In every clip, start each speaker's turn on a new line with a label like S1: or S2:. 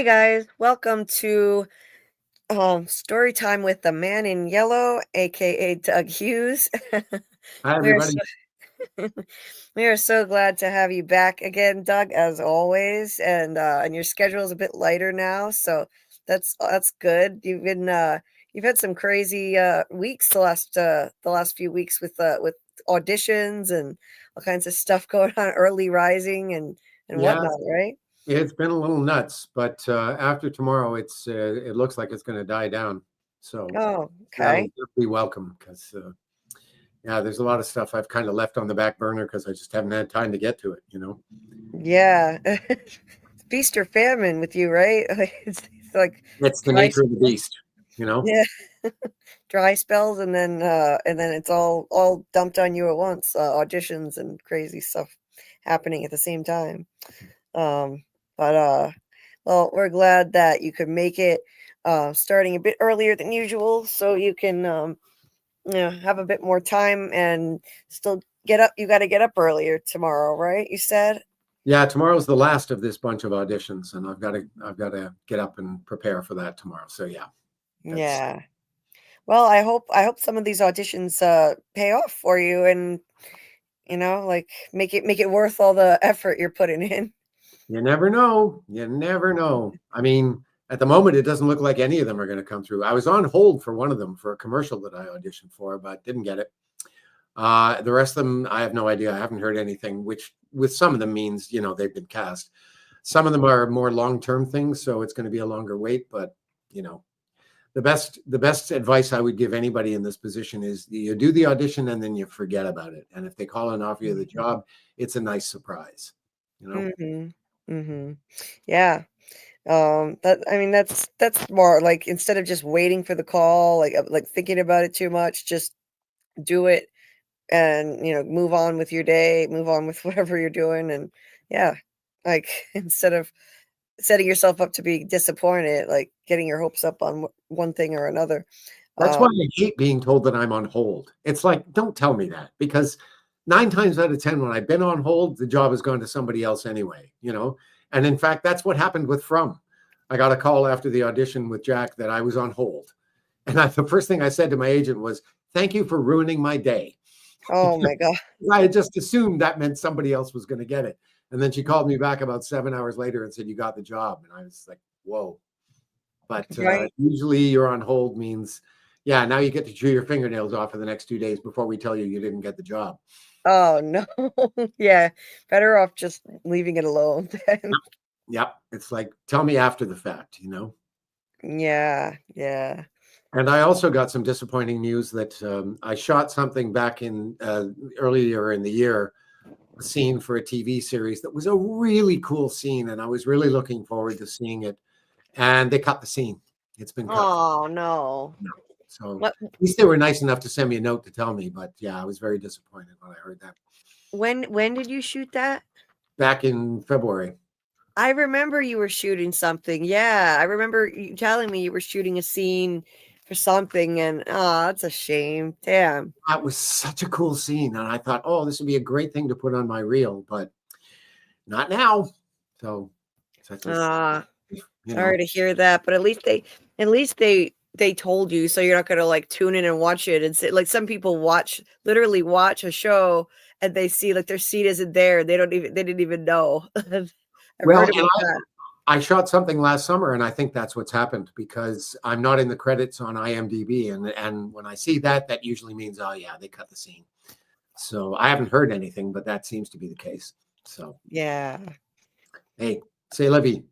S1: Hey guys, welcome to Story Time with the Man in Yellow, aka Doug Hughes.
S2: Hi,
S1: we are
S2: everybody.
S1: so we are so glad to have you back again, Doug, as always. And your schedule is a bit lighter now, so that's good. You've had some crazy weeks the last few weeks with auditions and all kinds of stuff going on, early rising and
S2: Yeah,
S1: whatnot, right?
S2: it's been a little nuts, but after tomorrow, it looks like it's going to die down. So
S1: Oh,
S2: that'll
S1: okay.
S2: be welcome because yeah, there's a lot of stuff I've kind of left on the back burner because I just haven't had time to get to it.
S1: Yeah. Feast or famine with you, right? Like it's like
S2: It's the
S1: dry
S2: nature of the
S1: spells.
S2: beast.
S1: Yeah. Dry spells and then it's all dumped on you at once. Auditions and crazy stuff happening at the same time. Um but well, we're glad that you could make it starting a bit earlier than usual so you can have a bit more time and still get up. You got to get up earlier tomorrow, right? You said?
S2: Yeah, tomorrow's the last of this bunch of auditions, and I've got to get up and prepare for that tomorrow. So yeah, that's
S1: Yeah. Well, I hope some of these auditions pay off for you and like make it worth all the effort you're putting in.
S2: you never know. You never know. I mean, at the moment, it doesn't look like any of them are going to come through. I was on hold for one of them for a commercial that I auditioned for, but didn't get it. The rest of them, I have no idea. I haven't heard anything, which with some of them means, they've been cast. Some of them are more long-term things, so it's going to be a longer wait. But, you know, the best advice I would give anybody in this position is you do the audition and then you forget about it. And if they call and offer you the job, it's a nice surprise, you know?
S1: Mhm. Mhm. Yeah. That I mean that's more like instead of just waiting for the call, like thinking about it too much, just do it and move on with your day, move on with whatever you're doing and yeah, like instead of setting yourself up to be disappointed, like getting your hopes up on one thing or another.
S2: That's why
S1: Um,
S2: I hate being told that I'm on hold. It's like, don't tell me that because 9 times out of 10, when I've been on hold, the job has gone to somebody else anyway. And in fact, that's what happened with From. I got a call after the audition with Jack that I was on hold. And the first thing I said to my agent was, thank you for ruining my day.
S1: oh my god.
S2: I had just assumed that meant somebody else was going to get it. And then she called me back about 7 hours later and said, you got the job. And I was like, whoa. But
S1: Right.
S2: usually you're on hold means, yeah, now you get to chew your fingernails off for the next 2 days before we tell you you didn't get the job.
S1: Oh no. Yeah, better off just leaving it alone then.
S2: Yep. It's like, tell me after the fact.
S1: Yeah, yeah.
S2: And I also got some disappointing news that I shot something back in earlier in the year, a scene for a TV series that was a really cool scene. And I was really looking forward to seeing it. And they cut the scene. It's been cut.
S1: Oh no.
S2: No. So
S1: What
S2: at least they were nice enough to send me a note to tell me. But yeah, I was very disappointed when I heard that.
S1: when did you shoot that?
S2: Back in February.
S1: I remember you were shooting something. Yeah, I remember you telling me you were shooting a scene for something and oh, that's a shame. Damn.
S2: That was such a cool scene. And I thought, oh, this would be a great thing to put on my reel, but not now. So such as,
S1: Ah,
S2: you
S1: sorry
S2: know,
S1: to hear that, but at least they told you so you're not gonna like tune in and watch it and say like some people literally watch a show and they see like their seat isn't there. They didn't even know. I've
S2: well,
S1: heard
S2: and
S1: about that.
S2: I shot something last summer, and I think that's what's happened because I'm not in the credits on IMDb. And when I see that, that usually means, oh, yeah, they cut the scene. So I haven't heard anything, but that seems to be the case. So,
S1: Yeah.
S2: hey, say la vie.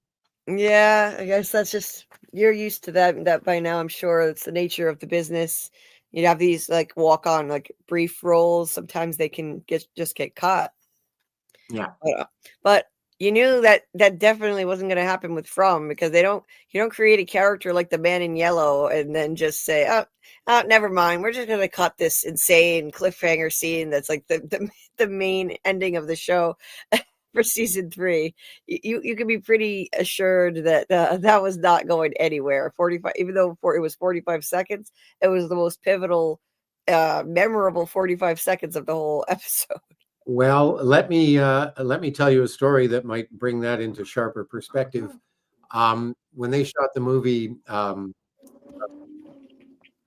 S1: Yeah, I guess that's just you're used to that by now, I'm sure. It's the nature of the business. You have these like walk on like brief roles. Sometimes they can get caught.
S2: Yeah.
S1: But you knew that definitely wasn't going to happen with From because you don't create a character like the Man in Yellow and then just say, oh, never mind. We're just going to cut this insane cliffhanger scene that's like the main ending of the show for season 3. You can be pretty assured that that was not going anywhere. 45, even though it was 45 seconds, it was the most pivotal, memorable 45 seconds of the whole episode.
S2: Well, let me tell you a story that might bring that into sharper perspective. when they shot the movie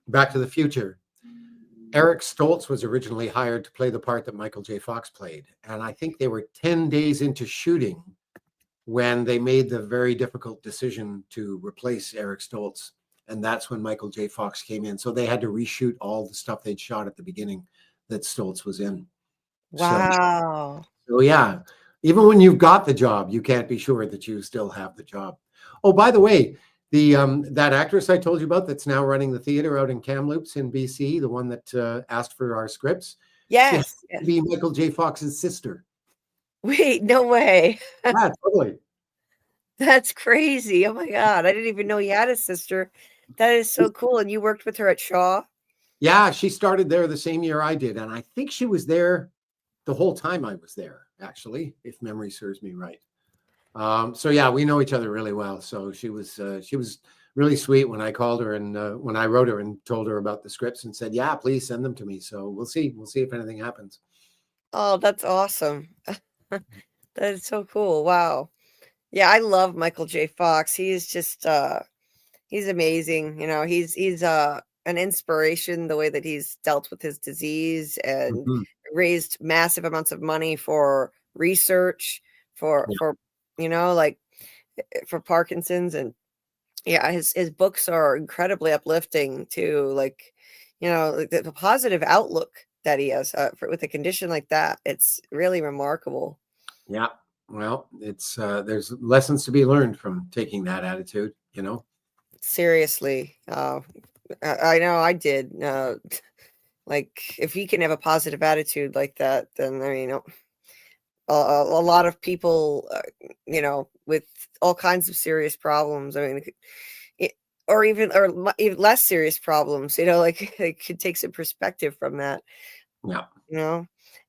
S2: Back to the Future, Eric Stoltz was originally hired to play the part that Michael J. Fox played. And I think they were 10 days into shooting when they made the very difficult decision to replace Eric Stoltz. And that's when Michael J. Fox came in. So they had to reshoot all the stuff they'd shot at the beginning that Stoltz was in.
S1: Wow.
S2: So yeah, even when you've got the job, you can't be sure that you still have the job. Oh, by the way, the that actress I told you about that's now running the theater out in Kamloops in BC, the one that asked for our scripts, she
S1: Yes.
S2: happens to be Michael J. Fox's sister.
S1: Wait, no way.
S2: Yeah, totally.
S1: That's crazy. Oh my God. I didn't even know you had a sister. That is so cool. And you worked with her at Shaw?
S2: Yeah, she started there the same year I did, and I think she was there the whole time I was there, actually, if memory serves me right. So yeah, we know each other really well. So she was really sweet when I called her and when I wrote her and told her about the scripts and said, "Yeah, please send them to me." So we'll see if anything happens.
S1: Oh, that's awesome. That is so cool. Wow. Yeah, I love Michael J. Fox. He's just he's amazing. You know, he's an inspiration the way that he's dealt with his disease and
S2: Mhm.
S1: raised massive amounts of money for research
S2: Yeah,
S1: for you know, like for Parkinson's. And yeah, his books are incredibly uplifting to, like, you know, like the positive outlook that he has for with a condition like that. It's really remarkable.
S2: yeah. Well, it's there's lessons to be learned from taking that attitude. You know.
S1: Seriously. I know I did. Like, if he can have a positive attitude like that, then I mean, a lot of people, you know, with all kinds of serious problems. I mean, it, or even less serious problems. You know, like it could take some perspective from that.
S2: Yeah.
S1: You know.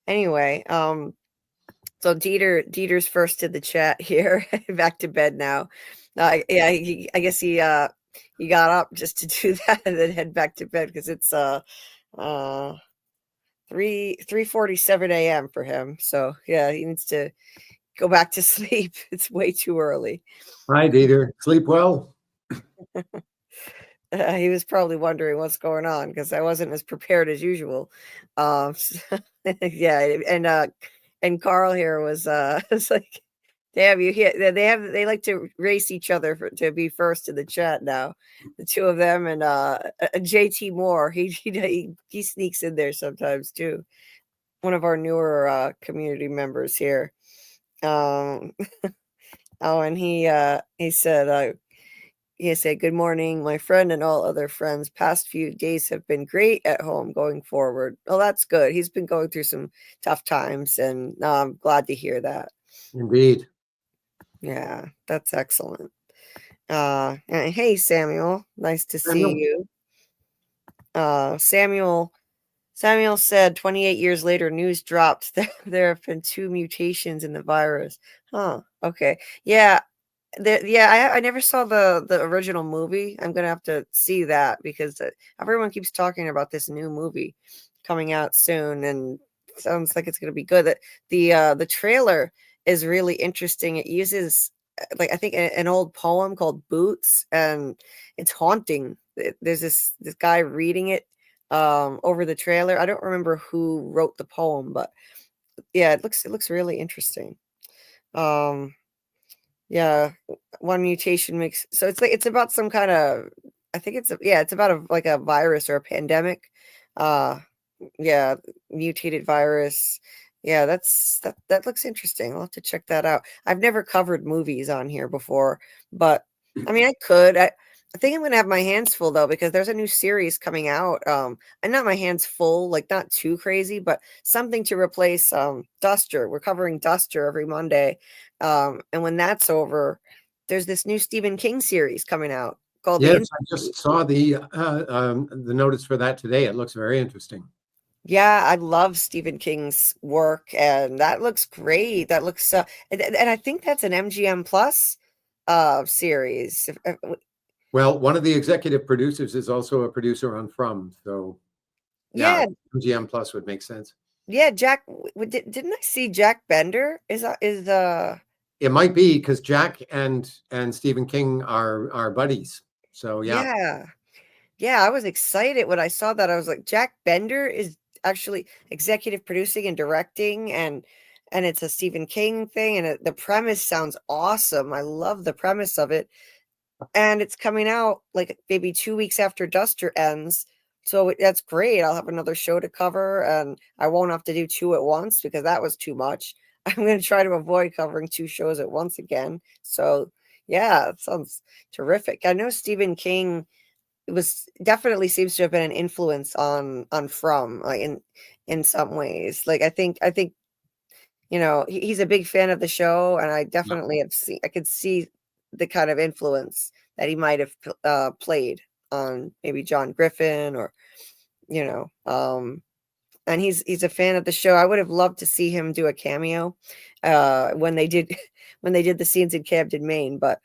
S1: Anyway, so Dieter's first in the chat here. Back to bed now. Yeah, I guess he got up just to do that and then head back to bed because it's uh 3:47 a.m. for him. So yeah, he needs to go back to sleep. It's way too early.
S2: Hi, Dieter. Sleep well.
S1: He was probably wondering what's going on because I wasn't as prepared as usual. Yeah, and Carl here was was like, damn, you hear they like to race each other to be first in the chat now. The two of them and JT Moore. He sneaks in there sometimes too. One of our newer community members here. Um, oh, and he said, "Good morning, my friend and all other friends. Past few days have been great at home going forward." Well, that's good. He's been going through some tough times, and I'm glad to hear that.
S2: Indeed.
S1: Yeah, that's excellent. And hey, Samuel, nice to see
S2: Samuel?
S1: you. Samuel said 28 years later, news dropped that there have been 2 mutations in the virus. Huh. Okay. Yeah, I never saw the original movie. I'm gonna have to see that because everyone keeps talking about this new movie coming out soon, and sounds like it's gonna be good. The trailer is really interesting. It uses like I think an old poem called Boots, and it's haunting. There's this guy reading it over the trailer. I don't remember who wrote the poem, but yeah, it looks really interesting. Um yeah, one mutation makes so it's like it's about some kind of I think it's about like a virus or a pandemic. Uh yeah, mutated virus. Yeah, that looks interesting. I'll have to check that out. I've never covered movies on here before, but I mean I could. I think I'm gonna have my hands full though because there's a new series coming out. And not my hands full, like not too crazy, but something to replace Duster. We're covering Duster every Monday. And when that's over, there's this new Stephen King series coming out called The
S2: Yes, I
S1: Institute.
S2: just saw the notice for that today. It looks very interesting.
S1: Yeah, I love Stephen King's work, and that looks great. That looks and I think that's an MGM Plus series.
S2: Well, one of the executive producers is also a producer on From, so yeah,
S1: Yeah,
S2: MGM Plus would make sense.
S1: yeah, Jack didn't I see Jack Bender is
S2: It might be because Jack and Stephen King are buddies. So yeah.
S1: Yeah, I was excited when I saw that. I was like, Jack Bender is actually executive producing and directing, and it's a Stephen King thing, and the premise sounds awesome. I love the premise of it, and it's coming out like maybe 2 weeks after Duster ends. So that's great. I'll have another show to cover, and I won't have to do two at once because that was too much. I'm going to try to avoid covering two shows at once again. So yeah, it sounds terrific. I know Stephen King, it was definitely seems to have been an influence on From, like in some ways. Like I think he's a big fan of the show, and I definitely I could see the kind of influence that he might have played on maybe John Griffin, or and he's a fan of the show. I would have loved to see him do a cameo when they did the scenes in Camden, Maine, but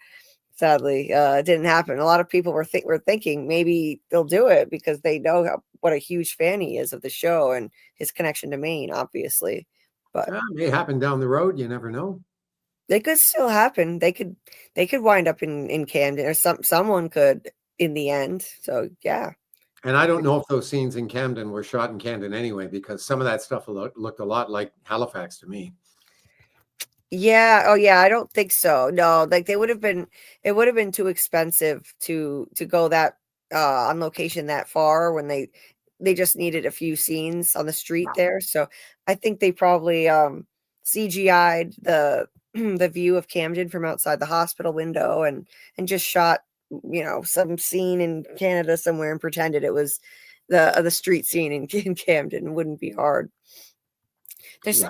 S1: sadly, it didn't happen. A lot of people were thinking maybe they'll do it because they know what a huge fan he is of the show and his connection to Maine, obviously. But
S2: it may happen down the road. You never know.
S1: they could still happen. They could wind up in Camden, or someone could in the end. So yeah.
S2: And I don't know if those scenes in Camden were shot in Camden anyway, because some of that stuff looked a lot like Halifax to me.
S1: Yeah. Oh, yeah. I don't think so. No, like it would have been too expensive to go that on location that far when they just needed a few scenes on the street there. So I think they probably CGI'd the the view of Camden from outside the hospital window and just shot some scene in Canada somewhere and pretended it was the street scene in Camden. It wouldn't be hard. There's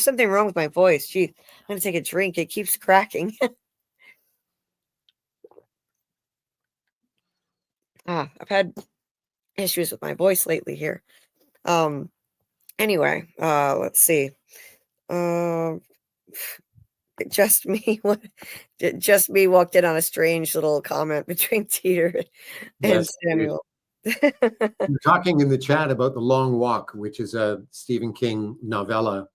S1: something wrong with my voice. Gee, I'm gonna take a drink. It keeps cracking. I've had issues with my voice lately here. Anyway, let's see. Just me just me walked in on a strange little comment between Teeter and
S2: Yes.
S1: Samuel.
S2: We're talking in the chat about The Long Walk, which is a Stephen King novella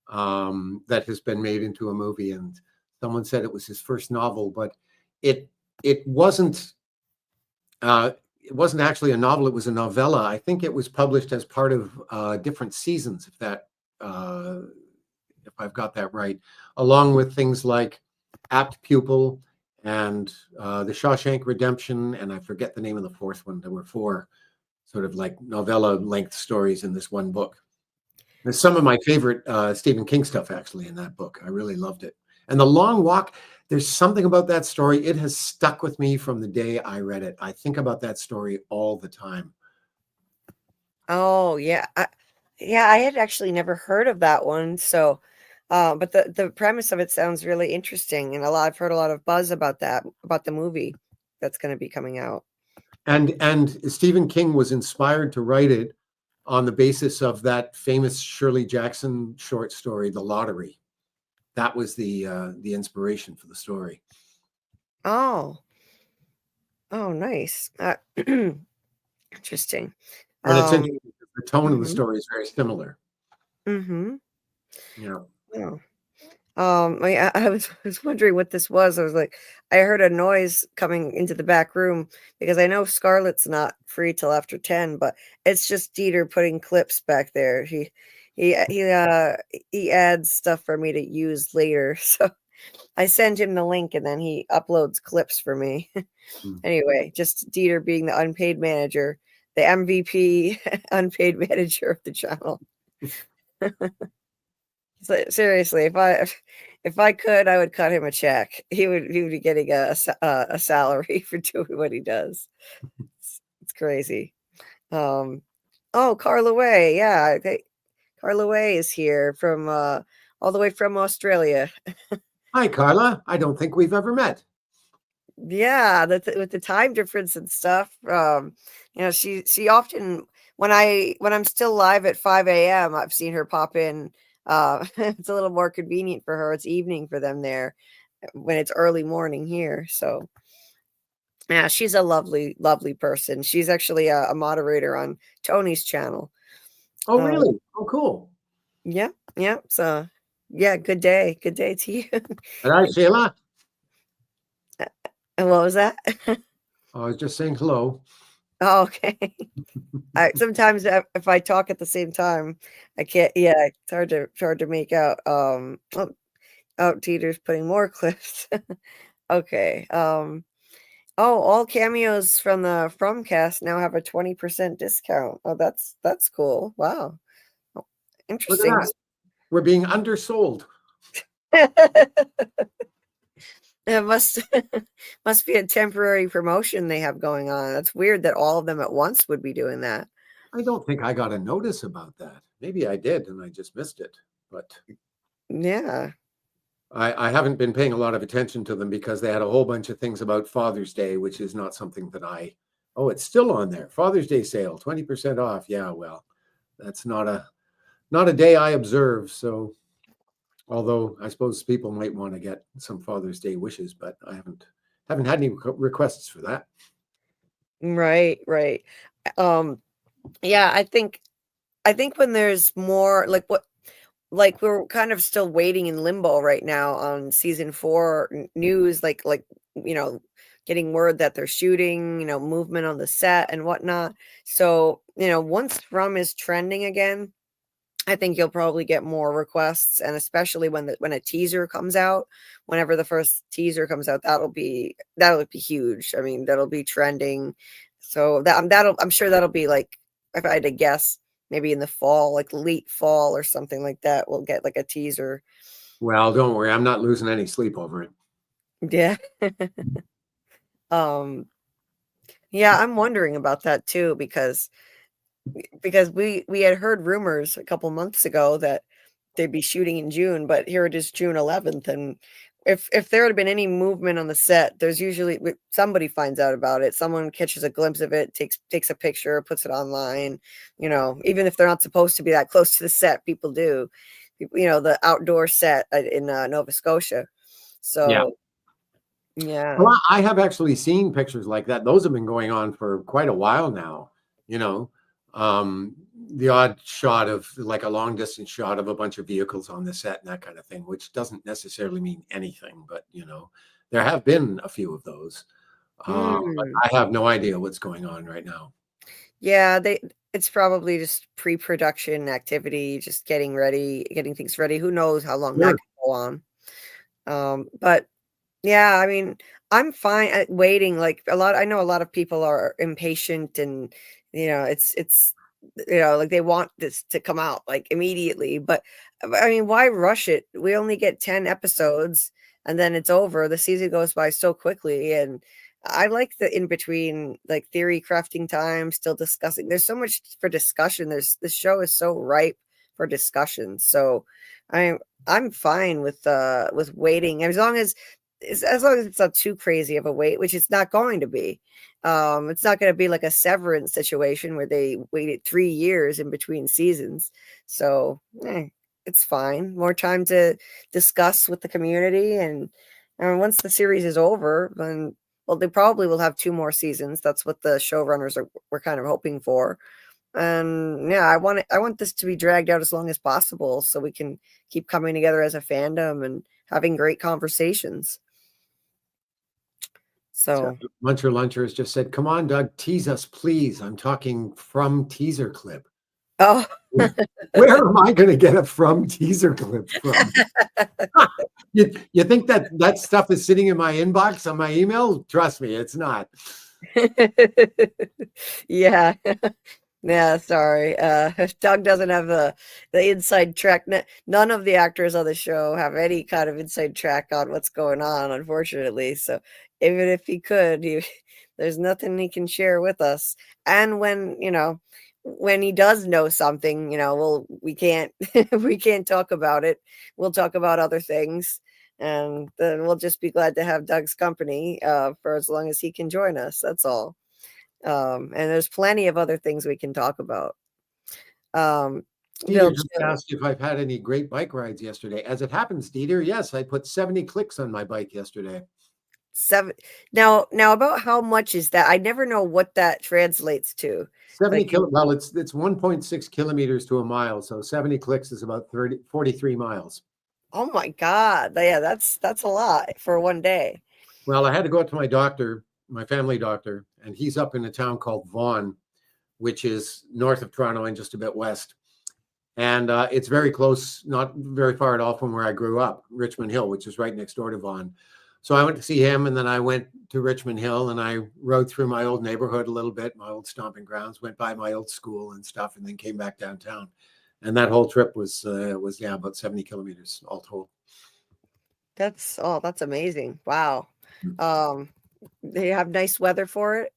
S2: that has been made into a movie, and someone said it was his first novel, but it wasn't actually a novel. It was a novella. I think it was published as part of different seasons, if I've got that right, along with things like Apt Pupil and The Shawshank Redemption, and I forget the name of the fourth one. There were four sort of like novella length stories in this one book. There's some of my favorite Stephen King stuff actually in that book. I really loved it. And The Long Walk, there's something about that story. It has stuck with me from the day I read it. I think about that story all the time.
S1: Oh, yeah. I had actually never heard of that one. So, but the premise of it sounds really interesting, and I've heard a lot of buzz about the movie that's going to be coming out.
S2: And Stephen King was inspired to write it on the basis of that famous Shirley Jackson short story, The Lottery. That was the inspiration for the story.
S1: Oh, nice. Interesting.
S2: And it's interesting because the tone of the
S1: Mhm.
S2: story is very similar.
S1: Mm-hmm.
S2: Yeah.
S1: Oh. I was wondering what this was. I was like, I heard a noise coming into the back room because I know Scarlett's not free till after 10, but it's just Dieter putting clips back there. He adds stuff for me to use later. So I send him the link and then he uploads clips for me. Anyway, just Dieter being the unpaid manager, the MVP unpaid manager of the channel. So, seriously, if I could, I would cut him a check. He would be getting a salary for doing what he does. It's crazy. Oh, Carla Way, yeah, Carla Way is here from all the way from Australia.
S2: Hi, Carla. I don't think we've ever met.
S1: Yeah, with the time difference and stuff. She often when I'm still live at 5 a.m. I've seen her pop in. It's a little more convenient for her. It's evening for them there when it's early morning here. So yeah, she's a lovely, lovely person. She's actually a moderator on Tony's channel.
S2: Oh, really? Oh, cool.
S1: Yeah. So Yeah, good day. Good day to you.
S2: All right, Sheila.
S1: And what was that?
S2: I was just saying hello.
S1: Oh, okay. Sometimes if I talk at the same time, I can't. Yeah, it's hard to make out. Teeter's putting more clips. Okay. Oh, all cameos from the FromCast now have a 20% discount. Oh, that's cool. Wow. Oh,
S2: Look at
S1: interesting.
S2: that. We're being undersold.
S1: It must must be a temporary promotion they have going on. That's weird that all of them at once would be doing that.
S2: I don't think I got a notice about that. Maybe I did and I just missed it. But
S1: Yeah.
S2: I haven't been paying a lot of attention to them because they had a whole bunch of things about Father's Day, which is not something that oh, it's still on there. Father's Day sale, 20% off. Yeah, well, that's not a day I observe. So although I suppose people might want to get some Father's Day wishes, but I haven't had any requests for that.
S1: Right, right. Um yeah, I think when there's more like we're kind of still waiting in limbo right now on season 4 news, you know, getting word that they're shooting, you know, movement on the set and whatnot. So, you know, once From is trending again, I think you'll probably get more requests, and especially when a teaser comes out, whenever the first teaser comes out, that'll be huge. I mean, that'll be trending. So I'm sure that'll be like, if I had to guess, maybe in the fall, like late fall or something like that, we'll get like a teaser.
S2: Well, don't worry, I'm not losing any sleep over it.
S1: Yeah. um yeah, I'm wondering about that too, because we had heard rumors a couple months ago that they'd be shooting in June, but here it is June 11th, and if there had been any movement on the set, there's usually somebody finds out about it. Someone catches a glimpse of it, takes a picture, puts it online. You know, even if they're not supposed to be that close to the set, people do. You know, the outdoor set in Nova Scotia.
S2: Yeah.
S1: So yeah.
S2: Well, I have actually seen pictures like that. Those have been going on for quite a while now. You know, the odd shot of like a long distance shot of a bunch of vehicles on the set and that kind of thing, which doesn't necessarily mean anything, but there have been a few of those. But
S1: Mm.
S2: I have no idea what's going on right now.
S1: Yeah, it's probably just pre-production activity, just getting things ready. Who knows how long that
S2: Sure.
S1: can go on. But yeah, I mean, I'm fine at waiting. Like I know a lot of people are impatient, and you know, it's you know, like they want this to come out like immediately. But I mean, why rush it? We only get 10 episodes and then it's over. The season goes by so quickly, and I like the in between, like theory crafting time, still discussing. There's so much for discussion. This show is so ripe for discussion. So I'm I'm fine with waiting as long as it's not too crazy of a wait, which it's not going to be. It's not going to be like a Severance situation where they waited 3 years in between seasons. So it's fine. More time to discuss with the community, and once the series is over, then well, they probably will have 2 more seasons. That's what the showrunners were kind of hoping for. And yeah, I want this to be dragged out as long as possible so we can keep coming together as a fandom and having great conversations. So,
S2: Muncher Luncher has just said, "Come on, Doug, tease us, please. I'm talking from teaser clip."
S1: oh,
S2: Where am I going to get a from teaser clip from? You think that stuff is sitting in my inbox on my email? Trust me, it's not.
S1: yeah. Yeah, sorry. Doug doesn't have the inside track. None of the actors on the show have any kind of inside track on what's going on, unfortunately. So even if he could, there's nothing he can share with us. And when he does know something, we can't we can't talk about it. We'll talk about other things, and then we'll just be glad to have Doug's company for as long as he can join us. That's all. And there's plenty of other things we can talk about.
S2: Dieter
S1: Bill
S2: just
S1: Jones,
S2: asked if I've had any great bike rides yesterday. As it happens, Dieter, yes, I put 70 clicks on my bike yesterday.
S1: 7. Now about how much is that? I never know what that translates to.
S2: 70
S1: Like,
S2: well, it's 1.6 kilometers to a mile, so 70 clicks is about 43 miles.
S1: Oh my God. Yeah, that's a lot for one day.
S2: Well, I had to go up to my doctor, my family doctor, and he's up in a town called Vaughan, which is north of Toronto and just a bit west. And it's very close, not very far at all from where I grew up, Richmond Hill, which is right next door to Vaughan. So I went to see him, and then I went to Richmond Hill, and I rode through my old neighborhood a little bit, my old stomping grounds, went by my old school and stuff, and then came back downtown. And that whole trip was about 70 kilometers all told.
S1: That's amazing. Wow. Um, they have nice weather for it.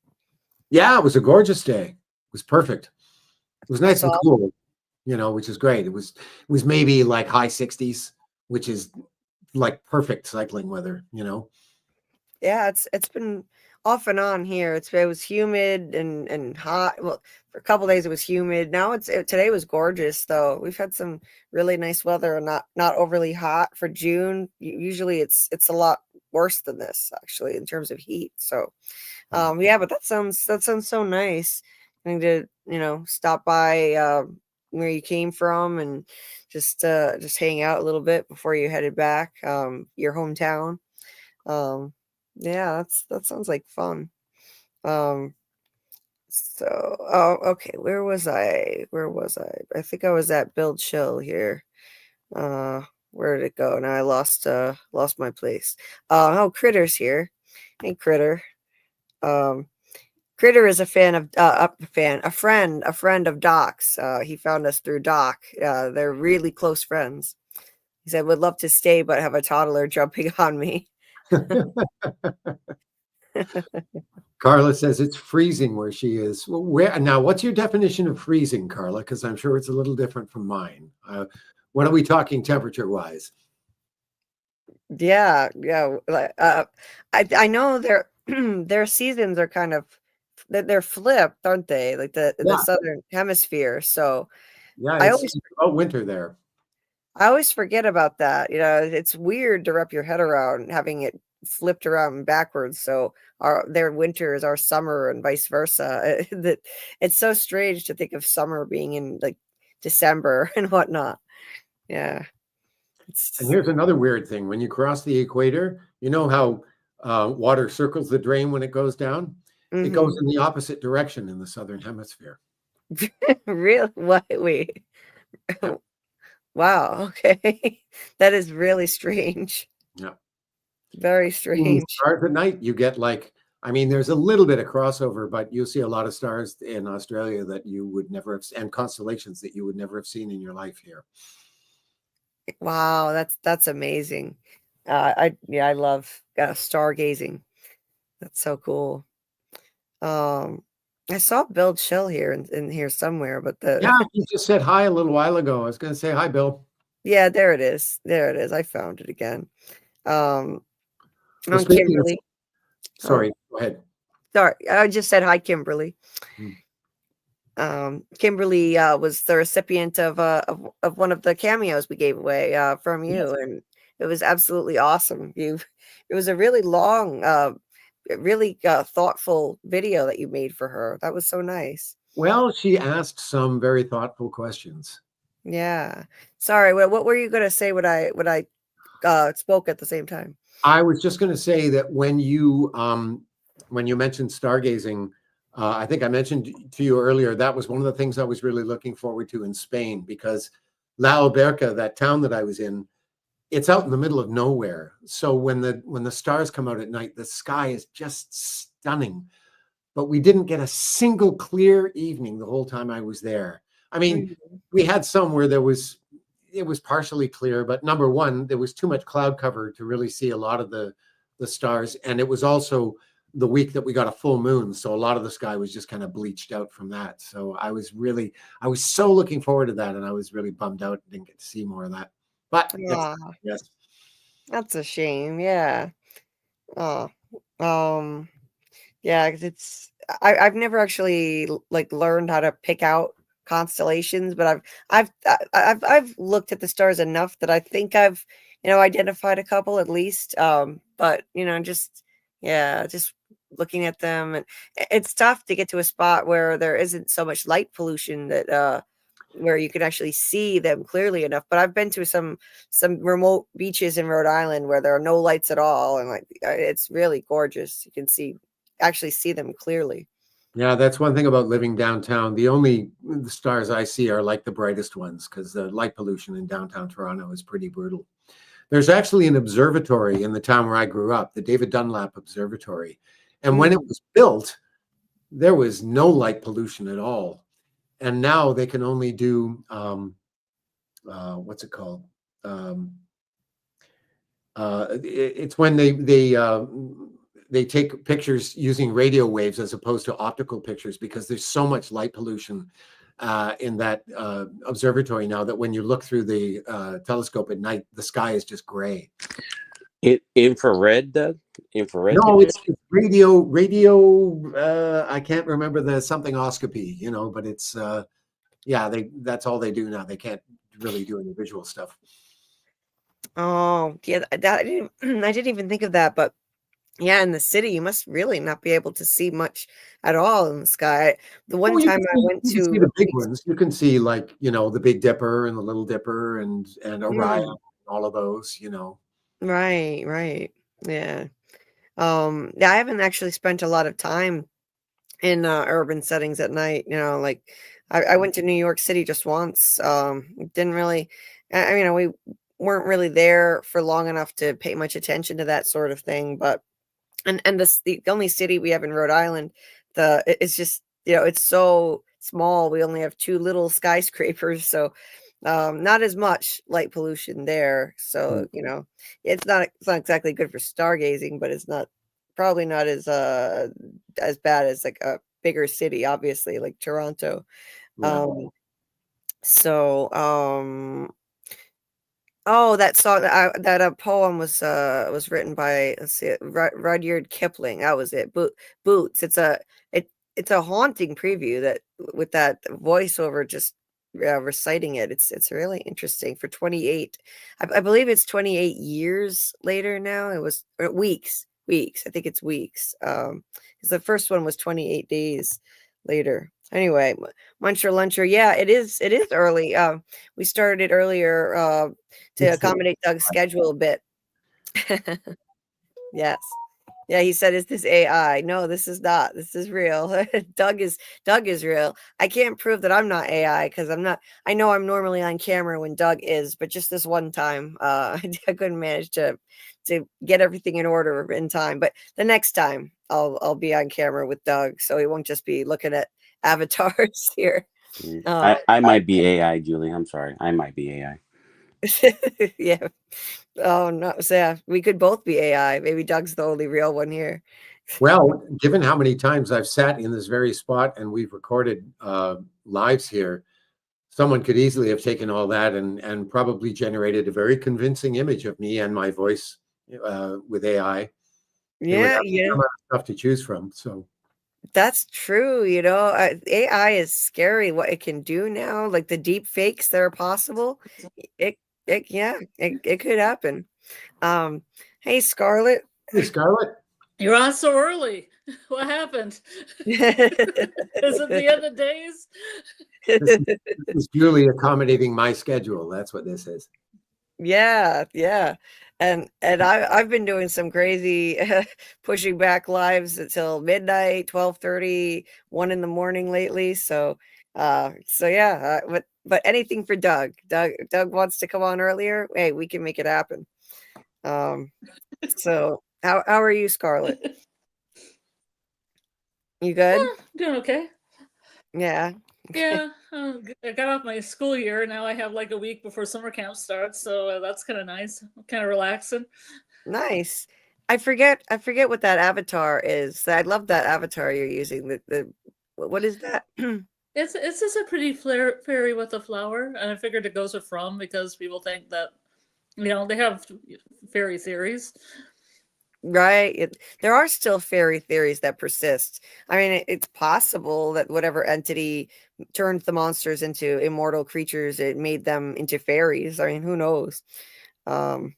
S2: Yeah, it was a gorgeous day. It was perfect. It was nice
S1: That's
S2: and
S1: all.
S2: cool, which is great. It was maybe like high 60s, which is like perfect cycling weather.
S1: Yeah, it's been off and on here. It was humid and hot. Well, for a couple days it was humid. Now today was gorgeous though. We've had some really nice weather and not overly hot for June. Usually it's a lot worse than this actually in terms of heat. So yeah, but that sounds so nice. Going to stop by where you came from and just hang out a little bit before you headed back your hometown. Yeah, that sounds like fun. Um, so oh, okay, where was I? I think I was at Build Chill here. Where did it go? Now I lost my place. Oh, Critter's here. Hey, Critter. Um, Critter is a fan of a friend of Doc's. He found us through Doc. They're really close friends. He said, "Would love to stay, but have a toddler jumping on me."
S2: Carla says it's freezing where she is. Well, now? What's your definition of freezing, Carla? Because I'm sure it's a little different from mine. What are we talking temperature-wise?
S1: Yeah, yeah. I know their seasons are kind of they're flipped, aren't they? Like the
S2: Yeah,
S1: southern hemisphere. So
S2: yeah.
S1: I
S2: It's
S1: always
S2: about winter there.
S1: forget about that. It's weird to wrap your head around having it flipped around backwards. So their winter is our summer and vice versa. That it's so strange to think of summer being in like December and whatnot. Yeah.
S2: And
S1: It's
S2: here's another weird thing: when you cross the equator, you know how water circles the drain when it goes down? It goes
S1: mhm.
S2: in the opposite direction in the southern hemisphere.
S1: Really? What? Wait.
S2: Yeah,
S1: Wow. Okay. That is really strange.
S2: yeah.
S1: Very
S2: Seeing
S1: strange.
S2: stars at night, you get like, I mean, there's a little bit of crossover, but you'll see a lot of stars in Australia that you would never have, and constellations that you would never have seen in your life here.
S1: Wow. That's amazing. I love stargazing. That's so cool. Um, I saw Bill Chill here in here somewhere, but
S2: Yeah, you just said hi a little while ago. I was going to say hi, Bill.
S1: yeah, there it is. There it is. I found it again. Um,
S2: Well,
S1: on
S2: speaking of,
S1: Kimberly. Oh,
S2: sorry, go ahead.
S1: sorry. I just said hi, Kimberly.
S2: Hmm.
S1: Kimberly was the recipient of one of the cameos we gave away from
S2: Yes.
S1: you, and it was absolutely awesome. It was a really long, really thoughtful video that you made for her. That was so nice.
S2: Well, she asked some very thoughtful questions.
S1: Yeah. Sorry. What were you gonna say? When I spoke at the same time?
S2: I was just going to say that when you mentioned stargazing, I think I mentioned to you earlier that was one of the things I was really looking forward to in Spain, because La Alberca, that town that I was in, it's out in the middle of nowhere. So when the stars come out at night, the sky is just stunning. But we didn't get a single clear evening the whole time I was there. I mean,
S1: Mhm.
S2: we had some where it was partially clear, but number one, there was too much cloud cover to really see a lot of the stars, and it was also the week that we got a full moon, so a lot of the sky was just kind of bleached out from that. So I was so looking forward to that, and I was really bummed out and didn't get to see more of that. But next
S1: Yeah,
S2: time, yes.
S1: that's a shame. Yeah. Oh, um, yeah, 'cause I've never actually like learned how to pick out constellations, but I've looked at the stars enough that I think I've identified a couple at least. But just yeah, just looking at them, and it's tough to get to a spot where there isn't so much light pollution that where you can actually see them clearly enough. But I've been to some remote beaches in Rhode Island where there are no lights at all, and like it's really gorgeous. You can actually see them clearly.
S2: Yeah, that's one thing about living downtown. The stars I see are like the brightest ones because the light pollution in downtown Toronto is pretty brutal. There's actually an observatory in the town where I grew up, the David Dunlap Observatory. And when it was built, there was no light pollution at all. And now they can only do, what's it called? It's when they take pictures using radio waves as opposed to optical pictures, because there's so much light pollution in that observatory now that when you look through the telescope at night, the sky is just gray.
S3: Infrared, Doug? Infrared?
S2: No, it's radio. I can't remember the something-oscopy, but it's that's all they do now. They can't really do any visual stuff.
S1: Oh, yeah, that I didn't even think of that, but yeah, in the city, you must really not be able to see much at all in the sky. The one time I went to
S2: see the big ones. You can see like, the Big Dipper and the Little Dipper and Orion, all of those,
S1: Right. Yeah. Yeah, I haven't actually spent a lot of time in urban settings at night. Like I went to New York City just once. Didn't really, we weren't really there for long enough to pay much attention to that sort of thing. But and the only city we have in Rhode Island, it's just it's so small. We only have 2 little skyscrapers, so not as much light pollution there. So it's not exactly good for stargazing, but it's probably not as bad as like a bigger city, obviously, like Toronto. Oh, that song, that poem was written by, let's see, Rudyard Kipling. That was it. Boots. It's a haunting preview that with that voiceover just reciting it. It's really interesting. For 28, I believe it's 28 years later now. It was weeks. I think it's weeks. Because the first one was 28 days later. Anyway, Muncher Luncher. Yeah, it is early. We started earlier to accommodate Doug's schedule a bit. Yes. Yeah, he said, "Is this AI?" No, this is not. This is real. Doug is real. I can't prove that I'm not AI because I'm not. I know I'm normally on camera when Doug is, but just this one time, I couldn't manage to get everything in order in time. But the next time, I'll be on camera with Doug, so he won't just be looking at avatars here.
S3: I might be AI, Julie. I'm sorry. I might be AI.
S1: Yeah. Oh no. So yeah, we could both be AI. Maybe Doug's the only real one here.
S2: Well, given how many times I've sat in this very spot and we've recorded lives here, someone could easily have taken all that and probably generated a very convincing image of me and my voice with AI.
S1: Yeah.
S2: Stuff to choose from. So
S1: that's true. AI is scary what it can do now. Like the deep fakes that are possible. It could happen. Hey, Scarlett.
S2: Hey, Scarlett.
S4: You're on so early. What happened? Is it the end of days?
S2: This is Julie accommodating my schedule. That's what this is.
S1: Yeah. And I've been doing some crazy pushing back lives until midnight, 12:30, 1 in the morning lately. So yeah, but anything for Doug. Doug wants to come on earlier. Hey, we can make it happen. So how are you, Scarlett? You good?
S4: Doing okay.
S1: Yeah.
S4: Yeah. I got off my school year. Now I have like a week before summer camp starts. So that's kind of nice. Kind of relaxing.
S1: Nice. I forget what that avatar is. I love that avatar you're using. What is that?
S4: It's just a pretty fairy with a flower, and I figured it goes with From because people think that they have fairy theories.
S1: Right. There are still fairy theories that persist. I mean, it's possible that whatever entity turned the monsters into immortal creatures, it made them into fairies. I mean, who knows? So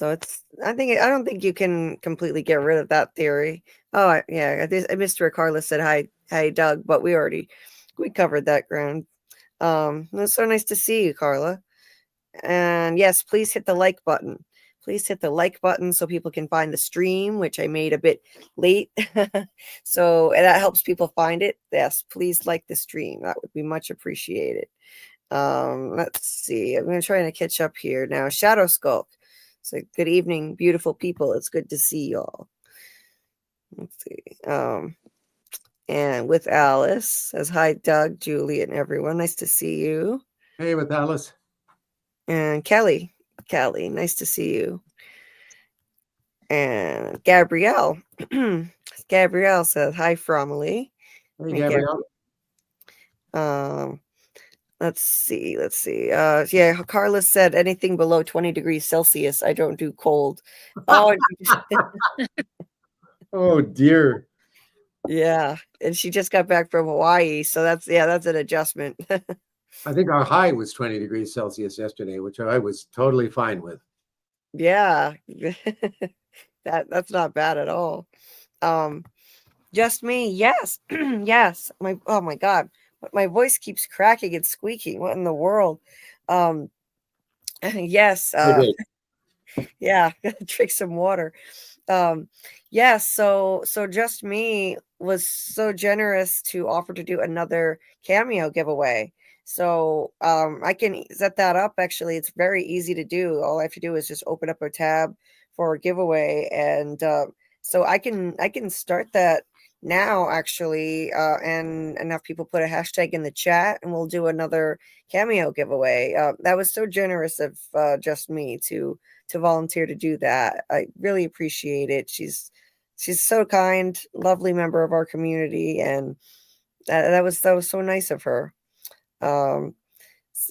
S1: I don't think you can completely get rid of that theory. Oh, yeah. Mr. Carlos said hi, Doug, but we covered that ground. It's so nice to see you, Carla. And yes, please hit the like button. Please hit the like button so people can find the stream, which I made a bit late. So that helps people find it. Yes, please like the stream. That would be much appreciated. Let's see. I'm going to try to catch up here now. Shadow Skulk. So good evening, beautiful people. It's good to see y'all. Let's see. And with Alice says hi, Doug, Julie, and everyone. Nice to see you.
S2: Hey, with Alice.
S1: And Kelly, nice to see you. And Gabrielle. Gabrielle says hi, Fromily.
S2: Hey, Gabrielle.
S1: Let's see. Yeah, Carla said anything below 20 degrees Celsius. I don't do cold. Oh,
S2: Oh dear.
S1: yeah. And she just got back from Hawaii, so that's an adjustment.
S2: I think our high was 20 degrees Celsius yesterday, which I was totally fine with.
S1: Yeah. That's not bad at all. Just me. Yes. Yes. Oh my God. My voice keeps cracking and squeaking. What in the world? Yes. Yeah. Drink some water. Yes. So Just Me was so generous to offer to do another cameo giveaway. So I can set that up. Actually, it's very easy to do. All I have to do is just open up a tab for a giveaway, and so I can start that now actually, and enough people put a hashtag in the chat, and we'll do another cameo giveaway. That was so generous of Just Me to volunteer to do that. I really appreciate it. She's so kind, lovely member of our community, and that was so nice of her.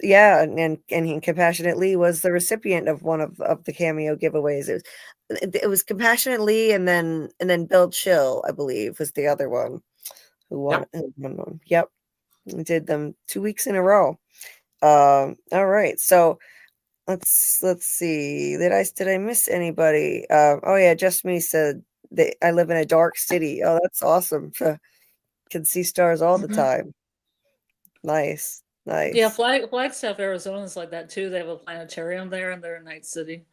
S1: Yeah, and Compassionate Lee was the recipient of one of the cameo giveaways. It was Compassionate Lee, and then Bill Chill, I believe, was the other one who won. Yep, yep. We did them 2 weeks in a row. All right, so let's see. Did I miss anybody? Oh yeah, Just Me said that I live in a dark city. Oh, that's awesome. Can see stars all the time. Nice.
S4: Yeah, Flagstaff, Arizona is like that too. They have a planetarium there, and they're in Night City.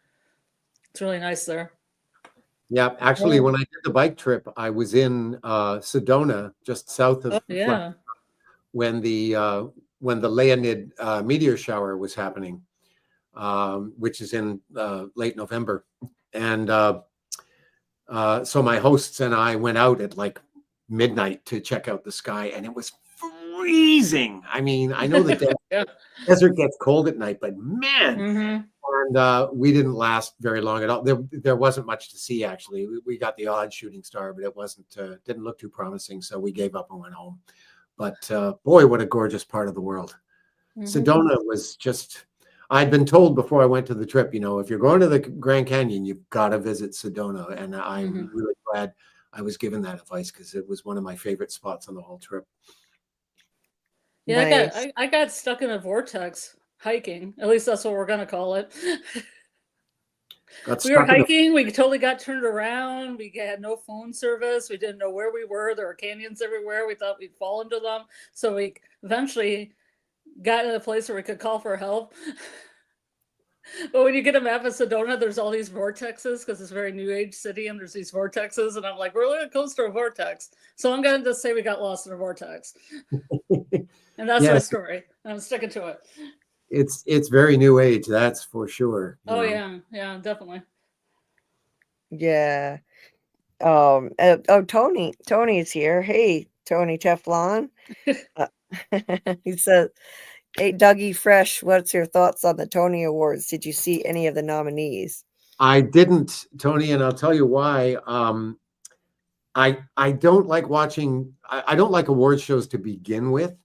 S4: It's really nice there.
S2: Yeah, actually, when I did the bike trip, I was in Sedona, just south of when the Leonid meteor shower was happening, which is in late November, and so my hosts and I went out at like midnight to check out the sky, and it was freezing. I mean, I know the desert gets cold at night, but man, and we didn't last very long at all. There wasn't much to see, actually. We got the odd shooting star, but it didn't look too promising, so we gave up and went home. But boy, what a gorgeous part of the world. Sedona was just, I'd been told before I went to the trip, if you're going to the Grand Canyon, you've got to visit Sedona. And I'm really glad I was given that advice, because it was one of my favorite spots on the whole trip.
S4: Yeah,
S1: Nice.
S4: I got stuck in a vortex hiking. At least that's what we're gonna call it. We were hiking. We totally got turned around. We had no phone service. We didn't know where we were. There were canyons everywhere. We thought we'd fall into them. So we eventually got in a place where we could call for help. But when you get a map of Sedona, there's all these vortexes, because it's a very new age city, and there's these vortexes, and I'm like, we're really close to a vortex. So I'm going to just say we got lost in a vortex. And that's my story. I'm sticking to it.
S2: It's very new age, that's for sure.
S4: Oh yeah, definitely.
S1: Yeah. Tony's here. Hey, Tony Teflon. He said, hey, Dougie Fresh, what's your thoughts on the Tony Awards? Did you see any of the nominees?
S2: I didn't, Tony, and I'll tell you why. I don't like watching, I don't like award shows to begin with.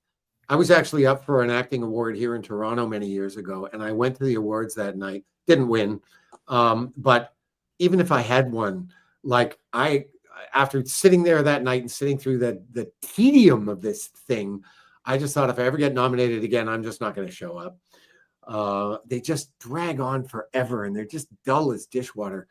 S2: I was actually up for an acting award here in Toronto many years ago, and I went to the awards that night. Didn't win, but even if I had won, like after sitting there that night and sitting through the tedium of this thing, I just thought, if I ever get nominated again, I'm just not going to show up. They just drag on forever, and they're just dull as dishwater.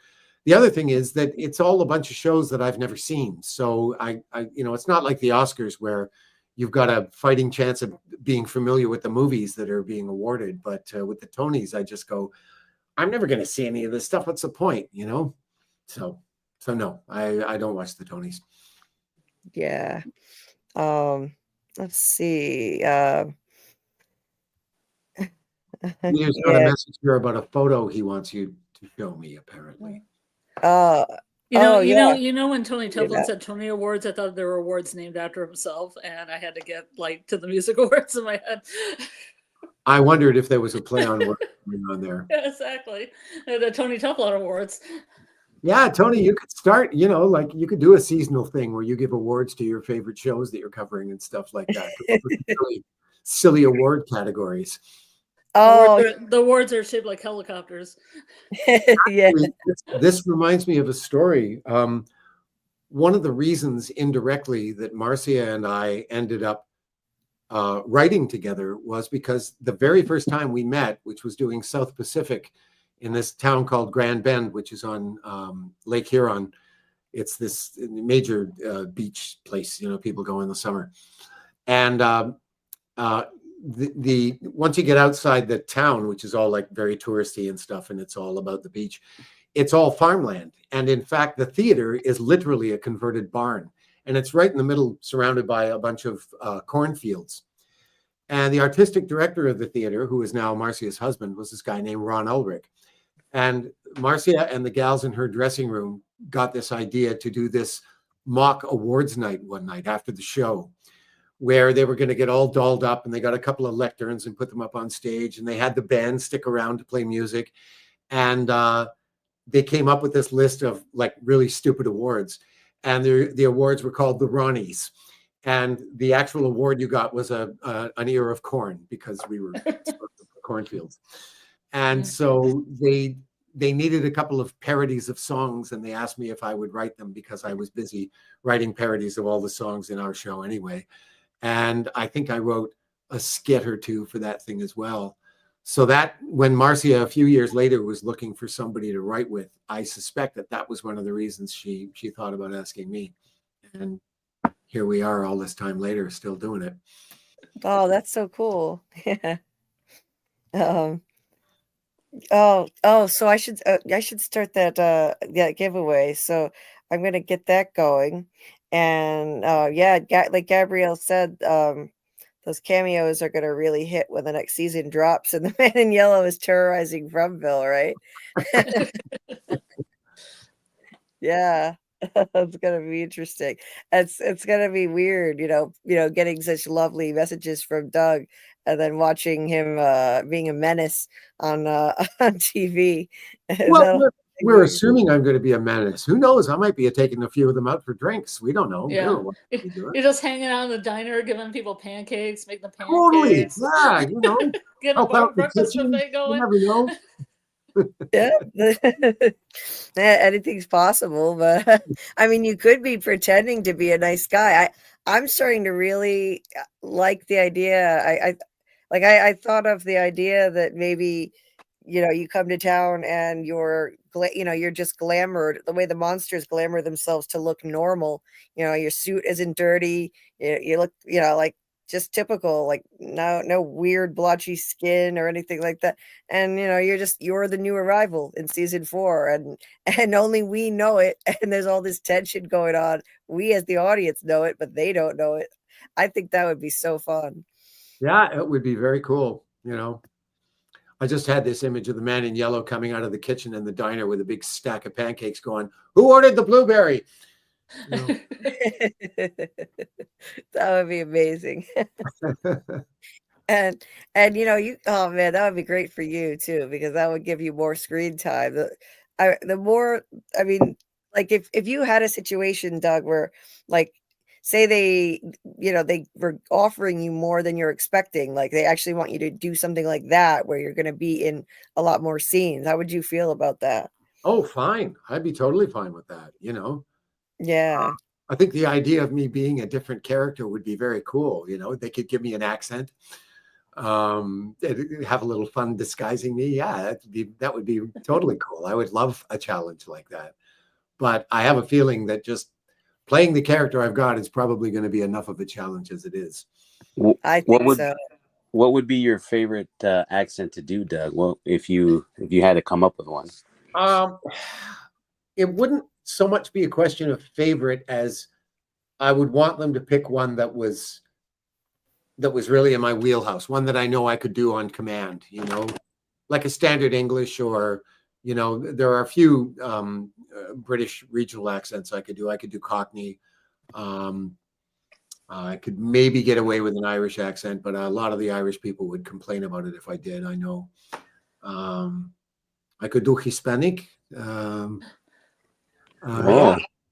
S2: The other thing is that it's all a bunch of shows that I've never seen. So I it's not like the Oscars where, you've got a fighting chance of being familiar with the movies that are being awarded. But with the Tonys, I just go, I'm never going to see any of this stuff. What's the point, you know? So no, I don't watch the Tonys.
S1: Yeah. Let's see.
S2: Peter's got a message here about a photo he wants you to show me, apparently.
S4: You know when Tony
S1: do
S4: Teflon
S1: that.
S4: said Tony Awards, I thought there were awards named after himself, and I had to get like to the music awards in my head.
S2: I wondered if there was a play on words going on there.
S4: Yeah, exactly. The Tony Teflon Awards.
S2: Yeah, Tony, you could start, you know, like you could do a seasonal thing where you give awards to your favorite shows that you're covering and stuff like that. Really silly award categories.
S1: Oh,
S4: The awards are shaped like helicopters.
S1: yeah.
S2: This reminds me of a story. One of the reasons indirectly that Marcia and I ended up writing together was because the very first time we met, which was doing South Pacific in this town called Grand Bend, which is on Lake Huron. It's this major beach place, you know, people go in the summer. And once you get outside the town, which is all like very touristy and stuff, and it's all about the beach, it's all farmland. And in fact, the theater is literally a converted barn. And it's right in the middle, surrounded by a bunch of cornfields. And the artistic director of the theater, who is now Marcia's husband, was this guy named Ron Ulrich. And Marcia and the gals in her dressing room got this idea to do this mock awards night one night after the show, where they were going to get all dolled up, and they got a couple of lecterns and put them up on stage, and they had the band stick around to play music. And they came up with this list of like really stupid awards. And the awards were called the Ronnies. And the actual award you got was an ear of corn, because we were cornfields. And so they needed a couple of parodies of songs, and they asked me if I would write them, because I was busy writing parodies of all the songs in our show anyway. And I think I wrote a skit or two for that thing as well. So that when Marcia a few years later was looking for somebody to write with, I suspect that was one of the reasons she thought about asking me. And here we are all this time later, still doing it.
S1: Oh, that's so cool. Yeah. So I should start that giveaway. So I'm gonna get that going. And like Gabrielle said, those cameos are gonna really hit when the next season drops, and the man in yellow is terrorizing Fromville, right? Yeah. It's gonna be interesting. It's gonna be weird, getting such lovely messages from Doug, and then watching him being a menace on on TV.
S2: Well, we're assuming I'm going to be a menace. Who knows? I might be taking a few of them out for drinks. We don't know.
S4: Yeah.
S2: We don't know what
S4: You're just hanging out in the diner, giving people pancakes, making the
S2: totally.
S4: pancakes.
S2: Yeah,
S4: Getting
S2: help
S4: a
S2: out the
S4: breakfast
S2: kitchen.
S4: buffet going.
S2: You never know.
S1: Yeah. Anything's possible, but I mean, you could be pretending to be a nice guy. I'm starting to really like the idea. I thought of the idea that maybe, you come to town and you're just glamored the way the monsters glamour themselves to look normal. Your suit isn't dirty. You look, like just typical, like no weird blotchy skin or anything like that. And you're the new arrival in season 4, and only we know it. And there's all this tension going on. We as the audience know it, but they don't know it. I think that would be so fun.
S2: Yeah, it would be very cool. I just had this image of the man in yellow coming out of the kitchen in the diner with a big stack of pancakes going, "Who ordered the blueberry?"
S1: That would be amazing. and oh man, that would be great for you too, because that would give you more screen time. The more, I mean, like if you had a situation, Doug, where like say they were offering you more than you're expecting, like they actually want you to do something like that where you're going to be in a lot more scenes, how would you feel about that?
S2: Oh, fine. I'd be totally fine with that.
S1: Yeah.
S2: I think the idea of me being a different character would be very cool. They could give me an accent, have a little fun disguising me. Yeah, that would be totally cool. I would love a challenge like that. But I have a feeling that just playing the character I've got is probably going to be enough of a challenge as it is.
S1: I
S3: What
S1: think
S3: would
S1: so.
S3: what would be your favorite accent to do, Doug? Well, if you had to come up with one.
S2: It wouldn't so much be a question of favorite as I would want them to pick one that was really in my wheelhouse, one that I know I could do on command, you know, like a standard English, or, you know, there are a few British regional accents I could do. I could do Cockney. I could maybe get away with an Irish accent, but a lot of the Irish people would complain about it if I did, I know. I could do Hispanic.
S3: Oh,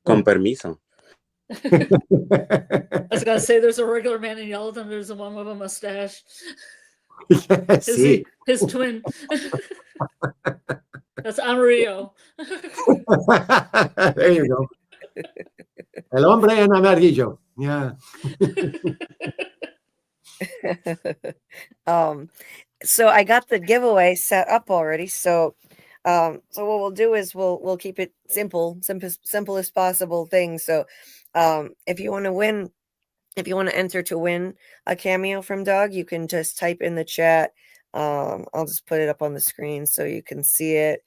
S3: con permiso.
S4: I was gonna say there's a regular man in yellow, and there's the one with a mustache. His twin. That's Amarillo.
S2: There you go. El hombre en amarillo. Yeah.
S1: So I got the giveaway set up already. So what we'll do is we'll keep it simplest possible thing. So if you want to enter to win a cameo from Doug, you can just type in the chat. I'll just put it up on the screen so you can see it.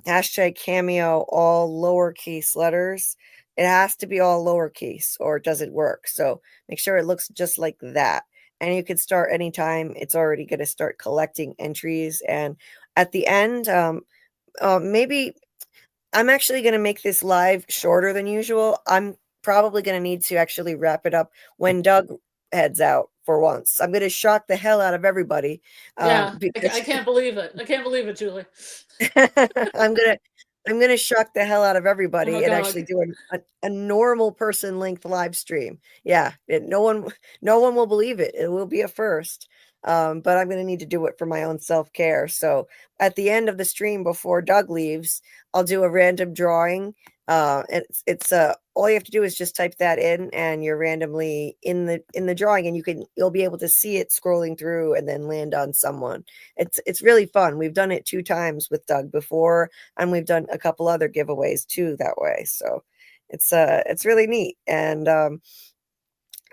S1: #cameo, all lowercase letters. It has to be all lowercase or it doesn't work. So make sure it looks just like that. And you can start anytime. It's already going to start collecting entries. And at the end, maybe I'm actually going to make this live shorter than usual. I'm probably going to need to actually wrap it up when Doug heads out for once. I'm going to shock the hell out of everybody.
S4: Yeah, I can't believe it. I can't believe it, Julie.
S1: I'm gonna shock the hell out of everybody and
S4: God.
S1: actually do a normal person length live stream. Yeah, no one will believe it. It will be a first. But I'm gonna need to do it for my own self-care. So at the end of the stream before Doug leaves, I'll do a random drawing. It's all you have to do is just type that in and you're randomly in the drawing, and you'll be able to see it scrolling through and then land on someone. It's really fun. We've done it 2 times with Doug before, and we've done a couple other giveaways too that way. So it's really neat. And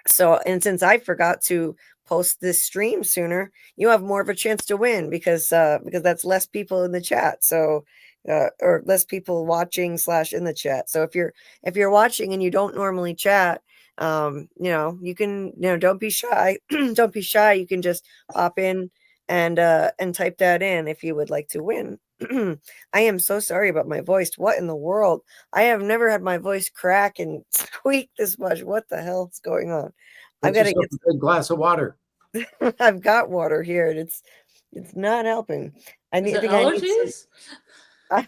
S1: since I forgot to post this stream sooner, you have more of a chance to win because that's less people in the chat. So or less people watching / in the chat. So if you're watching and you don't normally chat, you can, don't be shy. Don't be shy. You can just pop in and type that in if you would like to win. I am so sorry about my voice. What in the world? I have never had my voice crack and squeak this much. What the hell is going on? I've got to get
S2: a glass of water.
S1: I've got water here, and it's not helping. I think
S4: allergies?
S1: I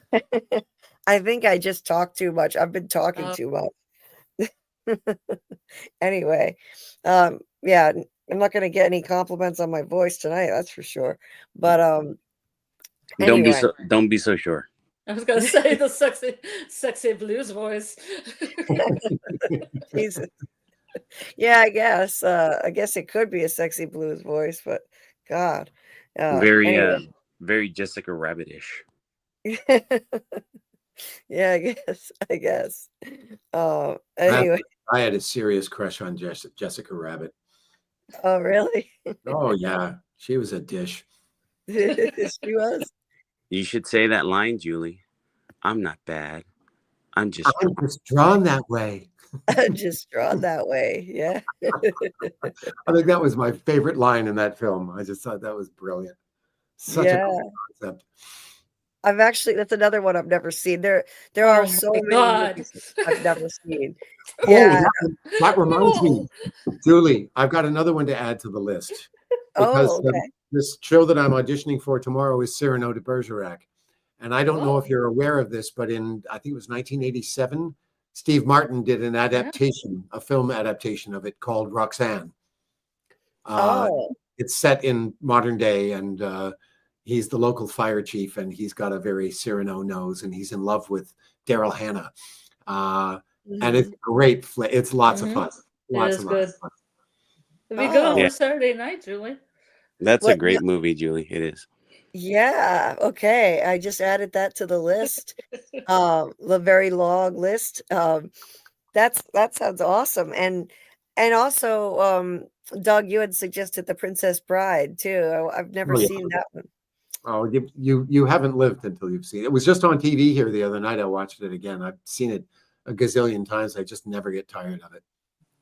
S1: think I just talked too much. I've been talking too much. Anyway, yeah, I'm not going to get any compliments on my voice tonight. That's for sure. But anyway.
S3: Don't be so sure.
S4: I was going to say the sexy blues voice.
S1: Jesus. Yeah, I guess it could be a sexy blues voice, but God,
S3: very Jessica Rabbit-ish.
S1: Yeah, I guess. Anyway,
S2: I had a serious crush on Jessica Rabbit.
S1: Oh, really?
S2: Oh yeah, she was a dish.
S1: She was.
S3: You should say that line, Julie. I'm not bad. I'm just
S2: drawn that way.
S1: I'm just drawn that way. Yeah.
S2: I think that was my favorite line in that film. I just thought that was brilliant. Such a cool concept.
S1: That's another one I've never seen. There are so many movies I've never seen.
S2: Yeah. That reminds me, Julie, I've got another one to add to the list. Because this show that I'm auditioning for tomorrow is Cyrano de Bergerac. And I don't know if you're aware of this, but I think it was 1987, Steve Martin did an adaptation, a film adaptation of it called Roxanne. It's set in modern day, and he's the local fire chief, and he's got a very Cyrano nose, and he's in love with Daryl Hannah. And it's great. It's lots of fun. Lots of fun.
S4: It'd be good on Saturday night, Julie.
S3: That's a great movie, Julie. It is.
S1: Yeah. Okay. I just added that to the list. The very long list. That sounds awesome. And also, Doug, you had suggested The Princess Bride too. I've never
S2: Oh, yeah.
S1: seen that one.
S2: Oh, you haven't lived until you've seen it. It was just on TV here the other night. I watched it again. I've seen it a gazillion times. I just never get tired of it.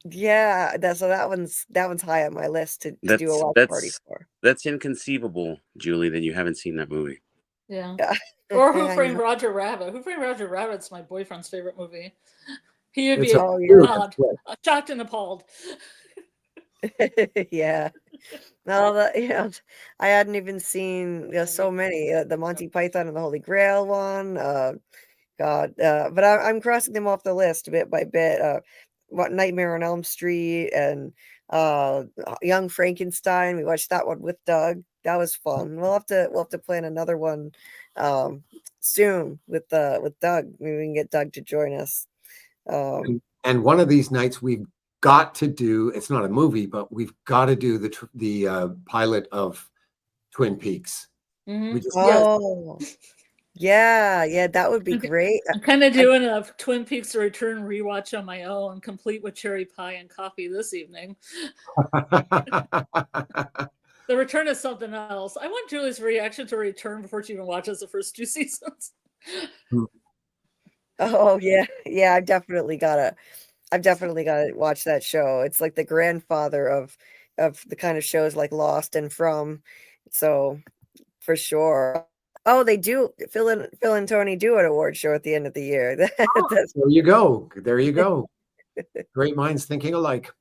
S1: Yeah, that one's high on my list to do a watch party for.
S3: That's inconceivable, Julie, that you haven't seen that movie.
S4: Yeah.
S1: Yeah.
S4: Or Who
S1: I
S4: Framed
S1: know.
S4: Roger Rabbit? Who Framed Roger Rabbit's my boyfriend's favorite movie. He would
S2: It's
S4: be
S2: a
S1: Oh,
S2: weird flick.
S4: shocked and appalled.
S1: Yeah. No, I hadn't even seen so many. The Monty Python and the Holy Grail one. God, but I'm crossing them off the list bit by bit. What Nightmare on Elm Street and Young Frankenstein. We watched that one with Doug. That was fun. We'll have to plan another one soon with Doug. Maybe we can get Doug to join us.
S2: And one of these nights we've got to do. It's not a movie, but we've got to do the pilot of Twin Peaks.
S4: Mhm.
S2: We just
S1: Oh, yeah, that would be
S4: Okay.
S1: great.
S4: I'm kind of doing a Twin Peaks: The Return rewatch on my own, complete with cherry pie and coffee this evening. The Return is something else. I want Julie's reaction to Return before she even watches the first 2 seasons.
S1: Oh yeah, I've definitely gotta watch that show. It's like the grandfather of the kind of shows like Lost and From. So for sure. Oh, they do. Phil and Tony do an award show at the end of the year. That's
S2: There you go. There you go. Great minds thinking alike.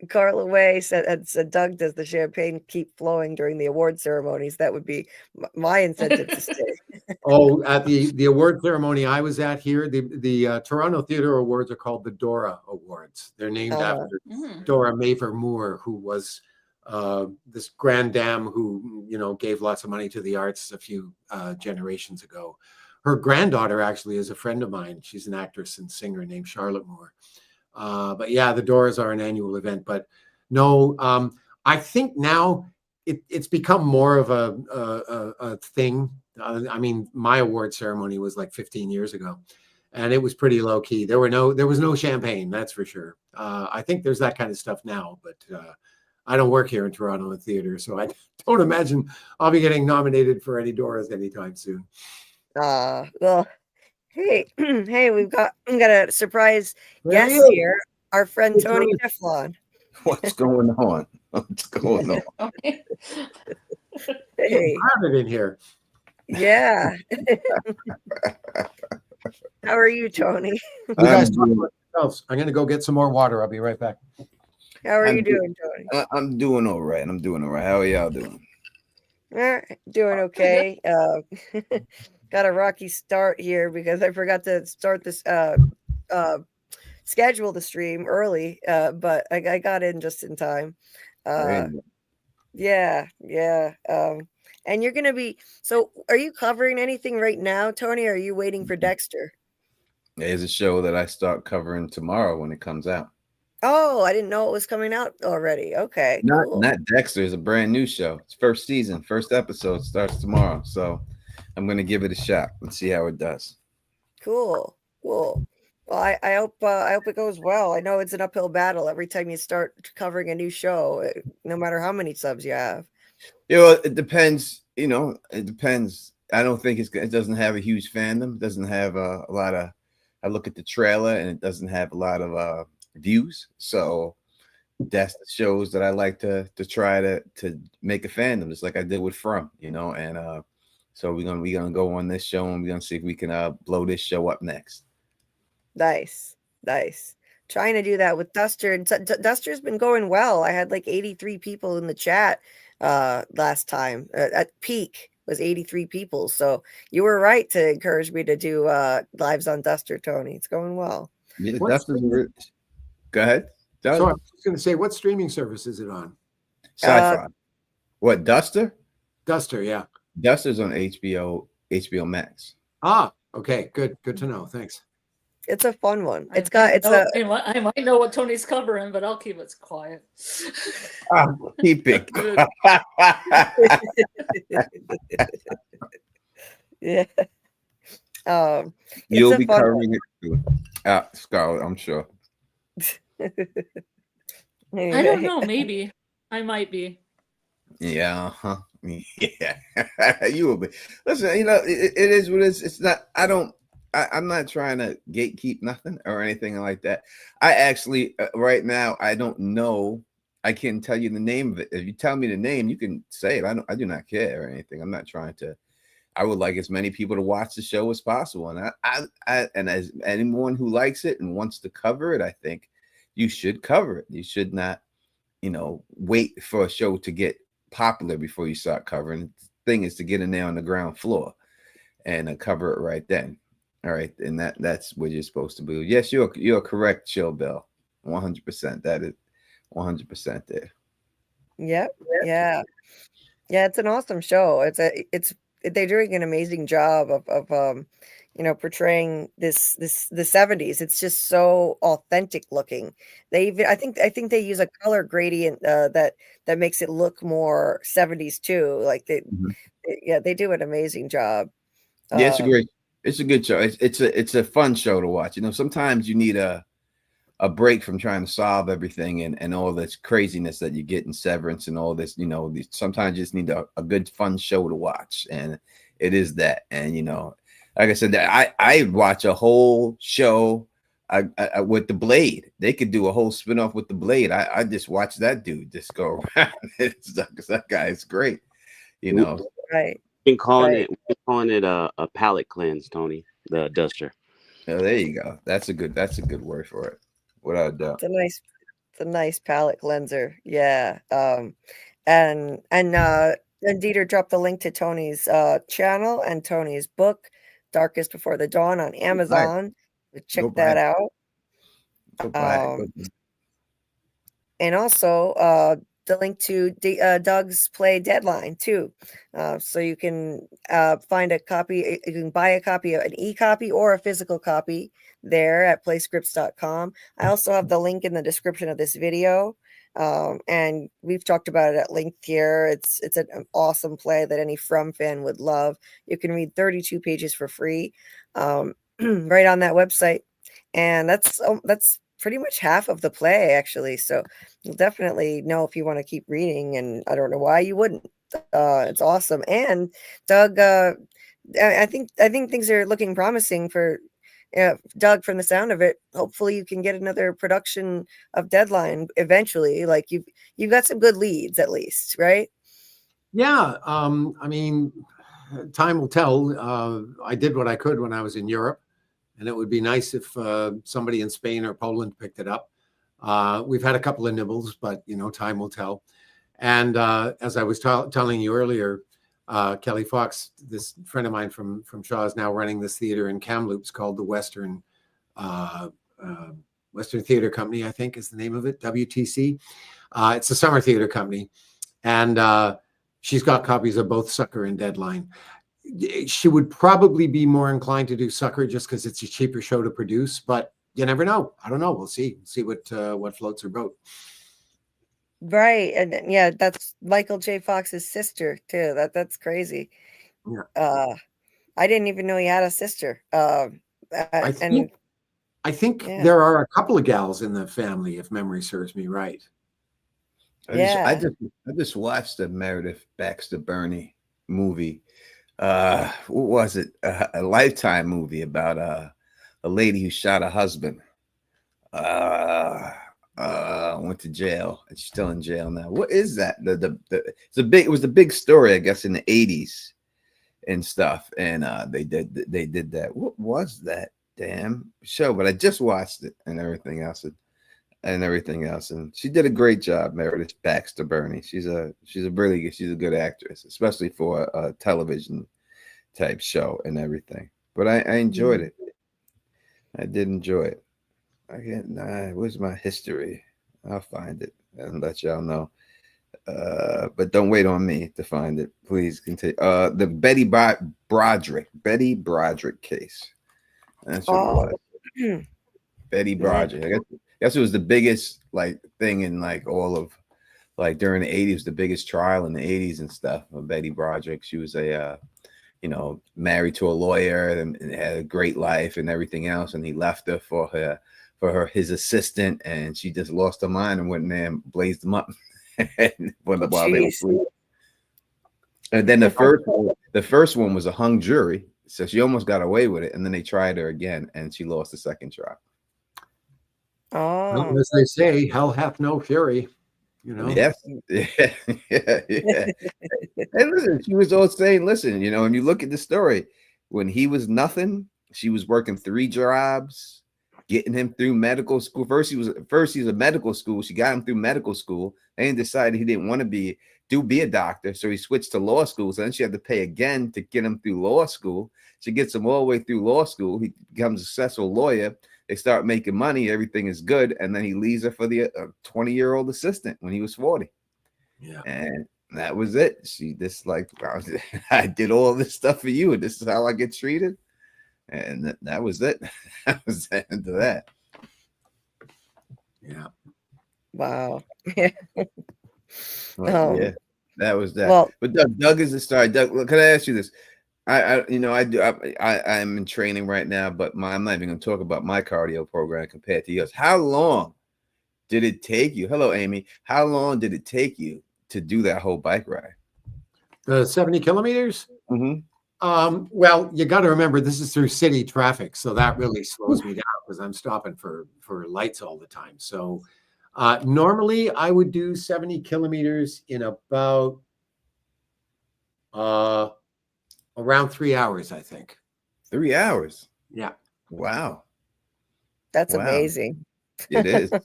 S1: Carla Way said, Doug, does the champagne keep flowing during the award ceremonies? That would be my incentive to stay.
S2: Oh, at the award ceremony I was at here, the Toronto Theatre Awards are called the Dora Awards. They're named after Dora Maver Moore, who was this grand dame who gave lots of money to the arts a few generations ago. Her granddaughter actually is a friend of mine. She's an actress and singer named Charlotte Moore. But yeah, the Doors are an annual event. But no, I think now it's become more of a thing. I mean, my award ceremony was like 15 years ago, and it was pretty low key. There was no champagne, that's for sure. I think there's that kind of stuff now, but I don't work here in Toronto in theater, so I don't imagine I'll be getting nominated for any Doors anytime soon.
S1: Well, hey, we've got a surprise guest here. Our friend Tony Teflon.
S5: What's going on? What's going on?
S1: Hey,
S2: Crowded in here.
S1: yeah. How are you, Tony?
S2: You guys talk about yourselves. I'm going to go get some more water. I'll be right back.
S1: How are you doing, Tony?
S5: I'm doing all right. How are y'all doing?
S1: Doing okay. Got a rocky start here because I forgot to start this schedule the stream early, but I got in just in time. Yeah. And you're gonna be are you covering anything right now, Tony, or are you waiting for Dexter?
S5: There's a show that I start covering tomorrow when it comes out.
S1: Oh, I didn't know it was coming out already. Okay, cool.
S5: Not Dexter. Is a brand new show. It's first season, first episode starts tomorrow. So I'm gonna give it a shot and see how it does.
S1: Cool. Well, I hope it goes well. I know it's an uphill battle every time you start covering a new show, no matter how many subs you have.
S5: It depends. It depends. I don't think it doesn't have a huge fandom. It doesn't have a lot of. I look at the trailer and it doesn't have a lot of views. So that's the shows that I like to try to make a fandom, just like I did with From. And so we're gonna go on this show and we're gonna see if we can blow this show up next.
S1: Nice. Trying to do that with Duster, and Duster's been going well. I had like 83 people in the chat last time. At peak was 83 people. So you were right to encourage me to do lives on Duster, Tony. It's going well.
S5: Yeah, Duster's go ahead.
S2: So I was just going to say, what streaming service is it on?
S5: Sci-fi. What, Duster?
S2: Duster, yeah.
S5: Duster's on HBO Max.
S2: Ah, okay, good to know. Thanks.
S1: It's a fun one.
S4: I might know what Tony's covering, but I'll keep it quiet.
S5: Keep it.
S1: Yeah.
S5: You'll be covering it too. Scarlett, I'm sure.
S4: I don't know. Maybe I might be.
S5: Yeah, yeah. You will be. Listen, it is what it is. It's not. I'm not trying to gatekeep nothing or anything like that. I actually, right now, I don't know. I can't tell you the name of it. If you tell me the name, you can say it. I do not care or anything. I'm not trying to. I would like as many people to watch the show as possible, and and as anyone who likes it and wants to cover it, I think you should cover it. You should not, wait for a show to get popular before you start covering. The thing is to get in there on the ground floor and cover it right then. All right, and that's what you're supposed to do. Yes, you're correct, Chill Bill. 100%. That is 100% there.
S1: Yep. Yeah. Yeah, it's an awesome show. They're doing an amazing job of portraying the 70s. It's just so authentic looking. I think they use a color gradient that makes it look more 70s too. Like they do an amazing job.
S5: Yeah, it's a good show. It's a fun show to watch. Sometimes you need a break from trying to solve everything and all this craziness that you get in Severance and all this. Sometimes you just need a good fun show to watch, and it is that. And like I said, I watch a whole show with the Blade. They could do a whole spinoff with the Blade. I just watch that dude just go around. That guy is great.
S1: Right.
S3: We've been calling it a palate cleanse, Tony, the duster.
S5: Oh, there you go. That's a good word for it. Without a doubt.
S1: It's a nice palette cleanser. Yeah. And Dieter dropped the link to Tony's channel and Tony's book, Darkest Before the Dawn, on Amazon. Check that out.
S5: Go buy it.
S1: And also the link to Doug's play Deadline too. So you can find a copy. You can buy a copy, an e-copy or a physical copy there at playscripts.com. I also have the link in the description of this video. And we've talked about it at length here. It's an awesome play that any From fan would love. You can read 32 pages for free right on that website. And that's pretty much half of the play, actually. So you'll definitely know if you want to keep reading, and I don't know why you wouldn't. It's awesome. And Doug, I think things are looking promising for Doug, from the sound of it. Hopefully you can get another production of Deadline eventually. Like you've got some good leads at least, right?
S2: Yeah. I mean, time will tell. I did what I could when I was in Europe, and it would be nice if somebody in Spain or Poland picked it up. We've had a couple of nibbles, but time will tell. And as I was telling you earlier, Kelly Fox, this friend of mine from Shaw, is now running this theater in Kamloops called the Western Theater Company, I think is the name of it, WTC. It's a summer theater company, and she's got copies of both Sucker and Deadline. She would probably be more inclined to do Sucker just because it's a cheaper show to produce, but you never know. I don't know. We'll see what floats her boat.
S1: Right. And yeah, that's Michael J. Fox's sister too. That's crazy.
S2: Yeah.
S1: I didn't even know he had a sister.
S2: I think there are a couple of gals in the family, if memory serves me right.
S5: I just watched the Meredith Baxter Burney movie. What was it? A Lifetime movie about a lady who shot her husband. Went to jail, and she's still in jail now. What is that? It was the big story, I guess, in the 80s and stuff. And they did that. What was that damn show? But I just watched it and everything else. And she did a great job, Meredith Baxter Burney. She's a good actress, especially for a television type show and everything. But I enjoyed it. I did enjoy it. Where's my history? I'll find it and let y'all know. But don't wait on me to find it. Please continue. The Betty Broderick case. That's what it was. Betty Broderick. I guess it was the biggest thing in all of during the 80s, the biggest trial in the 80s and stuff. Betty Broderick. She was a you know, married to a lawyer and had a great life and everything else, and he left her for his assistant, and she just lost her mind and went in there and blazed him up while they were asleep. And then the first one was a hung jury, so she almost got away with it, and then they tried her again, and she lost the second trial.
S2: Well, as they say, hell hath no fury. You know.
S5: Yes. Yeah. And listen, she was all saying, listen, you know, when you look at the story, when he was nothing, she was working 3 jobs, getting him through medical school. First he was a medical school. She got him through medical school, and decided he didn't want to be a doctor, so he switched to law school. So then she had to pay again to get him through law school. She gets him all the way through law school. He becomes a successful lawyer. They start making money. Everything is good. And then he leaves her for the 20-year-old assistant when he was 40.
S2: Yeah.
S5: And that was it. She just like, I did all this stuff for you, and this is how I get treated. And that was it. That was the end of that.
S2: Yeah.
S1: Wow.
S5: Yeah, that was that.
S1: Well,
S5: but Doug is the star. Doug, can I ask you this? I'm in training right now, but I'm not even going to talk about my cardio program compared to yours. How long did it take you? Hello, Amy. How long did it take you to do that whole bike ride?
S2: The 70 kilometers?
S5: Mm-hmm.
S2: Well, you got to remember, this is through city traffic, so that really slows me down because I'm stopping for lights all the time. So normally I would do 70 kilometers in about around 3 hours, I think.
S5: 3 hours.
S2: Yeah.
S5: Wow.
S1: That's amazing.
S5: It is. It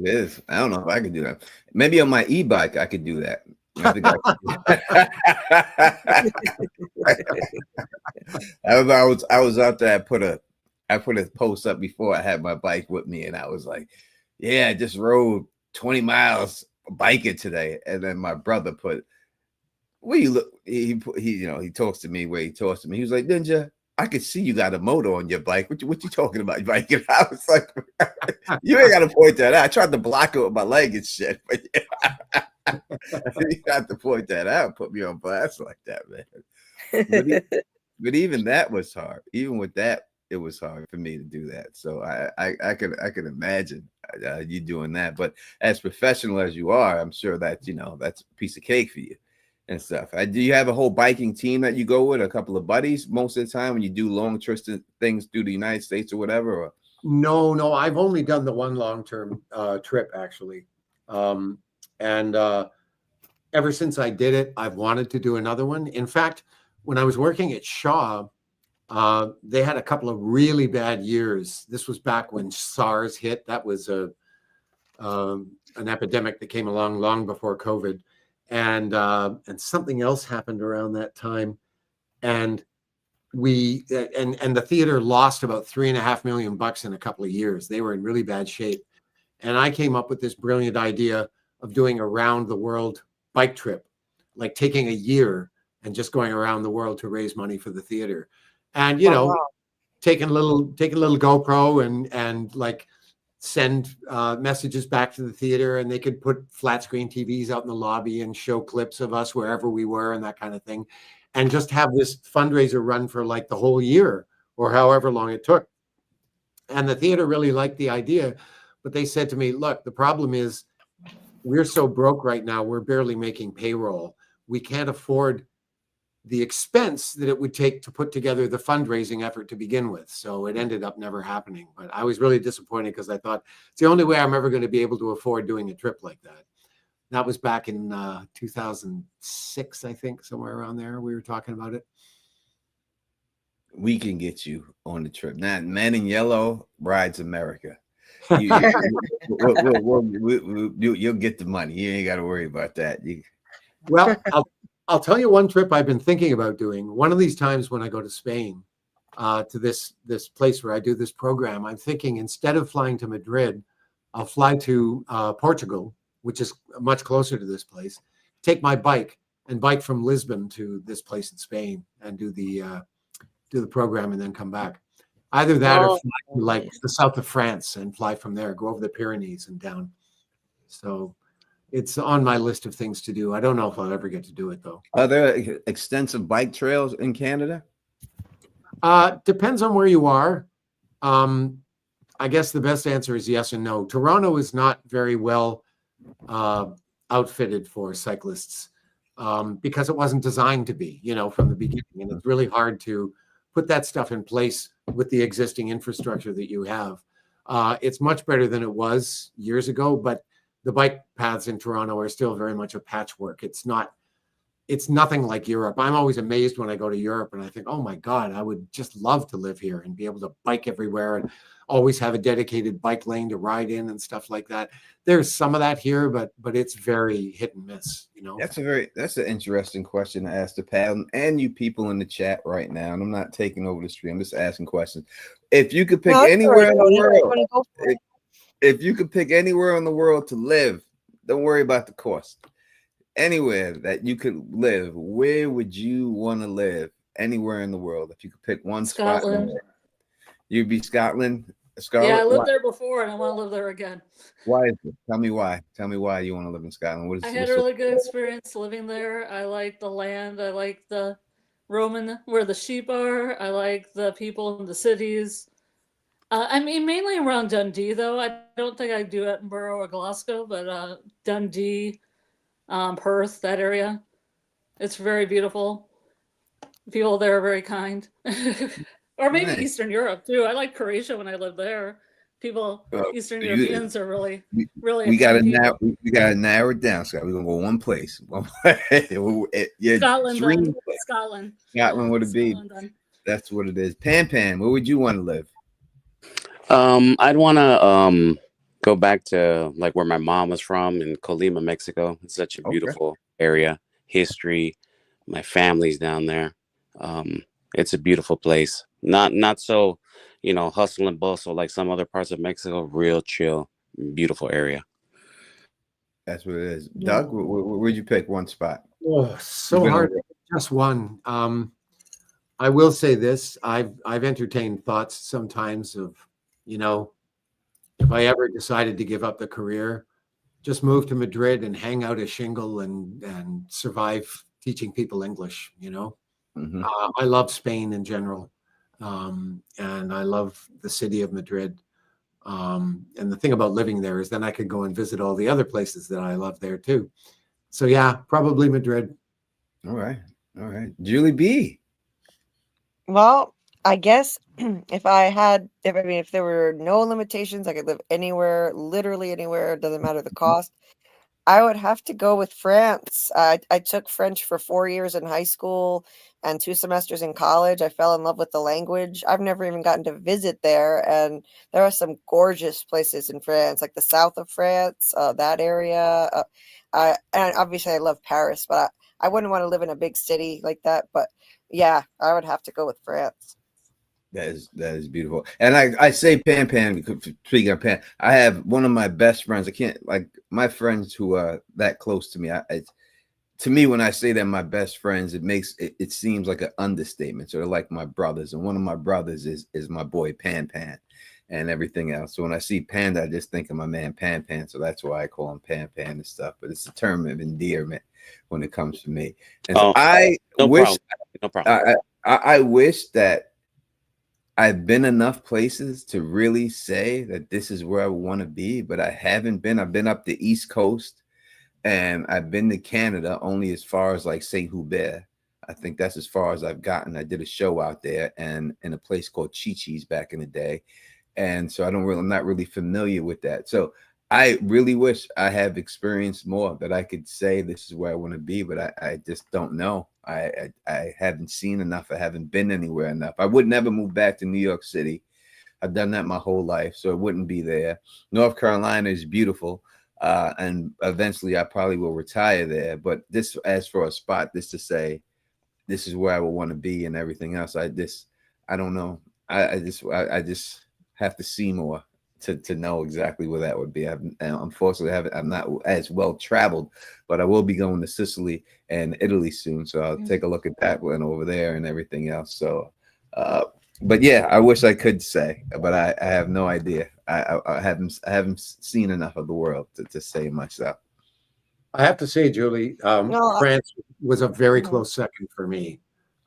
S5: is. I don't know if I could do that. Maybe on my e-bike I could do that. I think I was out there. I put a post up before I had my bike with me, and I was like, yeah, I just rode 20 miles biking today. And then my brother put, where you look, he talks to me where he talks to me. He was like, Ninja, I could see you got a motor on your bike. What you talking about, biking? I was like, you ain't got to point that out. I tried to block it with my leg and shit, but yeah. You got to point that out, put me on blast like that, man. But even that was hard. Even with that, it was hard for me to do that. So I could imagine you doing that. But as professional as you are, I'm sure that that's a piece of cake for you and stuff. Do you have a whole biking team that you go with, a couple of buddies most of the time when you do long trips things through the United States or whatever? Or?
S2: No, I've only done the one long-term trip actually. And ever since I did it, I've wanted to do another one. In fact, when I was working at Shaw, they had a couple of really bad years. This was back when SARS hit. That was an epidemic that came along long before COVID. And something else happened around that time. And the theater lost about $3.5 million in a couple of years. They were in really bad shape. And I came up with this brilliant idea of doing a round the world bike trip, like taking a year and just going around the world to raise money for the theater. And taking a little GoPro and like send messages back to the theater, and they could put flat screen TVs out in the lobby and show clips of us wherever we were and that kind of thing, and just have this fundraiser run for like the whole year or however long it took. And the theater really liked the idea, but they said to me, look, the problem is we're so broke right now, we're barely making payroll. We can't afford the expense that it would take to put together the fundraising effort to begin with. So it ended up never happening. But I was really disappointed because I thought it's the only way I'm ever going to be able to afford doing a trip like that. That was back in 2006, I think, somewhere around there. We were talking about it.
S5: We can get you on the trip. Now, Man in Yellow rides America. You'll get the money. You ain't got to worry about that.
S2: Well, I'll tell you one trip I've been thinking about doing. One of these times when I go to Spain, to this place where I do this program, I'm thinking instead of flying to Madrid, I'll fly to Portugal, which is much closer to this place, take my bike and bike from Lisbon to this place in Spain and do the program and then come back. Either that or fly to like the south of France and fly from there, go over the Pyrenees and down. So it's on my list of things to do. I don't know if I'll ever get to do it though.
S5: Are there extensive bike trails in Canada?
S2: Depends on where you are. I guess the best answer is yes and no. Toronto is not very well outfitted for cyclists because it wasn't designed to be, from the beginning. And it's really hard to put that stuff in place with the existing infrastructure that you have. It's much better than it was years ago, but the bike paths in Toronto are still very much a patchwork. It's nothing like Europe. I'm always amazed when I go to Europe and I think, oh my God, I would just love to live here and be able to bike everywhere and always have a dedicated bike lane to ride in and stuff like that. There's some of that here, but it's very hit and miss,
S5: That's an interesting question to ask the panel and you people in the chat right now. And I'm not taking over the stream. I'm just asking questions. If you could pick anywhere in the world, if you could pick anywhere in the world to live, don't worry about the cost. Anywhere that you could live, where would you want to live? Anywhere in the world, if you could pick one
S4: Scotland.
S5: spot, you'd be Scotland.
S4: Yeah, I lived there before, and I want to live there again.
S5: Why is it? Tell me why. Tell me why you want to live in Scotland.
S4: I had a really good experience living there. I like the land. I like the Roman where the sheep are. I like the people in the cities. I mean, mainly around Dundee, though. I don't think I do Edinburgh or Glasgow, but Dundee, Perth, that area. It's very beautiful. People there are very kind. Or maybe nice. Eastern Europe, too. I like Croatia when I lived there. People, Eastern Europeans are really.
S5: We got to narrow it down, Scott. We're going to go one place.
S4: Scotland.
S5: Scotland would it be? That's what it is. Pan, where would you want to live?
S3: I'd want to go back to like where my mom was from in Colima, Mexico. It's such a beautiful area, history. My family's down there. It's a beautiful place. Not so, hustle and bustle like some other parts of Mexico. Real chill, beautiful area.
S5: That's what it is. Doug, where'd you pick one spot?
S2: Oh, so hard. Just one. I will say this. I've entertained thoughts sometimes of, if I ever decided to give up the career, just move to Madrid and hang out a shingle and survive teaching people English,
S5: Mm-hmm.
S2: I love Spain in general. And I love the city of Madrid. And the thing about living there is then I could go and visit all the other places that I love there too. So yeah, probably Madrid.
S5: All right. Julie B.
S1: Well, I guess if there were no limitations, I could live anywhere, literally anywhere. It doesn't matter the cost. I would have to go with France. I took French for 4 years in high school and 2 semesters in college. I fell in love with the language. I've never even gotten to visit there. And there are some gorgeous places in France, like the south of France, that area. And obviously I love Paris, but I wouldn't want to live in a big city like that. But yeah, I would have to go with France.
S5: That is beautiful. And I say Pan, because speaking of Pan, I have one of my best friends. I can't, like, my friends who are that close to me. To me, when I say they're my best friends, it seems like an understatement. So they're like my brothers. And one of my brothers is my boy Pan and everything else. So when I see Panda, I just think of my man Pan. So that's why I call him Pan and stuff. But it's a term of endearment when it comes to me. And so
S3: no problem.
S5: I wish that I've been enough places to really say that this is where I want to be, but I haven't been. I've been up the East Coast and I've been to Canada only as far as like St. Hubert. I think that's as far as I've gotten. I did a show out there and in a place called Chi-Chi's back in the day. And so I'm not really familiar with that. So I really wish I have experienced more that I could say this is where I want to be, but I just don't know. I haven't seen enough. I haven't been anywhere enough. I would never move back to New York City. I've done that my whole life, so it wouldn't be there. North Carolina is beautiful, and eventually I probably will retire there. But this, as for a spot, this to say, this is where I would want to be and everything else. I don't know. I just have to see more to know exactly where that would be. Unfortunately, I'm not as well traveled, but I will be going to Sicily and Italy soon, so I'll take a look at that one over there and everything else. So, but yeah, I wish I could say, but I have no idea. I haven't seen enough of the world to say myself.
S2: I have to say, Julie,
S1: No,
S2: France was a very
S1: Mhm.
S2: close second for me.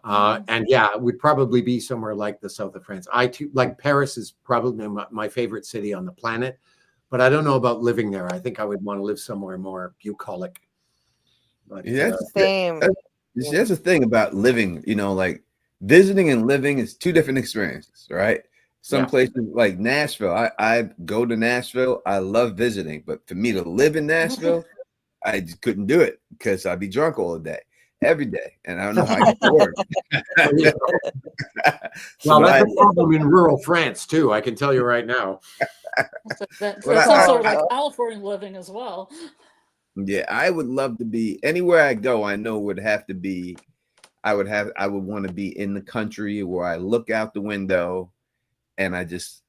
S2: And yeah, it would probably be somewhere like the south of France. I too, like Paris is probably my favorite city on the planet, but I don't know about living there. I think I would want to live somewhere more bucolic. But
S5: Yeah,
S1: same.
S5: that's the thing about living, you know, like visiting and living is two different experiences, right? Some
S2: Yeah.
S5: places like Nashville, I go to Nashville. I love visiting, but for me to live in Nashville, I just couldn't do it because I'd be drunk all day, every day, and I don't know how I get to work. So
S2: well, that's
S5: I,
S2: a problem in rural France too. I can tell you right now.
S4: That's
S5: Well,
S4: also
S5: I-
S4: like California living as well.
S5: yeah, I would love to be anywhere I go. I know would have to be. I would want to be in the country where I look out the window, and I just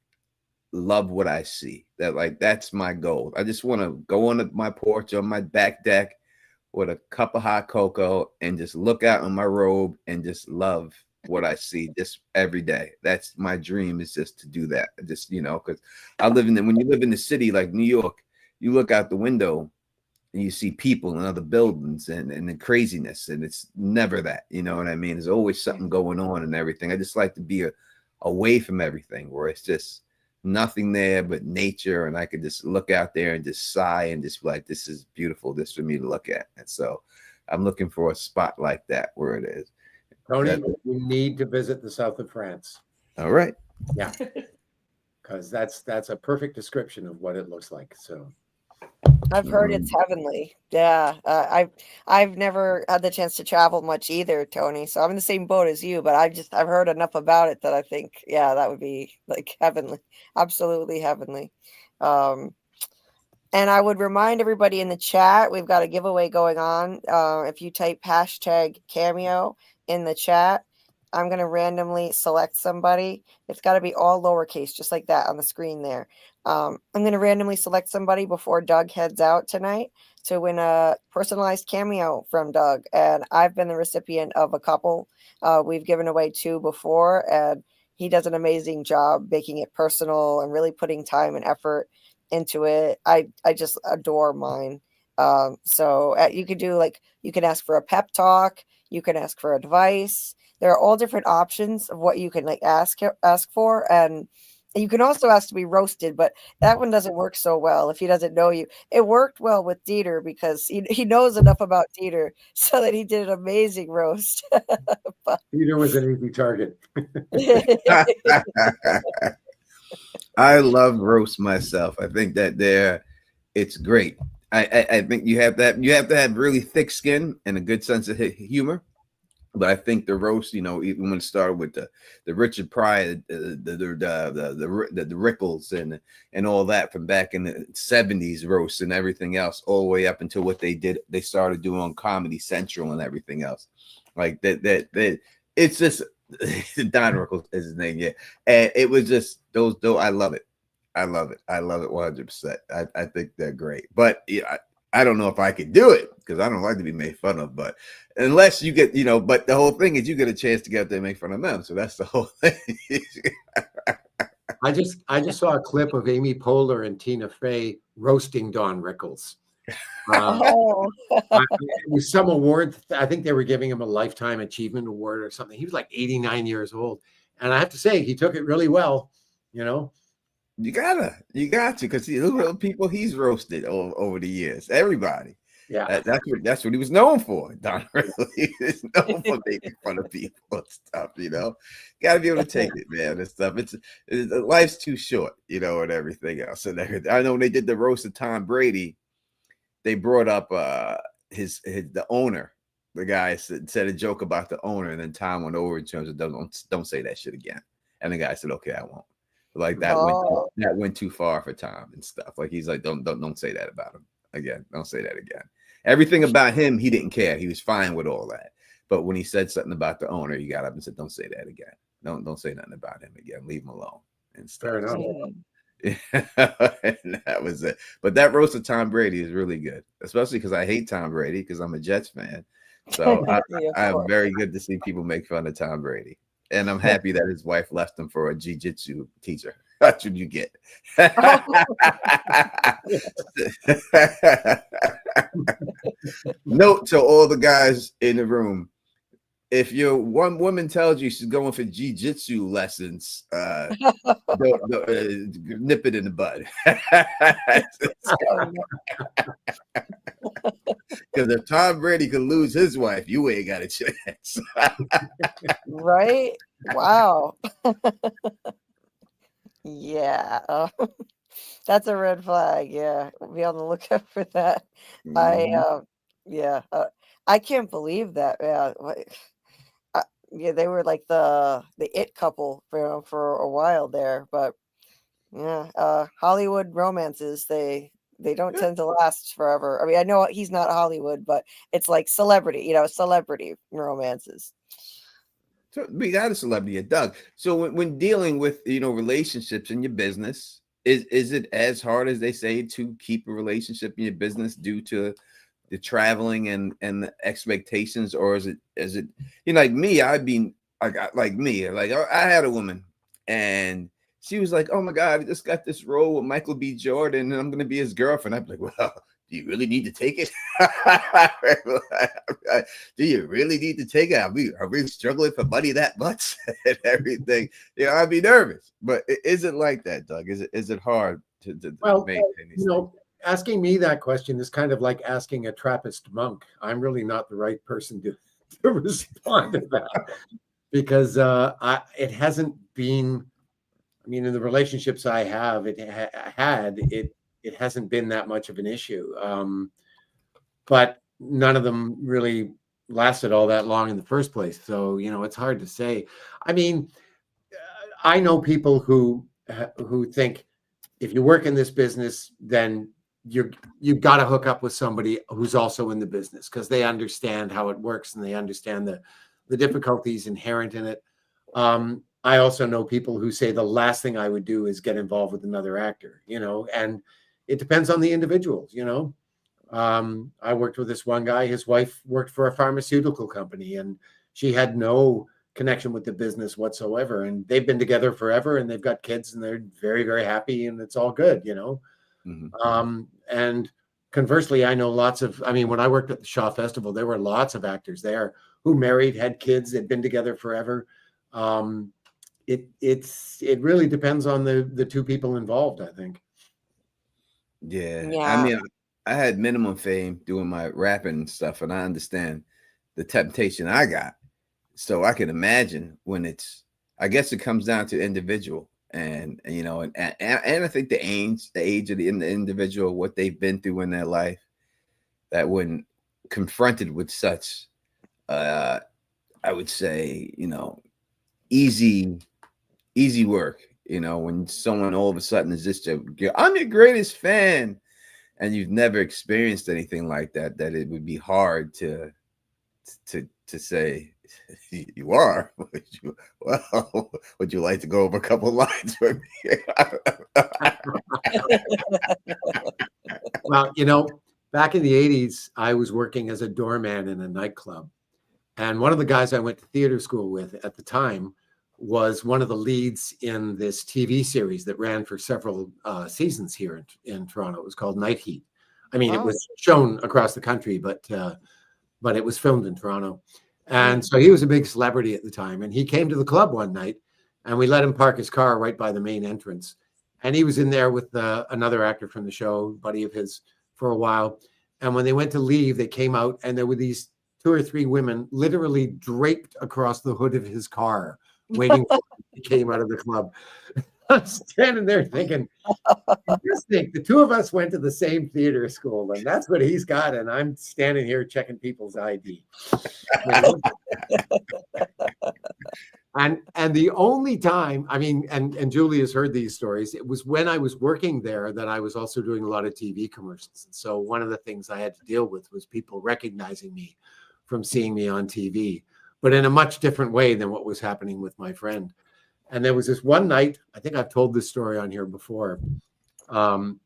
S5: love what I see. That's my goal. I just want to go on my porch on my back deck with a cup of hot cocoa and just look out on my robe and just love what I see just every day. That's my dream, is just to do that. Just, you know, because when you live in the city like New York, you look out the window and you see people and other buildings and the craziness, and it's never that, you know what I mean? There's always something going on and everything. I just like to be away from everything, where it's just nothing there but nature, and I could just look out there and just sigh and just be like, this is beautiful, this for me to look at. And so I'm looking for a spot like that where it is.
S2: Tony, you need to visit the south of France.
S5: All right.
S2: Yeah, because that's a perfect description of what it looks like. So
S1: I've heard it's heavenly. Yeah, I've never had the chance to travel much either, Tony. So I'm in the same boat as you, but I've heard enough about it that I think, yeah, that would be like heavenly, absolutely heavenly. And I would remind everybody in the chat, we've got a giveaway going on. If you type hashtag Cameo in the chat, I'm going to randomly select somebody. It's got to be all lowercase, just like that on the screen there. I'm going to randomly select somebody before Doug heads out tonight to win a personalized cameo from Doug. And I've been the recipient of a couple. We've given away 2 before, and he does an amazing job making it personal and really putting time and effort into it. I just adore mine. So you could do you can ask for a pep talk. You can ask for advice. There are all different options of what you can ask for, and you can also ask to be roasted, but that one doesn't work so well if he doesn't know you. It worked well with Dieter because he knows enough about Dieter so that he did an amazing roast.
S2: Peter was an easy target.
S5: I love roast myself. I think that it's great. I think you have to have really thick skin and a good sense of humor. But I think the roast, you know, even when it started with the Richard Pryor, the Rickles and all that from back in the 70s roast and everything else, all the way up until what they started doing on Comedy Central and everything else, like that it's just Don Rickles is his name, yeah, and it was just those. I love it. I love it 100%. I think they're great, but yeah. I don't know if I could do it because I don't like to be made fun of, but unless you get, you know, but the whole thing is you get a chance to get up there and make fun of them. So that's the whole thing.
S2: I just saw a clip of Amy Poehler and Tina Fey roasting Don Rickles. It was some award. I think they were giving him a Lifetime Achievement Award or something. He was like 89 years old. And I have to say, he took it really well, you know.
S5: You got to, because look at people he's roasted over the years. Everybody.
S2: Yeah,
S5: that's what he was known for. Don Rickles, he was known for making fun of people and stuff. You know, got to be able to take it, man. And stuff. It's life's too short, you know, and everything else. And I know when they did the roast of Tom Brady, they brought up the owner. The guy said a joke about the owner, and then Tom went over in terms of don't say that shit again. And the guy said, okay, I won't. Like that went too far for Tom and stuff. Like he's like, don't say that about him again. Don't say that again. Everything about him, he didn't care. He was fine with all that. But when he said something about the owner, he got up and said, don't say that again. Don't say nothing about him again. Leave him alone and stuff.
S2: fair enough.
S5: And that was it. But that roast of Tom Brady is really good, especially because I hate Tom Brady because I'm a Jets fan. So I'm very good to see people make fun of Tom Brady. And I'm happy that his wife left him for a jiu-jitsu teacher. That's what you get. Note to all the guys in the room: if your one woman tells you she's going for jiu-jitsu lessons, nip it in the bud. Because if Tom Brady could lose his wife, you ain't got a chance.
S1: Right? Wow. Yeah. That's a red flag. Yeah. Be on the lookout for that. Yeah. I can't believe that. Yeah. Yeah, they were like the it couple for a while there, but yeah, Hollywood romances, they don't tend to last forever. I mean, I know he's not Hollywood, but it's like celebrity romances.
S5: So we got a celebrity at Doug. So when dealing with relationships in your business, is it as hard as they say to keep a relationship in your business due to the traveling and the expectations, or is it like me? I had a woman and she was like, "Oh my God, I just got this role with Michael B. Jordan and I'm gonna be his girlfriend." I'm like, "Well, do you really need to take it? Do you really need to take it? Are we struggling for money that much?" And everything? I'd be nervous. But is it like that, Doug? Is it hard to maintain these things?
S2: Asking me that question is kind of like asking a Trappist monk. I'm really not the right person to respond to that, because it hasn't been. I mean, in the relationships I have, it hasn't been that much of an issue. But none of them really lasted all that long in the first place. So it's hard to say. I mean, I know people who think if you work in this business, then you've got to hook up with somebody who's also in the business, because they understand how it works and they understand the difficulties inherent in it. I also know people who say the last thing I would do is get involved with another actor, and it depends on the individuals. I worked with this one guy, his wife worked for a pharmaceutical company and she had no connection with the business whatsoever. And they've been together forever and they've got kids and they're very, very happy and it's all good, Mm-hmm. And conversely, I know when I worked at the Shaw Festival, there were lots of actors there who married, had kids, they'd been together forever. It really depends on the two people involved, I think.
S5: Yeah. I mean, I had minimum fame doing my rapping and stuff, and I understand the temptation I got. So I can imagine when I guess it comes down to individual and I think the age of the individual, what they've been through in their life, that when confronted with such, I would say, easy work, when someone all of a sudden is just I'm your greatest fan, and you've never experienced anything like that, that it would be hard to say you are. Would you like to go over a couple of lines with me?
S2: Well, back in the 80s, I was working as a doorman in a nightclub. And one of the guys I went to theater school with at the time was one of the leads in this TV series that ran for several seasons here in Toronto. It was called Night Heat. I mean, It was shown across the country, but it was filmed in Toronto. And so he was a big celebrity at the time. And he came to the club one night and we let him park his car right by the main entrance. And he was in there with another actor from the show, buddy of his, for a while. And when they went to leave, they came out and there were these 2 or 3 women literally draped across the hood of his car, waiting for him. He came out of the club. I'm standing there thinking, just think, the two of us went to the same theater school, and that's what he's got, and I'm standing here checking people's ID. And the only time, and Julie has heard these stories, it was when I was working there that I was also doing a lot of TV commercials. And so one of the things I had to deal with was people recognizing me from seeing me on TV, but in a much different way than what was happening with my friend. And there was this one night, I think I've told this story on here before. On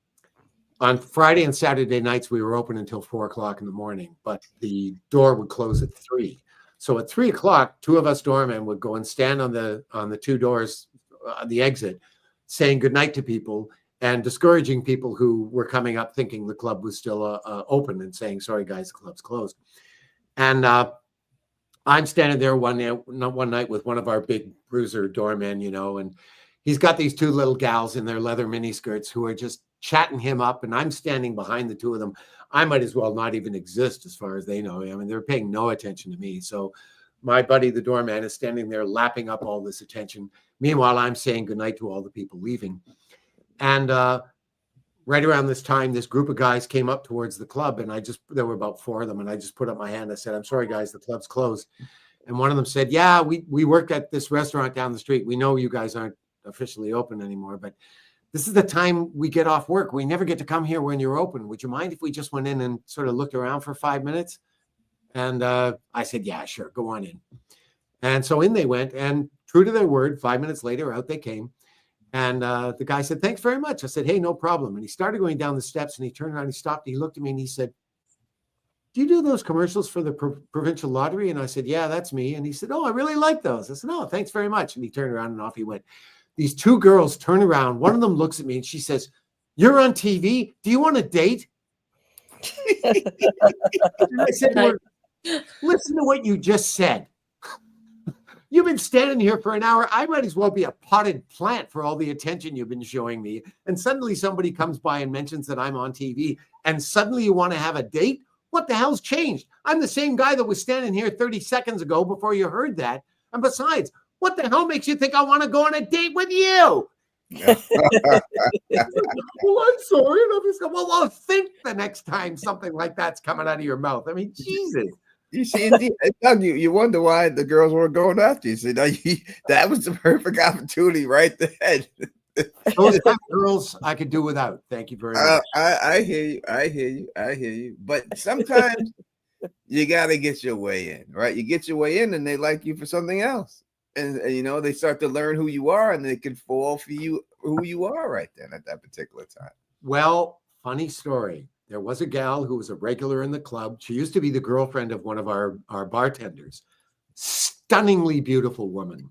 S2: Friday and Saturday nights, we were open until 4 o'clock in the morning, but the door would close at 3. So at 3 o'clock, 2 of us doormen would go and stand on the 2 doors, the exit, saying goodnight to people and discouraging people who were coming up thinking the club was still open and saying, sorry, guys, the club's closed. And I'm standing there one night with one of our big bruiser doormen, you know, and he's got these two little gals in their leather miniskirts who are just chatting him up. And I'm standing behind the two of them. I might as well not even exist as far as they know. I mean, they're paying no attention to me. So my buddy, the doorman, is standing there lapping up all this attention. Meanwhile, I'm saying goodnight to all the people leaving. And right around this time, this group of guys came up towards the club, and there were about 4 of them, and I just put up my hand. I said, I'm sorry, guys, the club's closed. And one of them said, yeah, we work at this restaurant down the street. We know you guys aren't officially open anymore, but this is the time we get off work. We never get to come here when you're open. Would you mind if we just went in and sort of looked around for 5 minutes? And I said, yeah, sure, go on in. And so in they went, and true to their word, 5 minutes later, out they came. And the guy said, thanks very much. I said, hey, no problem. And he started going down the steps, and he turned around, he stopped, he looked at me, and he said, do you do those commercials for the provincial lottery? And I said, yeah, that's me. And he said, oh, I really like those. I said, oh, thanks very much. And he turned around and off he went. These 2 girls turn around. One of them looks at me, and she says, you're on TV. Do you want a date? And I said to her, listen to what you just said. You've been standing here for an hour. I might as well be a potted plant for all the attention you've been showing me. And suddenly somebody comes by and mentions that I'm on TV, and suddenly you want to have a date? What the hell's changed? I'm the same guy that was standing here 30 seconds ago before you heard that. And besides, what the hell makes you think I want to go on a date with you? Well, I'm sorry. And I'm just going, well, think the next time something like that's coming out of your mouth. I mean, Jesus.
S5: You see, indeed, Doug, you wonder why the girls weren't going after you. So that was the perfect opportunity right there.
S2: Those girls I could do without. Thank you very much.
S5: I hear you. But sometimes you got to get your way in, right? You get your way in, and they like you for something else. And you know, they start to learn who you are, and they can fall for you who you are right then at that particular time.
S2: Well, funny story. There was a gal who was a regular in the club. She used to be the girlfriend of one of our bartenders. Stunningly beautiful woman.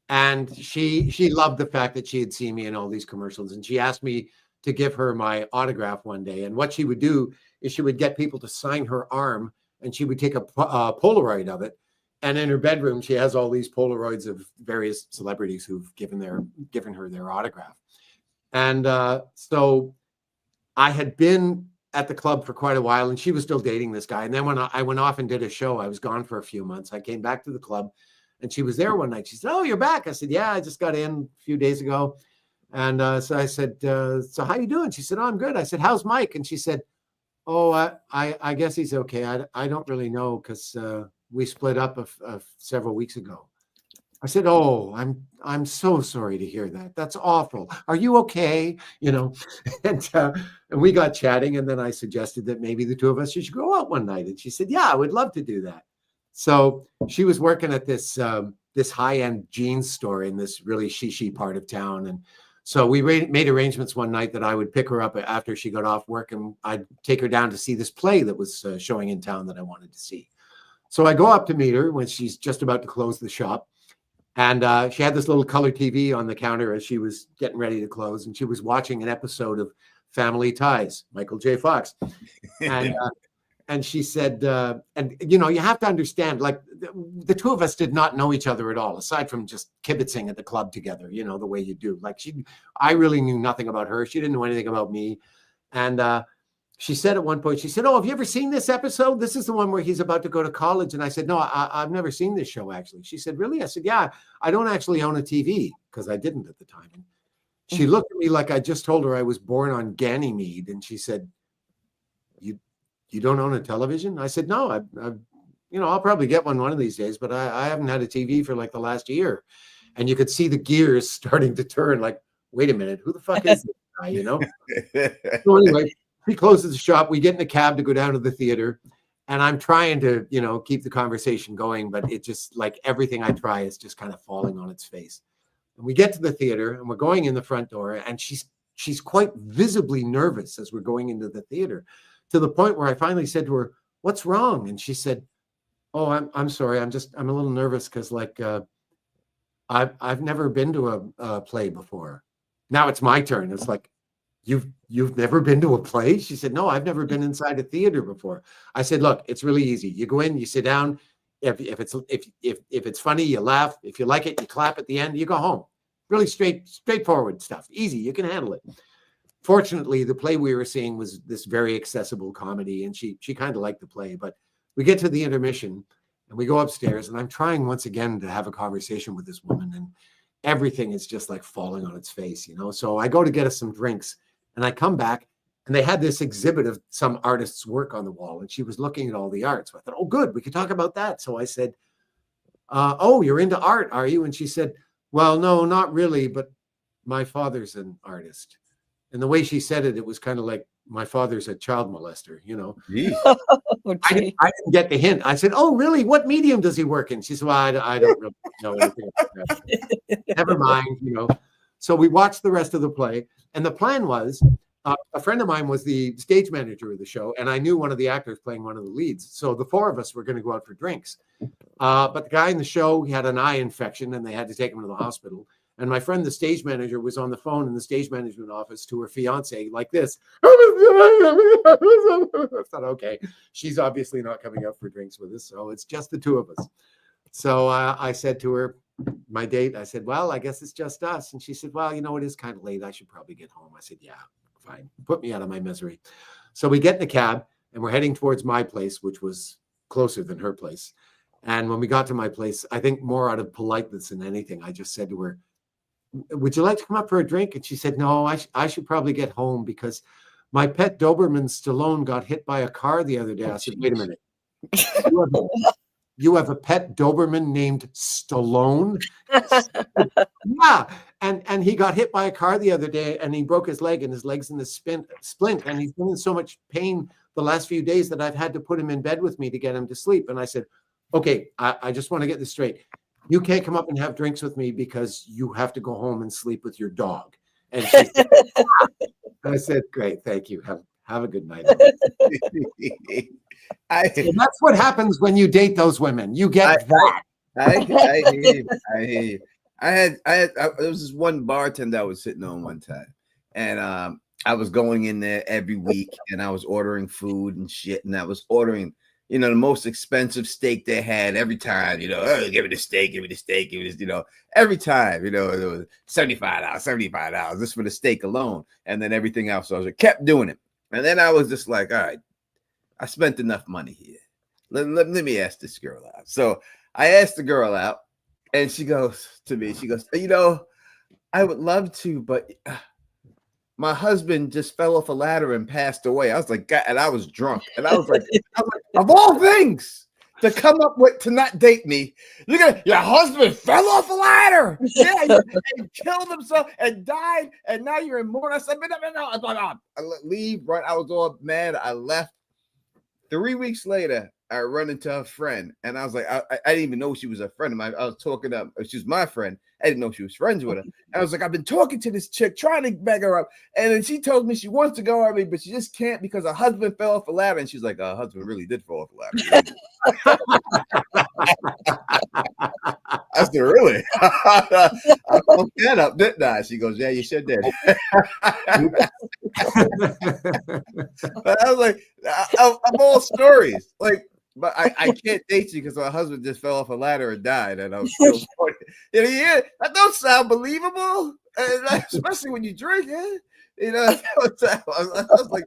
S2: And she loved the fact that she had seen me in all these commercials. And she asked me to give her my autograph one day. And what she would do is she would get people to sign her arm, and she would take a Polaroid of it. And in her bedroom, she has all these Polaroids of various celebrities who've given her their autograph. And so I had been at the club for quite a while, and she was still dating this guy. And then when I went off and did a show, I was gone for a few months. I came back to the club, and she was there one night. She said, oh, you're back. I said, yeah, I just got in a few days ago. And so I said, so how you doing? She said, oh, I'm good. I said, how's Mike? And she said, oh, I guess he's okay. I don't really know, because we split up several weeks ago. I said, oh, I'm so sorry to hear that. That's awful. Are you okay? You know, and we got chatting, and then I suggested that maybe the two of us should go out one night. And she said, yeah, I would love to do that. So she was working at this high-end jeans store in this really shishi part of town. And so we made arrangements one night that I would pick her up after she got off work, and I'd take her down to see this play that was showing in town that I wanted to see. So I go up to meet her when she's just about to close the shop. And she had this little color TV on the counter as she was getting ready to close. And she was watching an episode of Family Ties, Michael J. Fox. And she said, and, you know, you have to understand, like, the two of us did not know each other at all, aside from just kibitzing at the club together, you know, the way you do. Like, I really knew nothing about her. She didn't know anything about me. And she said at one point, she said, oh, have you ever seen this episode? This is the one where he's about to go to college. And I said, no, I've never seen this show, actually. She said, really? I said, yeah, I don't actually own a TV, because I didn't at the time. And she looked at me like I just told her I was born on Ganymede. And she said, you don't own a television? I said, no, I'll probably get one of these days, but I haven't had a TV for like the last year. And you could see the gears starting to turn, like, wait a minute, who the fuck is this guy, you know? So anyway, he closes the shop. We get in a cab to go down to the theater, and I'm trying to, you know, keep the conversation going, but it just, like, everything I try is just kind of falling on its face. And we get to the theater, and we're going in the front door, and she's quite visibly nervous as we're going into the theater, to the point where I finally said to her, what's wrong? And she said, oh, I'm sorry. I'm a little nervous, because, like, I've never been to a play before. Now it's my turn. It's like, you've never been to a play? She said, no, I've never been inside a theater before. I said, look, it's really easy. You go in, you sit down. If it's funny, you laugh. If you like it, you clap at the end, you go home. Really straightforward stuff. Easy. You can handle it. Fortunately, the play we were seeing was this very accessible comedy, and she kind of liked the play. But we get to the intermission and we go upstairs, and I'm trying once again to have a conversation with this woman, and everything is just like falling on its face, you know? So I go to get us some drinks, and I come back, and they had this exhibit of some artist's work on the wall, and she was looking at all the art. So I thought, oh, good, we could talk about that. So I said, oh, you're into art, are you? And she said, well, no, not really, but my father's an artist. And the way she said it, it was kind of like, my father's a child molester, you know. I didn't get the hint. I said, oh, really? What medium does he work in? She said, well, I don't really know anything about that. Never mind, you know. So we watched the rest of the play. And the plan was, a friend of mine was the stage manager of the show, and I knew one of the actors playing one of the leads. So the four of us were going to go out for drinks. But the guy in the show, he had an eye infection, and they had to take him to the hospital. And my friend, the stage manager, was on the phone in the stage management office to her fiance like this. I thought, okay, she's obviously not coming out for drinks with us, so it's just the two of us. So I said to her, my date, I said, well, I guess it's just us. And she said, well, you know, it is kind of late. I should probably get home. I said, yeah, fine. Put me out of my misery. So we get in the cab, and we're heading towards my place, which was closer than her place. And when we got to my place, I think more out of politeness than anything, I just said to her, would you like to come up for a drink? And she said, no, I should probably get home because my pet Doberman Stallone got hit by a car the other day. I said, wait a minute. You have a pet Doberman named Stallone? Yeah. And he got hit by a car the other day, and he broke his leg, and his leg's in the splint. And he's been in so much pain the last few days that I've had to put him in bed with me to get him to sleep. And I said, okay, I just want to get this straight. You can't come up and have drinks with me because you have to go home and sleep with your dog. And she said, I said, great, thank you. Have a good night. So that's what happens when you date those women. You get that.
S5: I hear you. I hear you. There was this one bartender I was sitting on one time, and I was going in there every week, and I was ordering food and shit, and I was ordering, you know, the most expensive steak they had every time, you know, oh, give me the steak, give me the steak, give me this, you know, every time, you know, it was $75 just for the steak alone. And then everything else. So I kept doing it. And then I was just like, all right, I spent enough money here. Let me ask this girl out. So I asked the girl out, and she goes to me, she goes, you know, I would love to, but my husband just fell off a ladder and passed away. I was like, God, and I was drunk. And I was like, of all things to come up with to not date me, your husband fell off a ladder. Yeah, and killed himself and died. And now you're in mourning. I said, no. I leave, right? I was all mad. I left. 3 weeks later, I run into a friend, and I was like, I didn't even know she was a friend of mine. I was talking up, she was my friend. I didn't know she was friends with her. And I was like, I've been talking to this chick, trying to beg her up. And then she told me she wants to go on me, but she just can't because her husband fell off a ladder. And she's like, her husband really did fall off a ladder. I said, really? I fucked that up, didn't I? She goes, yeah, you sure did. But I was like, I'm all stories. Like, but I can't date you because my husband just fell off a ladder and died, and I was still yeah, that don't sound believable, especially when you drink it. You know, I was like,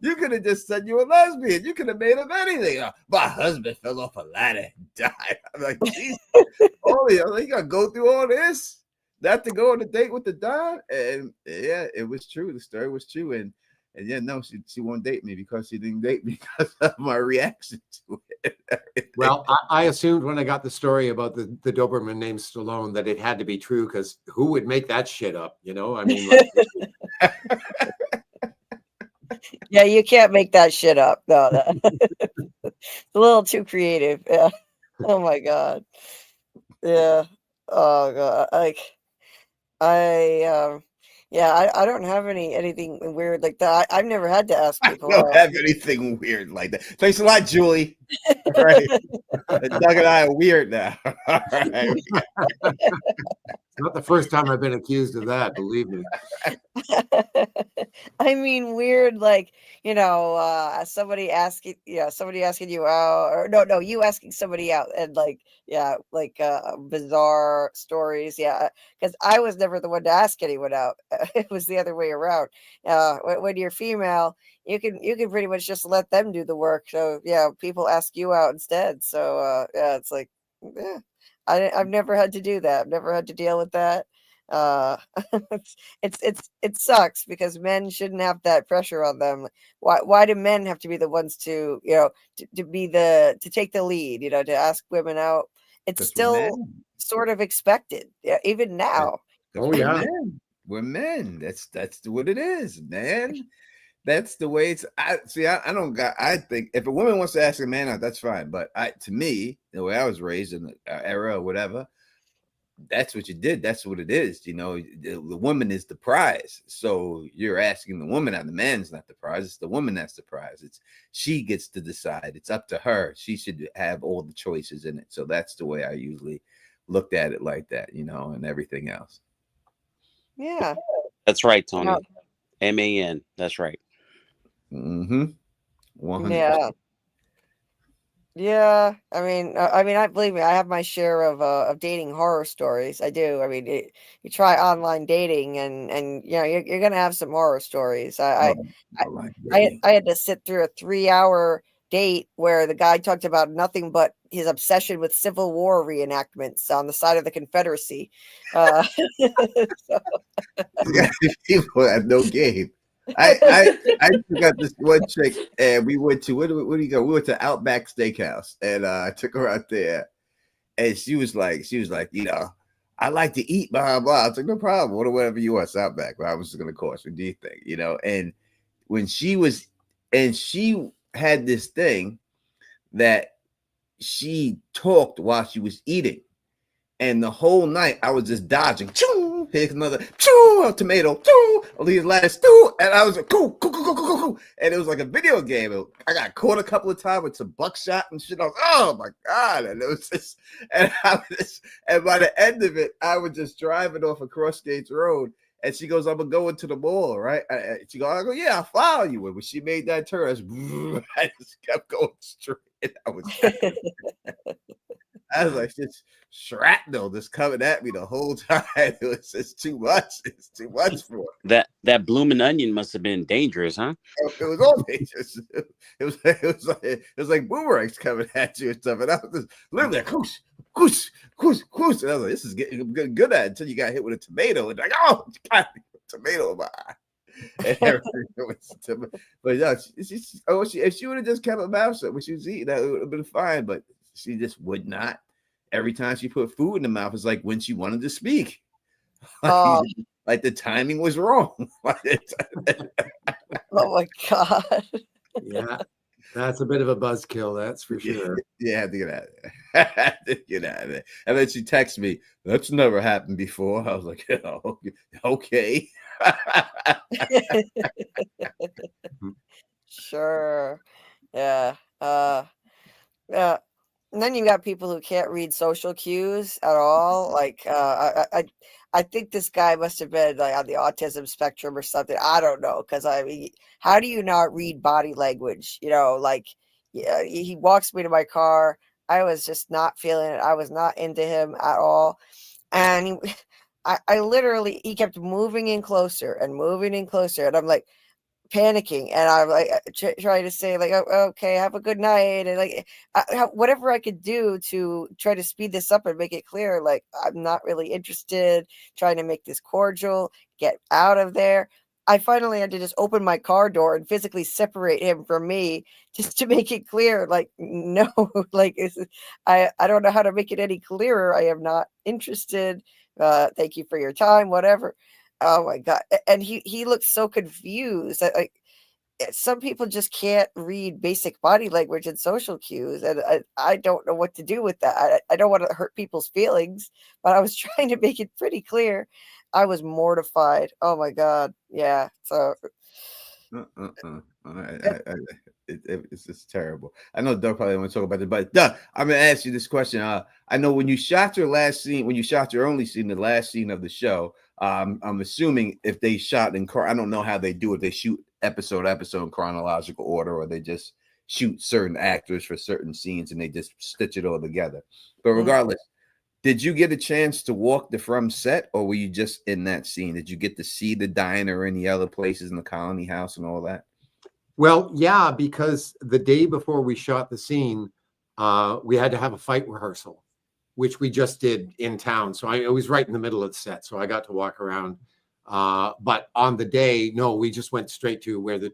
S5: you could have just said you were lesbian. You could have made up anything. My husband fell off a ladder and died. I'm like, Jesus, holy, you gotta go through all this, not to go on a date with the Don. And yeah, it was true. The story was true, and yeah, no, she won't date me because she didn't date me because of my reaction to it.
S2: Well, I assumed when I got the story about the Doberman named Stallone that it had to be true, because who would make that shit up? You know, I mean, like,
S1: yeah, you can't make that shit up. No, it's a little too creative. Yeah. Oh my God. Yeah. Oh God. Like, I don't have anything weird like that. I've never had to ask people.
S5: I don't have anything weird like that. Thanks a lot, Julie. All right. Doug and I are weird now. All right.
S2: Not the first time I've been accused of that, believe me.
S1: I mean, weird, like, somebody asking, somebody asking you out, or no, you asking somebody out, and like, bizarre stories. Yeah, because I was never the one to ask anyone out. It was the other way around. When you're female, you can pretty much just let them do the work. So yeah, people ask you out instead. So yeah, it's like, yeah, I've never had to do that. I've never had to deal with that. Uh, it sucks because men shouldn't have that pressure on them. Why do men have to be the ones to to take the lead, to ask women out? It's
S5: Because
S1: still sort of expected, yeah, even now.
S2: Oh yeah.
S5: We're men. That's what it is, man. That's the way it's. I think if a woman wants to ask a man out, that's fine. But to me, the way I was raised in the era or whatever, that's what you did. That's what it is. The woman is the prize. So you're asking the woman out. The man's not the prize. It's the woman that's the prize. She gets to decide. It's up to her. She should have all the choices in it. So that's the way I usually looked at it, like that, and everything else.
S1: Yeah.
S3: That's right, Tony. MAN. That's right.
S5: Mm-hmm. 100%.
S1: Yeah. Yeah, I believe me, I have my share of dating horror stories. I do. I mean, you try online dating, and you're gonna have some horror stories. I had to sit through a 3-hour date where the guy talked about nothing but his obsession with Civil War reenactments on the side of the Confederacy. So,
S5: People have no game. I got this one chick, and we went to where do you go? We went to Outback Steakhouse, and I took her out there, and she was like, I like to eat, blah blah. I was like, no problem, order whatever you want, it's Outback. But I was just gonna cost you, do you think, And when she had this thing that she talked while she was eating, and the whole night I was just dodging. Here's another tomato, these lettuce, and I was like, cool, and it was like a video game. I got caught a couple of times with some buckshot and shit. I was, oh my god, and it was just, and by the end of it, I was just driving off of Cross Gates Road, and she goes, "I'm gonna go into the mall, right?" She goes, "I go, yeah, I'll follow you." And when she made that turn, I just kept going straight. I was like, just shrapnel just coming at me the whole time. It was just too much. It's too much for
S3: her. That blooming onion must have been dangerous, huh?
S5: It was all dangerous. It was like boomerangs coming at you and stuff. And I was just literally like, whoosh, whoosh, whoosh, whoosh. And I was like, this is getting good at it until you got hit with a tomato. And like, oh, God, tomato in my eye. And everything was, but yeah, if she would have just kept her mouth shut when she was eating, that would have been fine. But she just would not. Every time she put food in the mouth, it's like when she wanted to speak. Like the timing was wrong.
S1: Oh my god.
S2: Yeah, that's a bit of a buzzkill, that's for sure.
S5: Yeah, I had to get out of there. I had to get out of there. And then she texted me, "That's never happened before." I was like, okay.
S1: Sure. Yeah. Yeah. And then you got people who can't read social cues at all. Like, I think this guy must have been like on the autism spectrum or something. I don't know, because I mean, how do you not read body language? Like, yeah, he walks me to my car. I was just not feeling it. I was not into him at all, and I literally, he kept moving in closer and moving in closer, and I'm like, panicking, and I'm like trying to say like, oh, okay, have a good night, and like whatever I could do to try to speed this up and make it clear, like, I'm not really interested, trying to make this cordial, get out of there. I finally had to just open my car door and physically separate him from me, just to make it clear, like, no, like, I don't know how to make it any clearer. I am not interested. Thank you for your time, whatever. Oh my god. And he looks so confused. Like, some people just can't read basic body language and social cues, and I don't know what to do with that. I don't want to hurt people's feelings, but I was trying to make it pretty clear. I was mortified. Oh my god. Yeah. So
S5: It's just terrible. I know Doug probably want to talk about it, but Doug, I'm gonna ask you this question. I know when you shot your last scene, when you shot your only scene, the last scene of the show. I'm assuming if they shot I don't know how they do it. They shoot episode in chronological order, or they just shoot certain actors for certain scenes and they just stitch it all together. But regardless, did you get a chance to walk the From set, or were you just in that scene? Did you get to see the diner and the other places in the Colony House and all that?
S2: Well, yeah, because the day before we shot the scene, we had to have a fight rehearsal, which we just did in town. So it was right in the middle of the set, so I got to walk around. But on the day, no, we just went straight to where the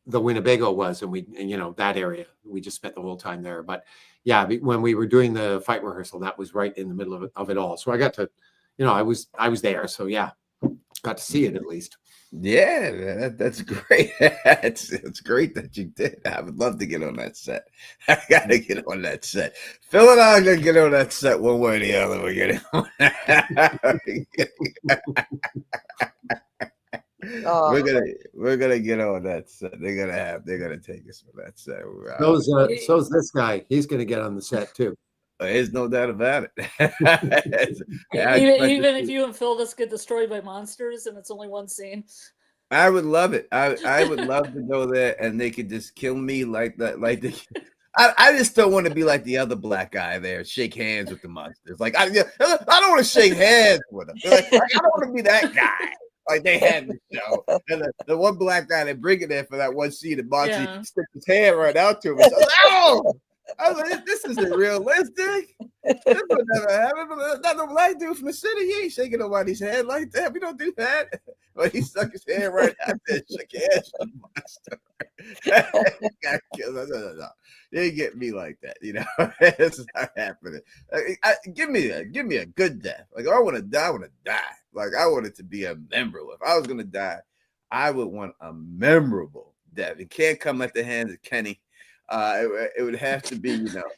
S2: Winnebago was, and that area. We just spent the whole time there. But yeah, when we were doing the fight rehearsal, that was right in the middle of it all. So I got to, I was there. So yeah, got to see it at least.
S5: Yeah, that's great. It's great that you did. I would love to get on that set. I gotta get on that set. Phil and I are gonna get on that set one way or the other. We're getting on. We're gonna get on that set. They're gonna take us on that set.
S2: So's this guy. He's gonna get on the set too.
S5: There's no doubt about it.
S4: Even if you and Phil just get destroyed by monsters and it's only one scene.
S5: I would love it. I would love to go there and they could just kill me like that. I just don't want to be like the other black guy there, shake hands with the monsters. Like I don't want to shake hands with them. Like, I don't want to be that guy. Like they had the show, and the one black guy they bring it there for that one scene, and Marcia sticks his hand right out to him. And says, "Oh!" I was like, "This isn't realistic. This would never happen. Not no black dude from the city. He ain't shaking nobody's hand like that. We don't do that." But he stuck his hand right out there, shook hands with the monster. Got killed. No. You ain't get me like that, It's not happening. Give me a good death. Like I want to die. Like I want it to be a memorable. If I was gonna die, I would want a memorable death. It can't come at the hands of Kenny. It would have to be,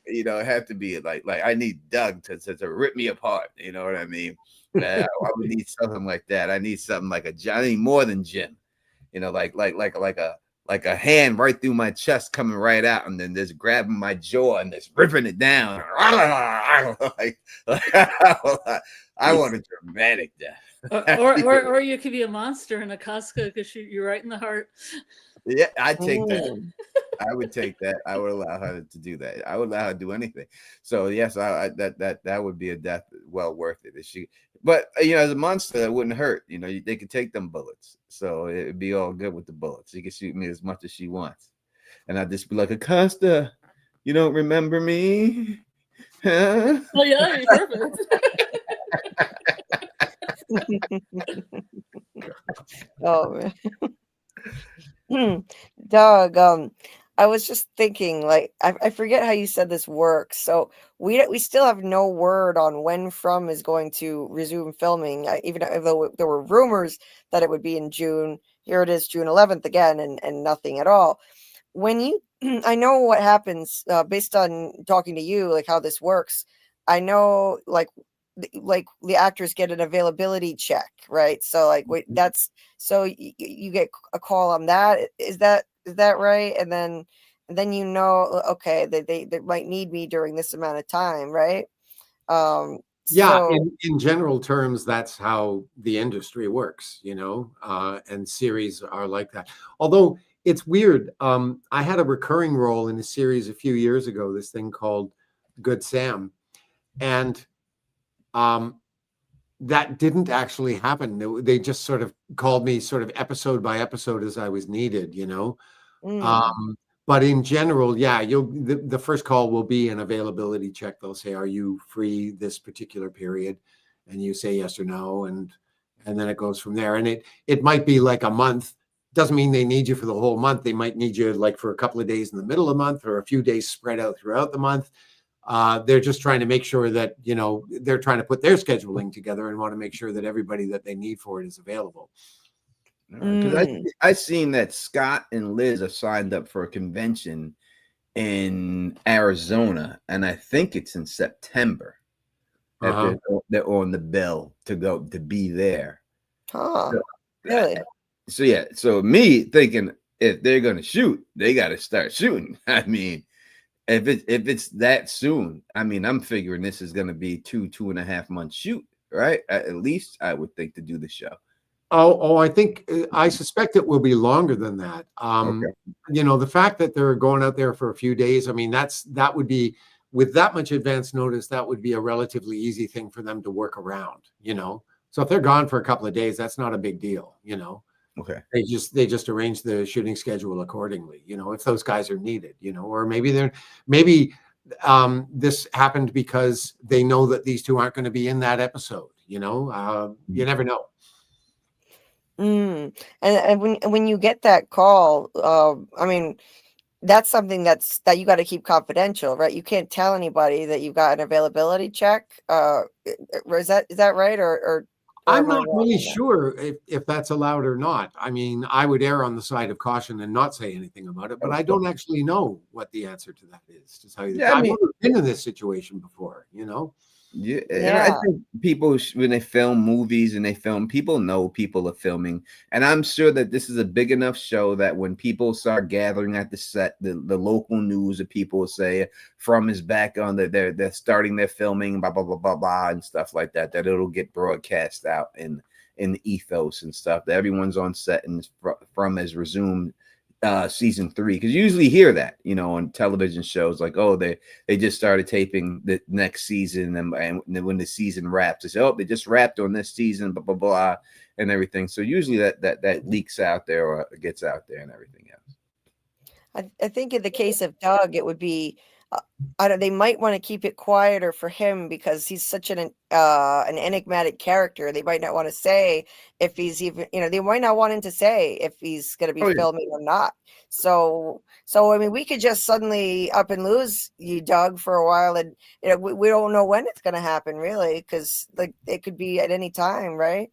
S5: it have to be like I need Doug to rip me apart. You know what I mean? I would need something like that. I need something like I need more than Jim. Like a hand right through my chest coming right out and then just grabbing my jaw and just ripping it down. I want a dramatic death.
S4: or you could be a monster and a Casca could shoot you right in the heart.
S5: Yeah, I'd take that. I would take that. I would allow her to do that. I would allow her to do anything. So yes, that would be a death well worth it. But as a monster, that wouldn't hurt. They could take them bullets, so it'd be all good with the bullets. She could shoot me as much as she wants, and I'd just be like, Acosta, you don't remember me? Huh?
S4: Oh yeah, that'd be perfect.
S1: Oh man. Doug, I was just thinking, like, I forget how you said this works. So we still have no word on when From is going to resume filming, even though there were rumors that it would be in June. Here it is, June 11th again, and nothing at all. I know what happens based on talking to you, like how this works. I know, like the actors get an availability check, right? So so you get a call on that. Is that right? And then okay, they might need me during this amount of time, right?
S2: Yeah, in general terms, that's how the industry works, and series are like that. Although it's weird. I had a recurring role in a series a few years ago, this thing called Good Sam. And that didn't actually happen. They just sort of called me sort of episode by episode as I was needed, But in general, yeah, the first call will be an availability check. They'll say, "Are you free this particular period?" And you say yes or no, and then it goes from there. And it might be like a month. Doesn't mean they need you for the whole month. They might need you like for a couple of days in the middle of the month or a few days spread out throughout the month. They're just trying to make sure that, they're trying to put their scheduling together and want to make sure that everybody that they need for it is available.
S5: Because I seen that Scott and Liz are signed up for a convention in Arizona, and I think it's in September. They're on the bill to be there.
S1: Huh. Really?
S5: So yeah, so me thinking if they're gonna shoot, they got to start shooting. I mean, if it's that soon, I mean, I'm figuring this is gonna be 2.5 months shoot, right? At least I would think to do the show.
S2: I think I suspect it will be longer than that.
S5: Okay.
S2: You know, the fact that they're going out there for a few days, I mean, that would be with that much advance notice, that would be a relatively easy thing for them to work around, you know. So if they're gone for a couple of days, that's not a big deal, you know.
S5: Okay.
S2: They just arrange the shooting schedule accordingly, you know, if those guys are needed, you know, or maybe this happened because they know that these two aren't going to be in that episode, you know. You never know.
S1: And when you get that call, I mean, that's something that you got to keep confidential, right? You can't tell anybody that you've got an availability check. Is that right? Or
S2: I'm
S1: am I
S2: not
S1: wrong
S2: really
S1: on that?
S2: sure if that's allowed or not. I mean, I would err on the side of caution and not say anything about it, but I don't actually know what the answer to that is, to tell you the
S5: Yeah, I
S2: truth. I've
S5: mean,
S2: never been in this situation before, you know.
S5: yeah, and I
S1: Yeah.
S5: think people when they film movies and they film, people know people are filming, and I'm sure that this is a big enough show that when people start gathering at the set, the local news of people will say From is back on they're starting their filming, blah blah blah blah blah, and stuff like that. That it'll get broadcast out in the ethos and stuff. That everyone's on set and From has resumed season 3, because you usually hear that, you know, on television shows like, oh, they just started taping the next season, and when the season wraps, they say, oh, they just wrapped on this season, blah blah blah, and everything. So usually that leaks out there or gets out there and everything else.
S1: I think in the case of Doug, it would be, they might want to keep it quieter for him because he's such an enigmatic character. They might not want to say if he's even, you know, they might not want him to say if he's going to be filming or not. So I mean, we could just suddenly up and lose you, Doug, for a while, and you know, we don't know when it's going to happen, really, because like it could be at any time, right?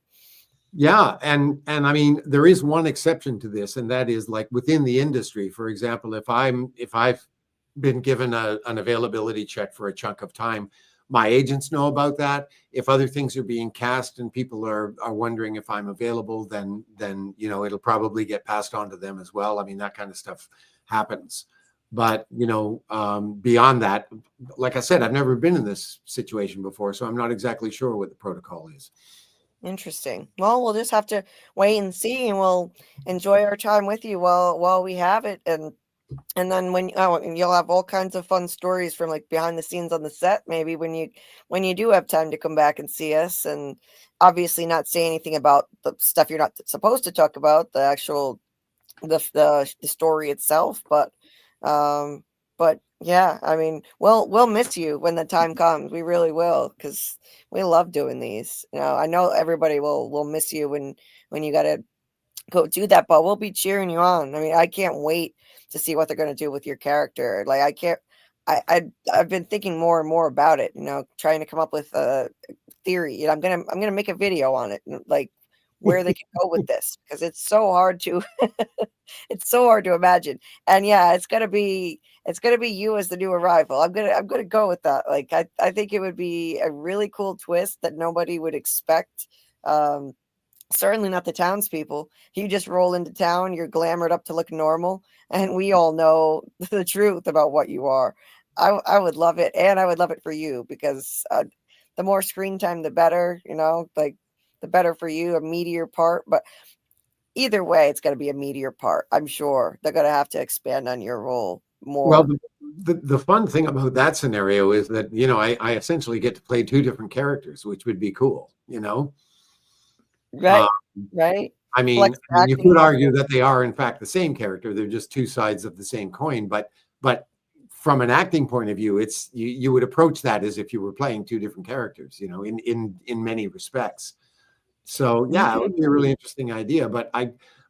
S2: Yeah, and I mean, there is one exception to this, and that is like within the industry. For example, if I've been given an availability check for a chunk of time, my agents know about that. If other things are being cast and people are wondering if I'm available, then you know, it'll probably get passed on to them as well. I mean, that kind of stuff happens. But you know, beyond that, like I said, I've never been in this situation before, so I'm not exactly sure what the protocol is.
S1: Interesting. Well, we'll just have to wait and see, and we'll enjoy our time with you while we have it, and then and you'll have all kinds of fun stories from like behind the scenes on the set, maybe when you do have time to come back and see us, and obviously not say anything about the stuff you're not supposed to talk about, the actual the story itself, but yeah, I mean, we'll miss you when the time comes. We really will, because we love doing these. You know, I know everybody will miss you when you got to go do that, but we'll be cheering you on. I mean, I can't wait to see what they're going to do with your character. Like, I can't. I've been thinking more and more about it. You know, trying to come up with a theory. You know, I'm gonna make a video on it, like where they can go with this, because it's so hard to it's so hard to imagine. And yeah, it's gonna be you as the new arrival. I'm gonna go with that. Like, I think it would be a really cool twist that nobody would expect. Certainly not the townspeople. You just roll into town, you're glamored up to look normal, and we all know the truth about what you are. I would love it, and I would love it for you, because the more screen time, the better. You know, like the better for you, a meatier part. But either way, it's going to be a meatier part. I'm sure they're going to have to expand on your role more.
S2: Well, the fun thing about that scenario is that, you know, I essentially get to play two different characters, which would be cool, you know?
S1: Right, right.
S2: I mean, you could argue that they are in fact the same character. They're just two sides of the same coin. But from an acting point of view, it's you would approach that as if you were playing two different characters, you know, in many respects. So yeah, it would be a really interesting idea. But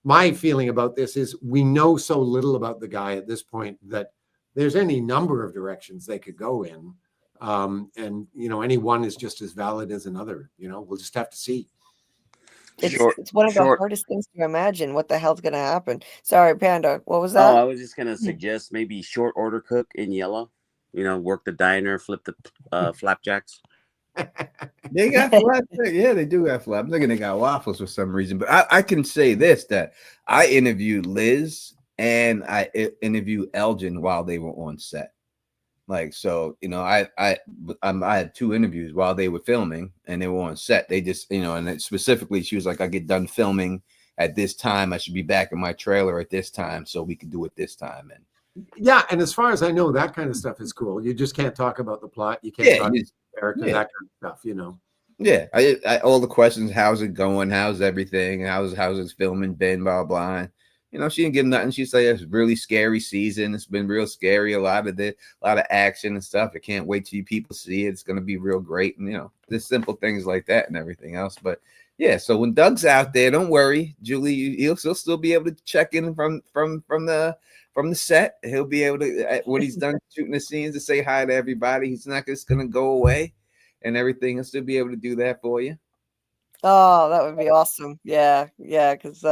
S2: my feeling about this is we know so little about the guy at this point that there's any number of directions they could go in. And you know, any one is just as valid as another. You know, we'll just have to see.
S1: It's one of the hardest things to imagine. What the hell's going to happen? Sorry, Panda. What was that?
S3: Oh, I was just going to suggest maybe short order cook in yellow. You know, work the diner, flip the flapjacks.
S5: They got flaps. Yeah, they do got flaps. I'm thinking they got waffles for some reason. But I can say this, that I interviewed Liz and I interviewed Elgin while they were on set. Like, so, you know, I had 2 interviews while they were filming and they were on set. They just, you know, and then specifically she was like, I get done filming at this time. I should be back in my trailer at this time so we can do it this time. And
S2: yeah, and as far as I know, that kind of stuff is cool. You just can't talk about the plot. You can't talk about the character, that kind of stuff, you know.
S5: Yeah, I all the questions, how's it going? How's everything? How's this filming been? Blah, blah. And, you know, she didn't give nothing. She said it's a really scary season. It's been real scary. A lot of action and stuff. I can't wait till you people see it. It's gonna be real great. And you know, just simple things like that and everything else. But yeah, so when Doug's out there, don't worry, Julie, he'll still be able to check in from the set. He'll be able to, when he's done shooting the scenes, to say hi to everybody. He's not just gonna go away and everything. He'll still be able to do that for you.
S1: Oh, that would be awesome. Yeah, because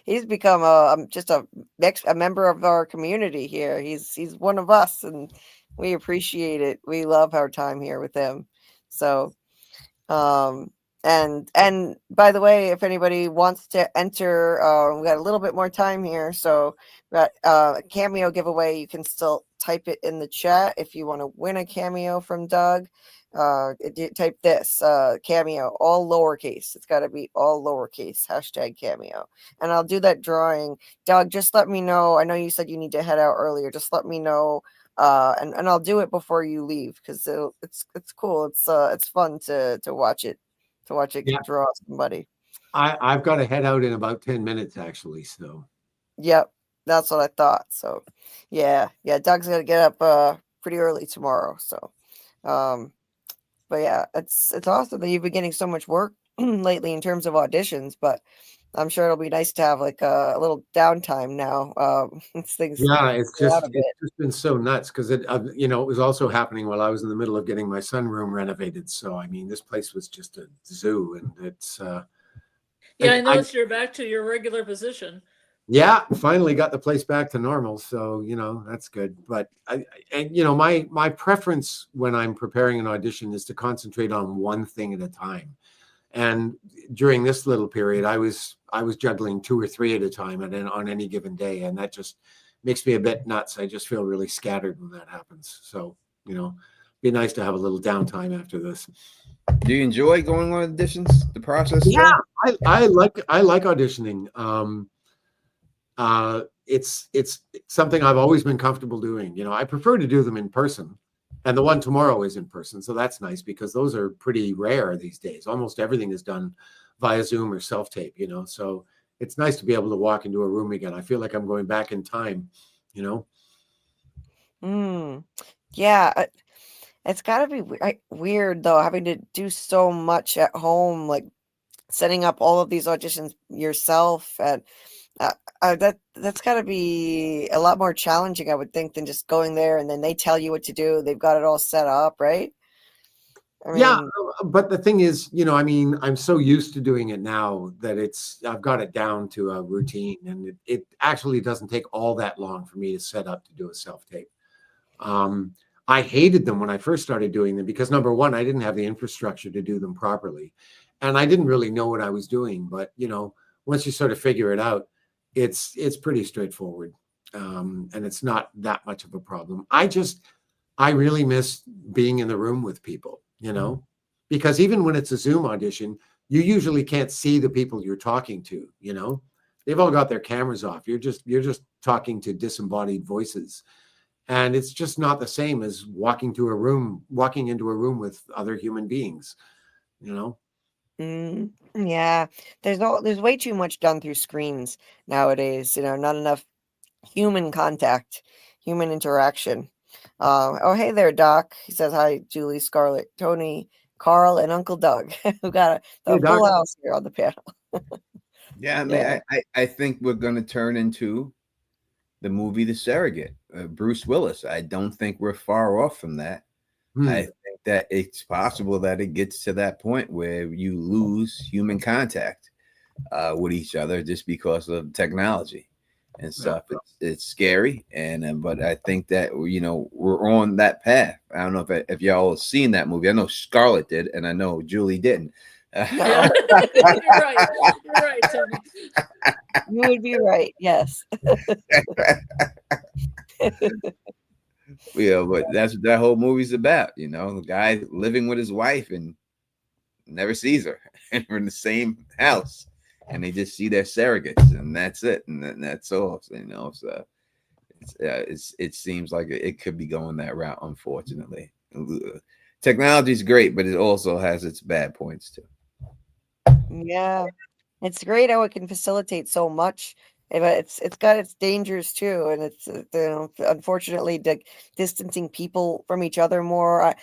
S1: he's become just a member of our community here. He's one of us, and we appreciate it. We love our time here with him. So, and by the way, if anybody wants to enter, we got a little bit more time here, so we got a cameo giveaway. You can still type it in the chat if you want to win a cameo from Doug. Type this cameo, all lowercase. It's got to be all lowercase, #cameo, and I'll do that drawing. Doug, just let me know. I know you said you need to head out earlier. Just let me know, and I'll do it before you leave, because it's cool. It's fun to watch it draw somebody.
S2: I've got to head out in about 10 minutes actually. So
S1: yep, that's what I thought. So yeah, Doug's gonna get up pretty early tomorrow. So but yeah, it's awesome that you've been getting so much work lately in terms of auditions, but I'm sure it'll be nice to have like a little downtime now. Things
S2: it's just been so nuts because it you know, it was also happening while I was in the middle of getting my sunroom renovated. So I mean, this place was just a zoo, and it's
S4: I noticed you're back to your regular position.
S2: Yeah, finally got the place back to normal. So, you know, that's good. But you know, my preference when I'm preparing an audition is to concentrate on one thing at a time. And during this little period, I was juggling 2 or 3 at a time on any given day. And that just makes me a bit nuts. I just feel really scattered when that happens. So, you know, be nice to have a little downtime after this.
S5: Do you enjoy going on auditions, the process?
S2: Yeah, I like auditioning. It's something I've always been comfortable doing. You know, I prefer to do them in person, and the one tomorrow is in person. So that's nice because those are pretty rare these days. Almost everything is done via Zoom or self-tape, you know, so it's nice to be able to walk into a room again. I feel like I'm going back in time, you know?
S1: Yeah. It's gotta be weird though, having to do so much at home, like setting up all of these auditions yourself, and that's got to be a lot more challenging, I would think, than just going there and then they tell you what to do. They've got it all set up, right? I mean,
S2: yeah, but the thing is, you know, I mean, I'm so used to doing it now that I've got it down to a routine, and it actually doesn't take all that long for me to set up to do a self-tape. I hated them when I first started doing them because, number one, I didn't have the infrastructure to do them properly, and I didn't really know what I was doing. But, you know, once you sort of figure it out, it's pretty straightforward, and it's not that much of a problem. I really miss being in the room with people, you know, because even when it's a Zoom audition, you usually can't see the people you're talking to, you know. They've all got their cameras off. You're just talking to disembodied voices. And it's just not the same as walking into a room with other human beings, you know?
S1: Yeah, there's way too much done through screens nowadays, you know, not enough human contact, human interaction. Oh, hey there, Doc. He says, hi, Julie, Scarlett, Tony, Carl, and Uncle Doug. We got the full house here on the panel.
S5: Yeah, I mean, I think we're going to turn into the movie The Surrogate, Bruce Willis. I don't think we're far off from that. I think that it's possible that it gets to that point where you lose human contact with each other just because of technology and stuff. It's scary, but I think that, you know, we're on that path. I don't know if y'all have seen that movie. I know Scarlett did, and I know Julie didn't.
S4: Yeah. You're right, Tony.
S1: You would be right. Yes.
S5: Yeah, but that's what that whole movie's about. You know, the guy living with his wife and never sees her, and we're in the same house, and they just see their surrogates, and that's it, and that's all. So, you know, so it seems like it could be going that route. Unfortunately, technology is great, but it also has its bad points too.
S1: Yeah, it's great how it can facilitate so much, but it's got its dangers too, and it's unfortunately distancing people from each other more.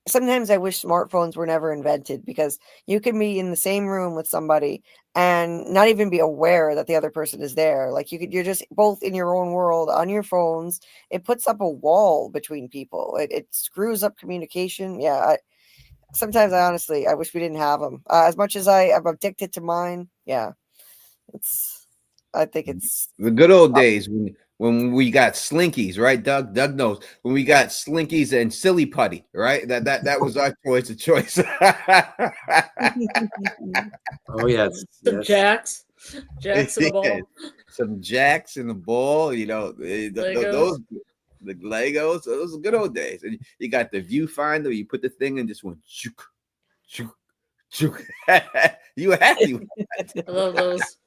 S1: Sometimes I wish smartphones were never invented, because you can be in the same room with somebody and not even be aware that the other person is there. Like you're just both in your own world on your phones. It puts up a wall between people. It screws up communication. Yeah. Sometimes I wish we didn't have them. As much as I'm addicted to mine. Yeah. I think it's
S5: the good old days when we got slinkies, right, Doug? Doug knows when we got slinkies and silly putty, right? That was our choice.
S2: Oh yes,
S4: Some jacks in the ball.
S5: Some jacks in the ball. You know, those the Legos. Those are good old days. And you got the viewfinder. You put the thing and just went chook, chook, chook. You were happy.
S4: I love those.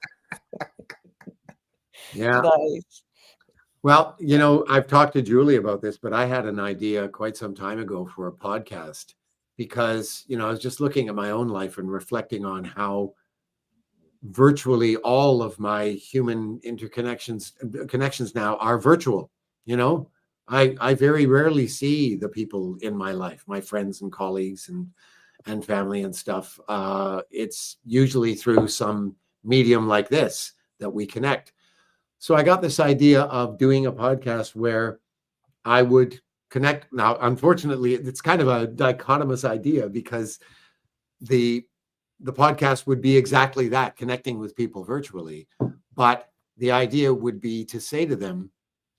S2: Yeah.
S1: nice.
S2: Well, you know, I've talked to Julie about this, but I had an idea quite some time ago for a podcast, because, you know, I was just looking at my own life and reflecting on how virtually all of my human connections now are virtual. You know, I very rarely see the people in my life, my friends and colleagues and family and stuff. It's usually through some medium like this that we connect. So I got this idea of doing a podcast where I would connect. Now, unfortunately, it's kind of a dichotomous idea, because the podcast would be exactly that, connecting with people virtually. But the idea would be to say to them,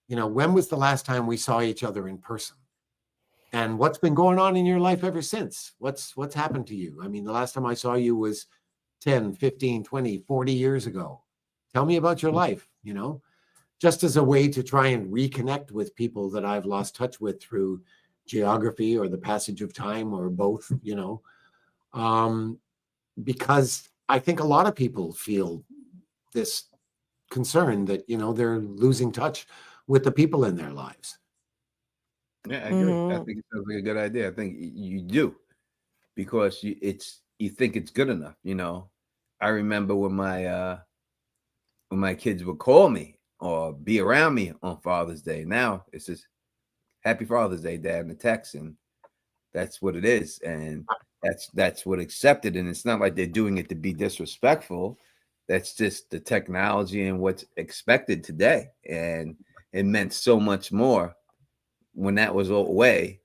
S2: you know, when was the last time we saw each other in person? And what's been going on in your life ever since? What's happened to you? I mean, the last time I saw you was 10, 15, 20, 40 years ago. Tell me about your life, you know, just as a way to try and reconnect with people that I've lost touch with through geography or the passage of time or both, you know, because I think a lot of people feel this concern that, you know, they're losing touch with the people in their lives.
S5: Yeah, I agree. I think it sounds like a good idea. I think you do, because you think it's good enough. You know, I remember when my kids would call me or be around me on Father's Day. Now it's just Happy Father's Day, Dad, in the text, and that's what it is, and that's what accepted. And it's not like they're doing it to be disrespectful. That's just the technology and what's expected today. And it meant so much more when that was all away,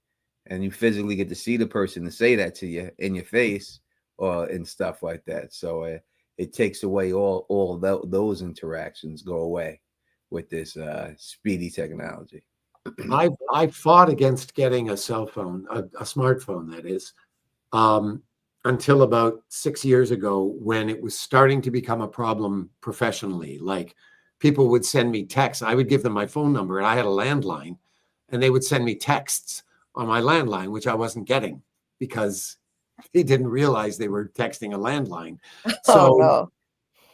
S5: and you physically get to see the person to say that to you in your face or and stuff like that. So it takes away all those interactions go away with this speedy technology.
S2: I fought against getting a cell phone, a smartphone, that is, until about 6 years ago, when it was starting to become a problem professionally. Like, people would send me texts. I would give them my phone number, and I had a landline, and they would send me texts on my landline, which I wasn't getting because they didn't realize they were texting a landline. So
S1: no.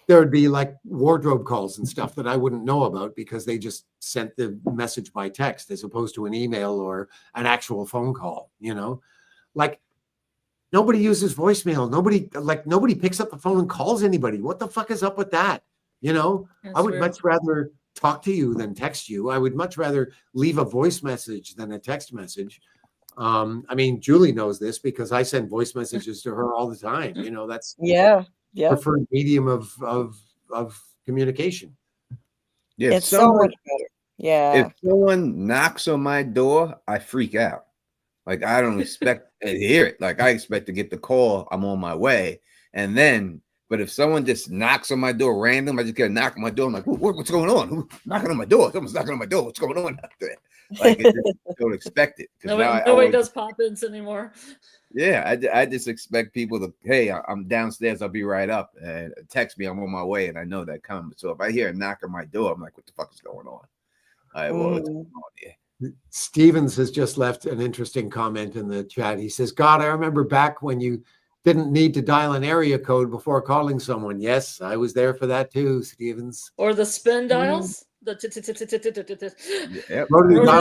S2: there would be like wardrobe calls and stuff that I wouldn't know about because they just sent the message by text as opposed to an email or an actual phone call, you know? Like, nobody uses voicemail. Nobody picks up the phone and calls anybody. What the fuck is up with that? You know, I would much rather talk to you than text you. I would much rather leave a voice message than a text message. I mean, Julie knows this because I send voice messages to her all the time. You know, that's preferred medium of communication.
S5: Yeah,
S1: it's so much better. Yeah.
S5: If someone knocks on my door, I freak out. Like, I don't expect to hear it. Like, I expect to get the call. I'm on my way. And then, but if someone just knocks on my door random, I just get a knock on my door. I'm like, what's going on? Who's knocking on my door? Someone's knocking on my door. What's going on out there? Like it just, don't expect it. Because now
S4: nobody does pop-ins anymore.
S5: Yeah, I just expect people to, hey, I'm downstairs, I'll be right up, and text me, I'm on my way, and I know that comes. So if I hear a knock on my door, I'm like, what the fuck is going on? All right, well, what's going on here?
S2: Stevens has just left an interesting comment in the chat. He says, God, I remember back when you didn't need to dial an area code before calling someone. Yes, I was there for that too, Stevens.
S4: Or the spin dials.
S2: Rotary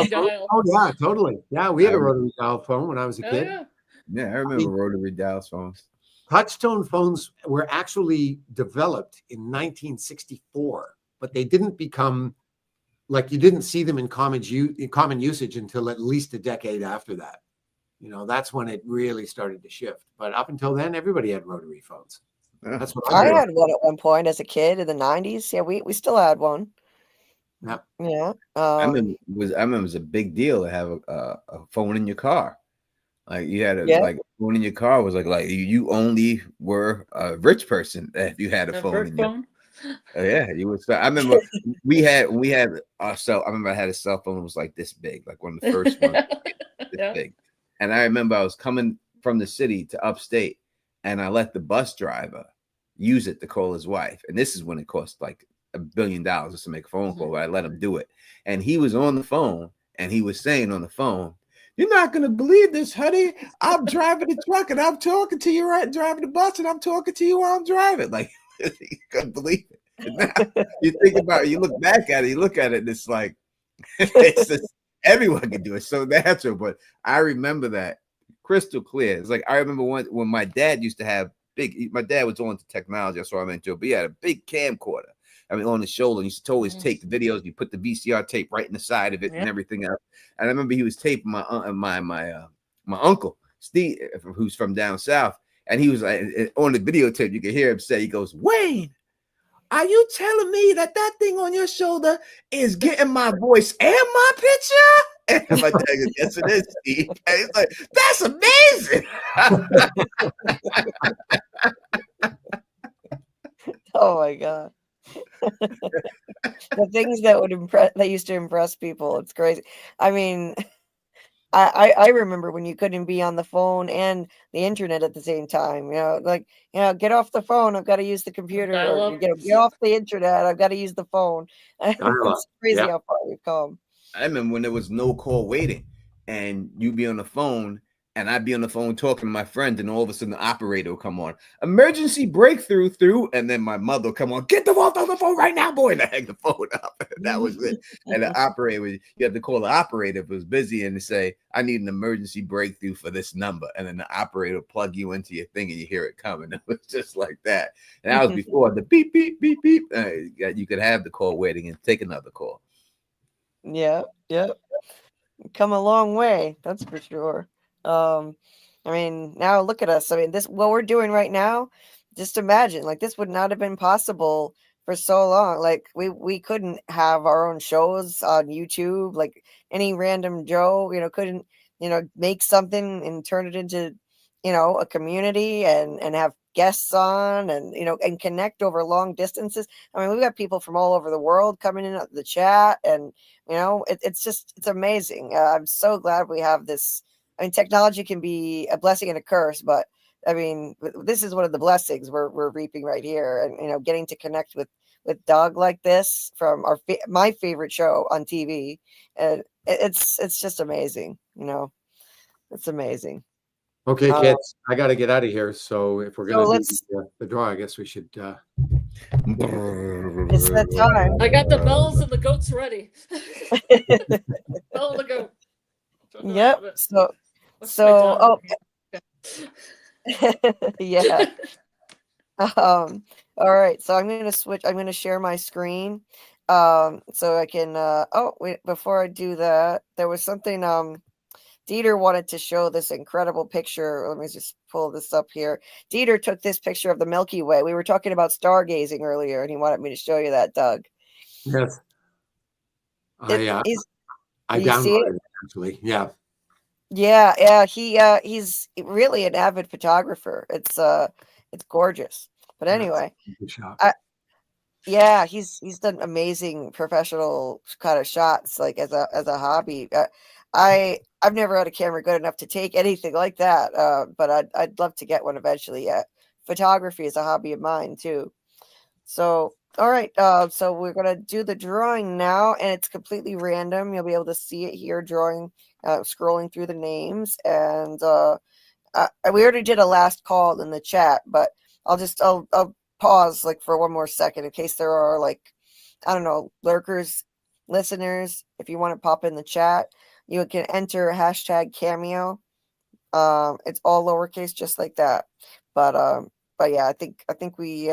S2: dial. Oh yeah, totally. Yeah, we had a rotary dial phone when I was a kid.
S5: Yeah, I remember rotary dial phones.
S2: Touch-tone phones were actually developed in 1964, but they didn't become, like, you didn't see them in common usage until at least a decade after that. You know, that's when it really started to shift. But up until then, everybody had rotary phones. That's what
S1: I had one at one point as a kid in the 90s. Yeah, we still had one.
S2: Yeah.
S1: Yeah.
S5: I remember it was a big deal to have a phone in your car. Like you had like phone in your car was like you only were a rich person if you had a phone in your. Yeah, you would. I remember we had our cell. I remember I had a cell phone that was like this big, like one of the first ones, this big. And I remember I was coming from the city to upstate, and I let the bus driver use it to call his wife. And this is when it cost like $1 billion just to make a phone call. But I let him do it, and he was on the phone, and he was saying on the phone, "You're not gonna believe this, honey. I'm driving the truck, and I'm talking to you right, driving the bus, and I'm talking to you while I'm driving." Like you couldn't believe it. Now, you think about it, you look back at it, you look at it, and it's like it's just, everyone can do it. So natural. But I remember that crystal clear. It's like I remember when my dad used to have my dad was on to technology, that's what I'm into, but he had a big camcorder. I mean, on his shoulder, he used to always take the videos. You put the VCR tape right in the side of it and everything else. And I remember he was taping my uncle Steve, who's from down south, and he was on the videotape. You could hear him say, "He goes, Wayne, are you telling me that thing on your shoulder is getting my voice and my picture?" And my dad goes, "Yes, it is, Steve." And he's like, "That's amazing."
S1: Oh my God. The things that used to impress people. It's crazy. I mean, I remember when you couldn't be on the phone and the internet at the same time. Get off the phone. I've got to use the computer. Or, get off the internet. I've got to use the phone. It's crazy how far we've come.
S5: I remember when there was no call waiting, and you'd be on the phone, and I'd be on the phone talking to my friend, and all of a sudden the operator will come on, emergency breakthrough through, and then my mother will come on, "Get the phone on the phone right now, boy," and I hang the phone up. That was it. And the operator, you have to call the operator if it was busy and say, "I need an emergency breakthrough for this number," and then the operator will plug you into your thing, and you hear it coming. It was just like that. And that was before the beep beep beep beep. You could have the call waiting and take another call.
S1: Yeah. Come a long way, that's for sure. I mean, now look at us. I mean, what we're doing right now, just imagine, like, this would not have been possible for so long. Like, we couldn't have our own shows on YouTube. Like, any random Joe, couldn't, make something and turn it into, a community and have guests on and, and connect over long distances. I mean, we've got people from all over the world coming in the chat, and, it's amazing. I'm so glad we have this. I mean, technology can be a blessing and a curse, but I mean, this is one of the blessings we're reaping right here, and getting to connect with Doug like this from my favorite show on TV, and it's just amazing. It's amazing.
S2: Okay, kids, I got to get out of here. So if we're going to do the draw, I guess we should.
S1: It's that time.
S4: I got the bells and the goats ready. Bell and the goat.
S1: Yep. Yeah. All right. So I'm going to switch. I'm going to share my screen. So I can. Wait. Before I do that, there was something. Dieter wanted to show this incredible picture. Let me just pull this up here. Dieter took this picture of the Milky Way. We were talking about stargazing earlier, and he wanted me to show you that, Doug.
S2: Yes. I
S1: downloaded
S2: it actually. Yeah.
S1: Yeah. He's really an avid photographer. It's gorgeous. But anyway, Yeah, he's done amazing professional kind of shots, like as a hobby. I've never had a camera good enough to take anything like that, but I'd love to get one eventually. Yeah, photography is a hobby of mine too. So, all right, so we're gonna do the drawing now, and it's completely random. You'll be able to see it here, drawing, scrolling through the names, and we already did a last call in the chat, but I'll pause like for one more second in case there are like, I don't know, lurkers, listeners. If you want to pop in the chat, you can enter hashtag cameo. It's all lowercase, just like that. But yeah, I think we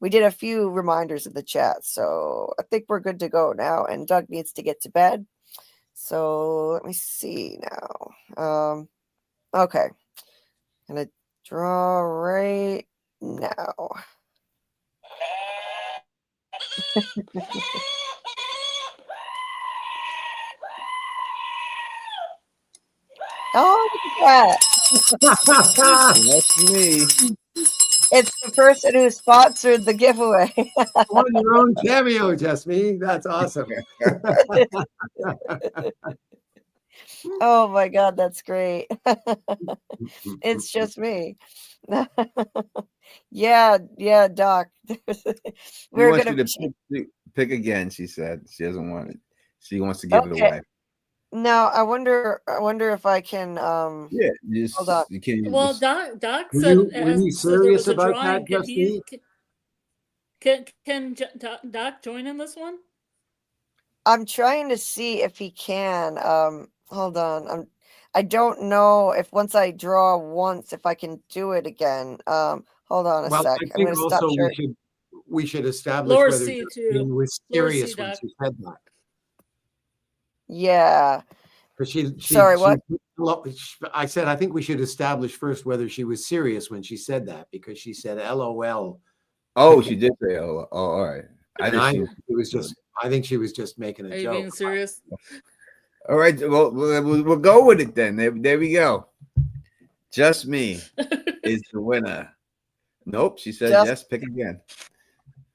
S1: did a few reminders in the chat, so I think we're good to go now. And Doug needs to get to bed, so let me see now. Okay, gonna draw right now. Oh, look at that.
S5: That's me.
S1: It's the person who sponsored the giveaway.
S2: On your own cameo, just me. That's awesome.
S1: Oh my God, that's great. It's just me. Yeah, Doc.
S5: She
S1: We're
S5: wants
S1: gonna
S5: you to pick again. She said she doesn't want it. She wants to give it
S1: okay.
S5: away.
S1: Now I wonder if I can
S5: Yeah, just
S1: hold on.
S5: you can't.
S4: Well,
S5: Just,
S4: Doc
S2: Were
S4: said
S2: you
S4: so there was
S2: serious
S4: a
S2: about
S4: drawing.
S2: that, just me?
S4: Can Doc join in this one?
S1: I'm trying to see if he can. Hold on. I don't know if once I draw once, if I can do it again. Hold on a
S2: Well,
S1: sec.
S2: I
S1: I'm
S2: think
S1: gonna stop
S2: also
S1: sharing.
S2: we should establish
S4: Lower
S2: whether
S4: C
S2: Justine
S4: too.
S2: was
S4: Lower C,
S2: serious when
S4: Doc.
S2: she said that.
S1: Yeah.
S2: Because
S1: Sorry, what?
S2: I said I think we should establish first whether she was serious when she said that, because she said LOL.
S5: oh, she did say, "Oh, all right."
S2: I think she was just making a
S4: Are you
S2: joke.
S4: being serious?
S5: All right. Well, we'll go with it then. There we go. Just me is the winner. Nope. She said yes. Pick again.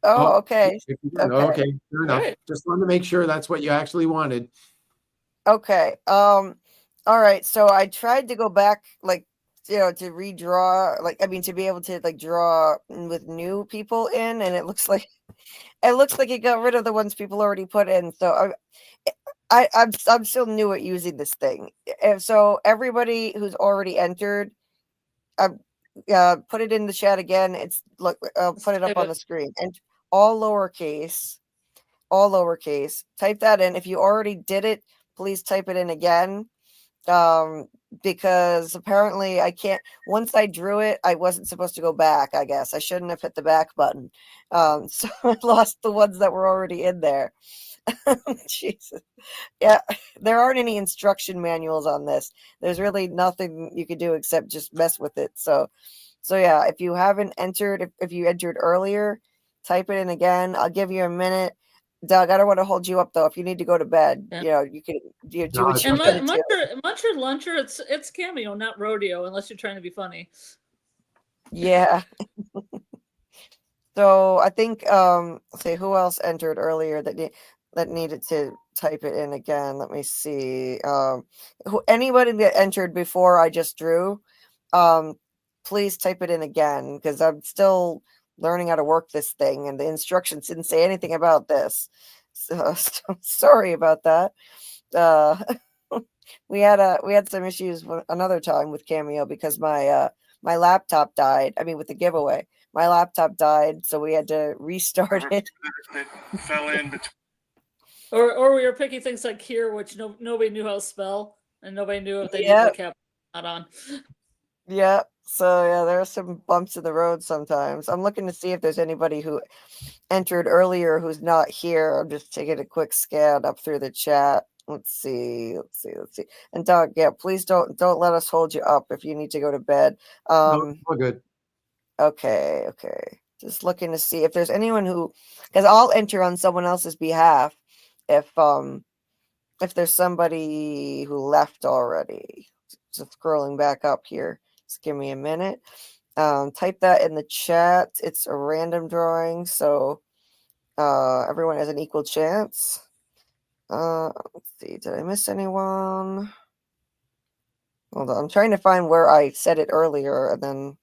S1: Oh, okay.
S2: Okay, fair enough.
S4: Right.
S2: Just wanted to make sure that's what you actually wanted.
S1: Okay. All right. So I tried to go back, like, to redraw, like, I mean, to be able to like draw with new people in, and it looks like it got rid of the ones people already put in. So I'm still new at using this thing. And so everybody who's already entered, put it in the chat again. It's look, put it up on the screen, and all lowercase. Type that in. If you already did it, please type it in again. Because apparently I can't. Once I drew it, I wasn't supposed to go back. I guess I shouldn't have hit the back button. So I lost the ones that were already in there. Jesus. Yeah, there aren't any instruction manuals on this. There's really nothing you can do except just mess with it. So yeah, if you haven't entered, if you entered earlier, type it in again. I'll give you a minute. Doug, I don't want to hold you up though. If you need to go to bed, you can do what you're gonna do.
S4: Muncher Luncher, it's cameo, not rodeo, unless you're trying to be funny.
S1: Yeah. So I think let's see who else entered earlier that needed to type it in again. Let me see. Anybody that entered before I just drew, please type it in again, because I'm still learning how to work this thing, and the instructions didn't say anything about this. So sorry about that. We had some issues another time with Cameo because my laptop died. I mean, with the giveaway, my laptop died, so we had to restart it.
S6: It fell in between.
S4: Or we were picking things like here, which nobody knew how to spell, and nobody knew if they needed the cap not on.
S1: Yeah. So yeah, there are some bumps in the road sometimes. I'm looking to see if there's anybody who entered earlier who's not here. I'm just taking a quick scan up through the chat. Let's see. And Doug, yeah, please don't let us hold you up if you need to go to bed.
S2: No, we're good.
S1: Okay. Just looking to see if there's anyone who, because I'll enter on someone else's behalf if there's somebody who left already. Just scrolling back up here. Just give me a minute. Type that in the chat. It's a random drawing, so Everyone has an equal chance. Let's see. Did I miss anyone? Hold on. I'm trying to find where I said it earlier, and then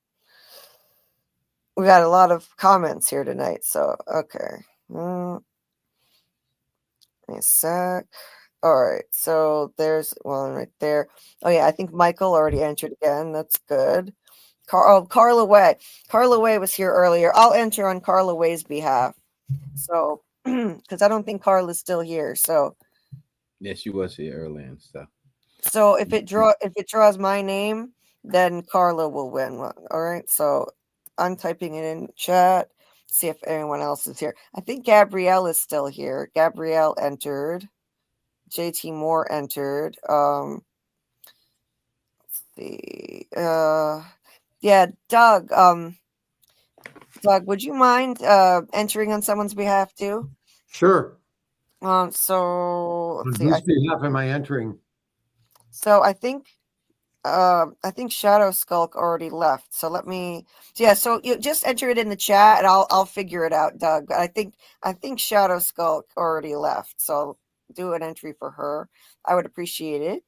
S1: we got a lot of comments here tonight. So, okay. Give me a sec. All right. So there's one right there. Oh, yeah. I think Michael already entered again. That's good. Carla Way. Carla Way was here earlier. I'll enter on Carla Way's behalf. So, because I don't think Carla's still here. So,
S5: Yeah, she was here earlier and stuff.
S1: so if it draws my name, then Carla will win. All right. So I'm typing it in chat. See if anyone else is here. I think Gabrielle is still here. Gabrielle entered. JT Moore entered. Let's see. Yeah, Doug. Doug, would you mind entering on someone's behalf too?
S2: Sure.
S1: So let's
S2: On
S1: see.
S2: whose behalf am I entering?
S1: So I think Shadow Skulk already left. So let me. Yeah. So you just enter it in the chat, and I'll figure it out, Doug. But I think Shadow Skulk already left. So I'll do an entry for her. I would appreciate it.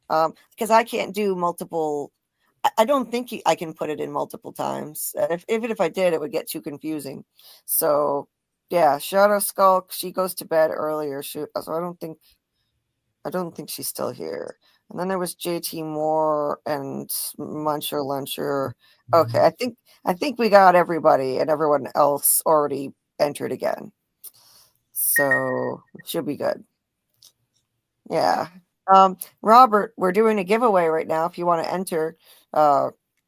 S1: Because I can't do multiple. I don't think I can put it in multiple times. Even if I did, it would get too confusing. So, yeah, Shadow Skulk. She goes to bed earlier. So I don't think she's still here. And then there was JT Moore and Muncher Luncher. Okay, I think we got everybody, and everyone else already entered again. So it should be good. Yeah. Robert, we're doing a giveaway right now. If you want to enter,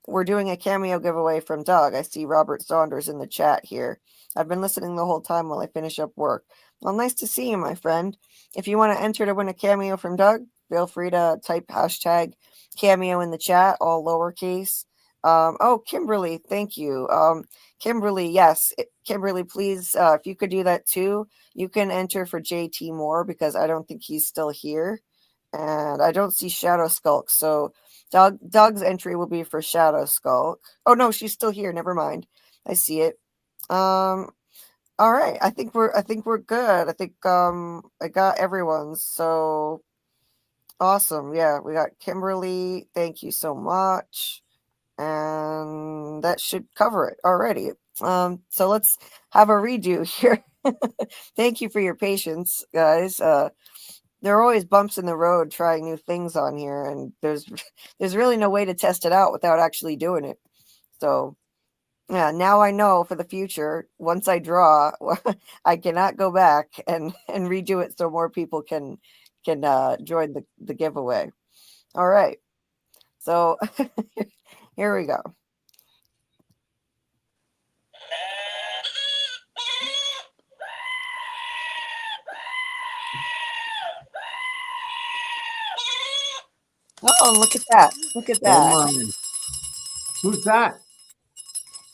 S1: we're doing a cameo giveaway from Doug. I see Robert Saunders in the chat here. I've been listening the whole time while I finish up work. Well, nice to see you, my friend. If you want to enter to win a cameo from Doug, feel free to type hashtag cameo in the chat, all lowercase. Oh, Kimberly, thank you. Kimberly, yes. Kimberly, please, if you could do that too, you can enter for JT Moore because I don't think he's still here. And I don't see Shadow Skulk. So Doug's entry will be for Shadow Skulk. Oh no, she's still here. Never mind. I see it. All right. I think we're good. I think I got everyone's. So awesome. Yeah, we got Kimberly. Thank you so much. And that should cover it already. So let's have a redo here. Thank you for your patience, guys. There are always bumps in the road trying new things on here, and there's really no way to test it out without actually doing it. So yeah, now I know for the future, once I draw, I cannot go back and redo it so more people can join the giveaway. All right. So here we go. Oh, look at that. Look at that.
S5: Oh,
S2: Who's that?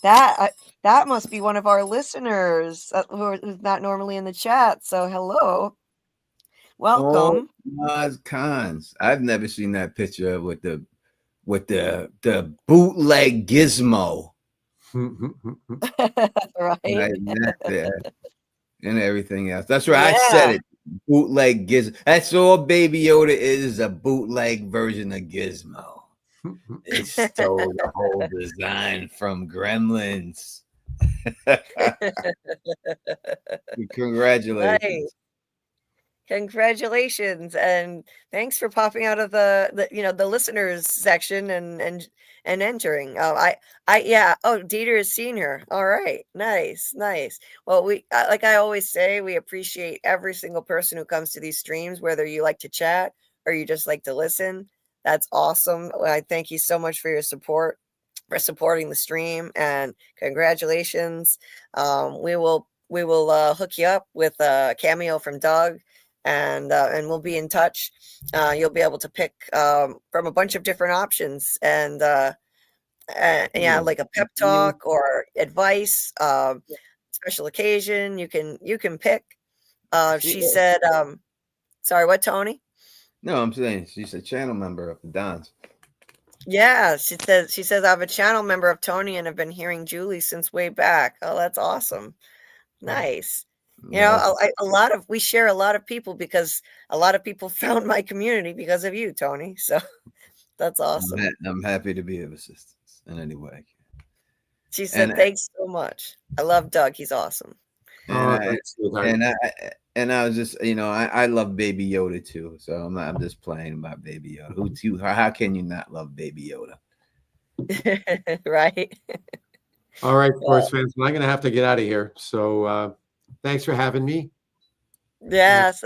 S1: That must be one of our listeners who's not normally in the chat. So hello. Welcome.
S5: Oz Cons. I've never seen that picture with the bootleg gizmo.
S1: Right.
S5: And everything else. That's right. Yeah. I said it. Bootleg Gizmo. That's all Baby Yoda is a bootleg version of Gizmo. They stole the whole design from Gremlins. Congratulations.
S1: Right. Congratulations, and thanks for popping out of the listeners section and entering. Yeah. Oh, Dieter has seen her. All right, nice. Well, we like I always say, we appreciate every single person who comes to these streams, whether you like to chat or you just like to listen. That's awesome. I thank you so much for your support, for supporting the stream, and congratulations. We will hook you up with a cameo from Doug. And we'll be in touch. You'll be able to pick from a bunch of different options, and yeah, like a pep talk or advice, special occasion. You can pick. She said, sorry, what, Tony?
S5: No, I'm saying she's a channel member of the Dons.
S1: Yeah, she says I'm a channel member of Tony and have been hearing Julie since way back. Oh, that's awesome. Nice. You know, we share a lot of people because a lot of people found my community because of you, Tony. So that's awesome.
S5: I'm happy to be of assistance in any way.
S1: She said, "Thanks so much. I love Doug. He's awesome."
S5: And I was just, I love Baby Yoda too. So I'm just playing about Baby Yoda. How can you not love Baby Yoda?
S1: Right.
S2: All right, sports fans. I'm going to have to get out of here. So thanks for having me.
S1: Yes.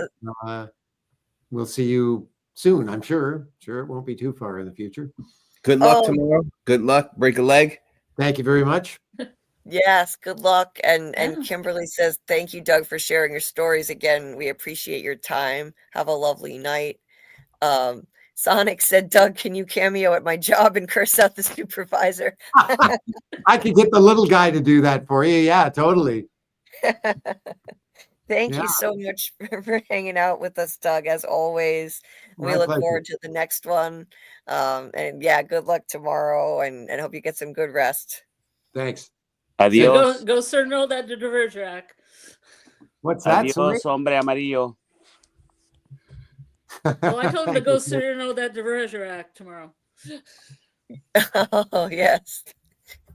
S2: We'll see you soon. I'm sure. Sure, it won't be too far in the future.
S5: Good luck tomorrow. Good luck. Break a leg.
S2: Thank you very much.
S1: Yes, good luck. And Kimberly says, "Thank you, Doug, for sharing your stories again. We appreciate your time. Have a lovely night." Sonic said, "Doug, can you cameo at my job and curse out the supervisor?"
S2: I could get the little guy to do that for you. Yeah, totally.
S1: Thank you so much for hanging out with us, Doug, as always. We look forward to the next one. And yeah, good luck tomorrow and hope you get some good rest.
S2: Thanks.
S3: Adios.
S4: So go Cyrano that to Bergerac.
S2: What's that?
S3: Adios, hombre amarillo.
S4: Well, I told him to go Cyrano that to Bergerac tomorrow.
S1: Oh, yes.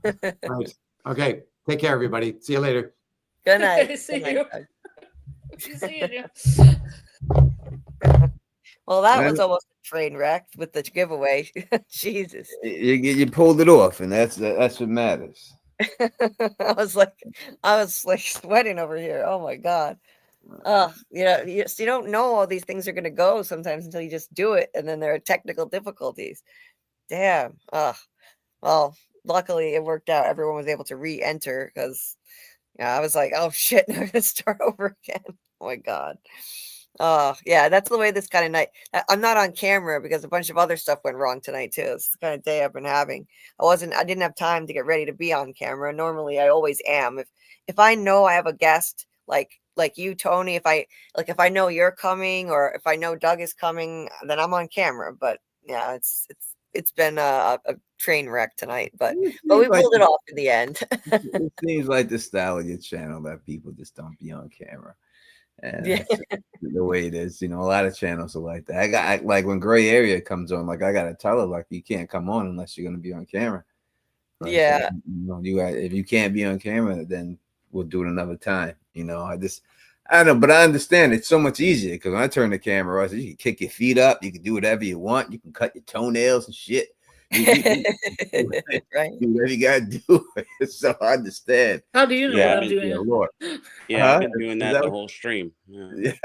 S2: Right. Okay. Take care, everybody. See you later.
S1: Good night.
S4: See you. See you.
S1: Well, that was almost a train wreck with the giveaway. Jesus.
S5: You pulled it off, and that's what matters.
S1: I was like sweating over here. Oh my God. You don't know all these things are going to go sometimes until you just do it. And then there are technical difficulties. Damn. Well, luckily it worked out. Everyone was able to re-enter because I was like, oh shit, I'm going to start over again. Oh my God. Yeah, that's the way this kind of night. I'm not on camera because a bunch of other stuff went wrong tonight too. It's the kind of day I've been having. I didn't have time to get ready to be on camera. Normally I always am. If I know I have a guest like you, Tony, if I know you're coming or if I know Doug is coming, then I'm on camera. But yeah, it's been a train wreck tonight, but we pulled it off in the end.
S5: It seems like the style of your channel that people just don't be on camera. And that's the way it is. A lot of channels are like that. I like when Gray Area comes on, like I gotta tell her, like, you can't come on unless you're gonna be on camera. Like,
S1: yeah.
S5: If you can't be on camera, then we'll do it another time. I don't know, but I understand it's so much easier because when I turn the camera on, you can kick your feet up, you can do whatever you want, you can cut your toenails and shit.
S1: Right.
S5: Do whatever you gotta do. So I understand.
S4: How do you know what I'm doing?
S5: Lord.
S3: Yeah, I've been doing that the whole stream.
S5: Yeah,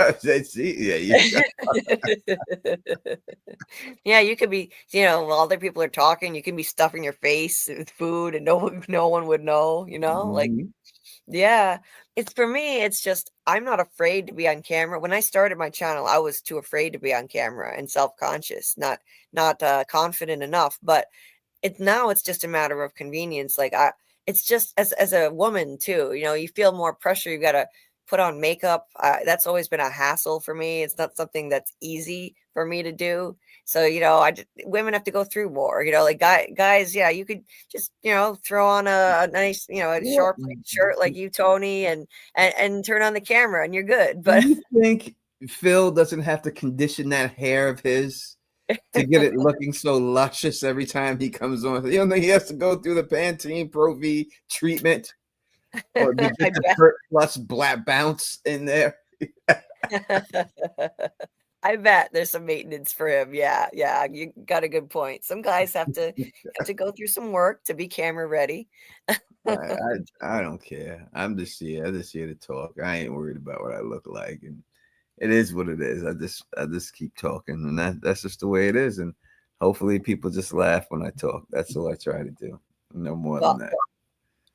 S1: yeah, you could be, while other people are talking, you can be stuffing your face with food and no one would know, like, yeah. For me, it's just, I'm not afraid to be on camera. When I started my channel, I was too afraid to be on camera and self-conscious, not confident enough, but it's just a matter of convenience. Like it's just as a woman too, you feel more pressure. You got to put on makeup. That's always been a hassle for me. It's not something that's easy for me to do. So, women have to go through more, like guys. Yeah. You could just, throw on a nice, a short shirt like you, Tony, and turn on the camera and you're good. But
S5: do you think Phil doesn't have to condition that hair of his to get it looking so luscious every time he comes on? You don't think he has to go through the Pantene Pro V treatment or get the Kurt Plus black bounce in there?
S1: I bet there's some maintenance for him. Yeah, you got a good point. Some guys have to go through some work to be camera ready.
S5: I don't care. I'm just here to talk. I ain't worried about what I look like, and it is what it is. I just keep talking, and that's just the way it is. And hopefully, people just laugh when I talk. That's all I try to do. No more than that.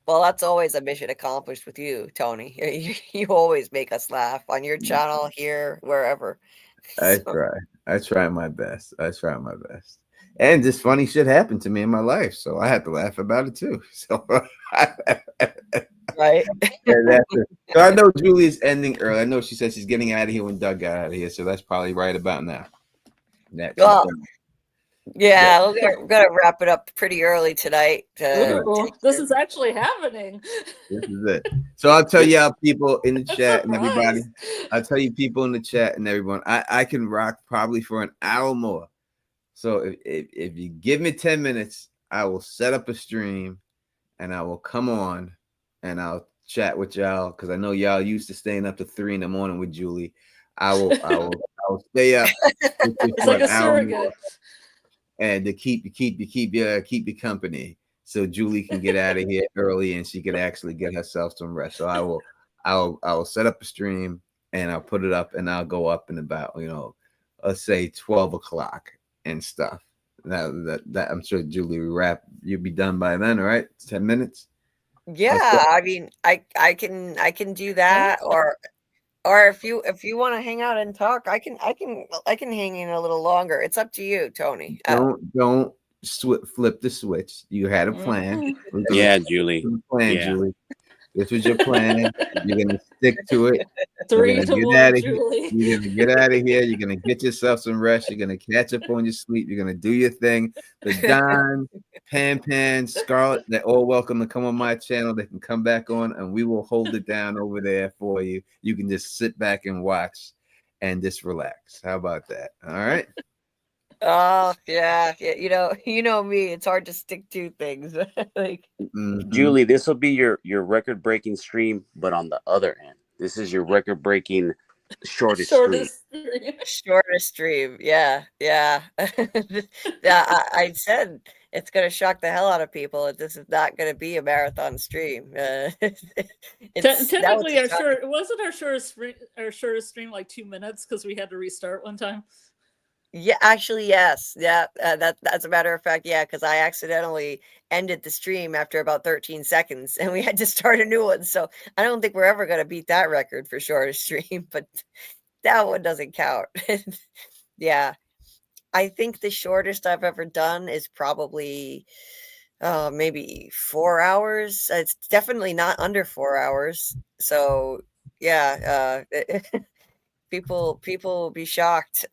S1: Well, that's always a mission accomplished with you, Tony. You always make us laugh on your channel, here, wherever.
S5: I try my best. And just funny shit happened to me in my life, so I had to laugh about it too. So
S1: right.
S5: So I know Julie's ending early. I know she said she's getting out of here when Doug got out of here, so that's probably right about now.
S1: Yeah, we're gonna wrap it up pretty early tonight.
S4: Ooh, this is actually happening.
S5: This is it. So I'll tell y'all people in the
S4: I'm
S5: chat and everybody.
S4: surprised.
S5: I'll tell you people in the chat and everyone. I can rock probably for an hour more. So if you give me 10 minutes, I will set up a stream and I will come on and I'll chat with y'all because I know y'all used to staying up to 3 in the morning with Julie. I will stay up with you
S4: It's
S5: for
S4: like
S5: an
S4: a
S5: hour
S4: surrogate.
S5: more and to keep you company so Julie can get out of here early and she can actually get herself some rest. So I will set up a stream and I'll put it up and I'll go up in about, let's say 12 o'clock and stuff. That I'm sure Julie will wrap. You'll be done by then, all right? 10 minutes.
S1: Yeah, I mean, I can do that, or if you want to hang out and talk, I can hang in a little longer. It's up to you, Tony.
S5: Don't flip the switch. You had a plan.
S3: Yeah, Julie. Yeah.
S5: Julie. This was your plan. You're gonna stick to it.
S4: 3 to 1, Julie.
S5: You're gonna get out of here. You're gonna get yourself some rest. You're gonna catch up on your sleep. You're gonna do your thing. The Don, Pan, Scarlett, they're all welcome to come on my channel. They can come back on, and we will hold it down over there for you. You can just sit back and watch, and just relax. How about that? All right.
S1: Oh yeah. You know me. It's hard to stick to things. Like
S3: Julie, this will be your record-breaking stream, but on the other end. This is your record-breaking shortest stream.
S1: Shortest stream. Yeah. Yeah. I said it's going to shock the hell out of people. This is not going to be a marathon stream.
S4: Technically, wasn't our shortest stream like 2 minutes because we had to restart one time.
S1: Yeah, actually, yes. Yeah, that's a matter of fact. Yeah, because I accidentally ended the stream after about 13 seconds and we had to start a new one. So I don't think we're ever going to beat that record for shortest stream, but that one doesn't count. Yeah, I think the shortest I've ever done is probably maybe 4 hours. It's definitely not under 4 hours. So yeah, people will be shocked.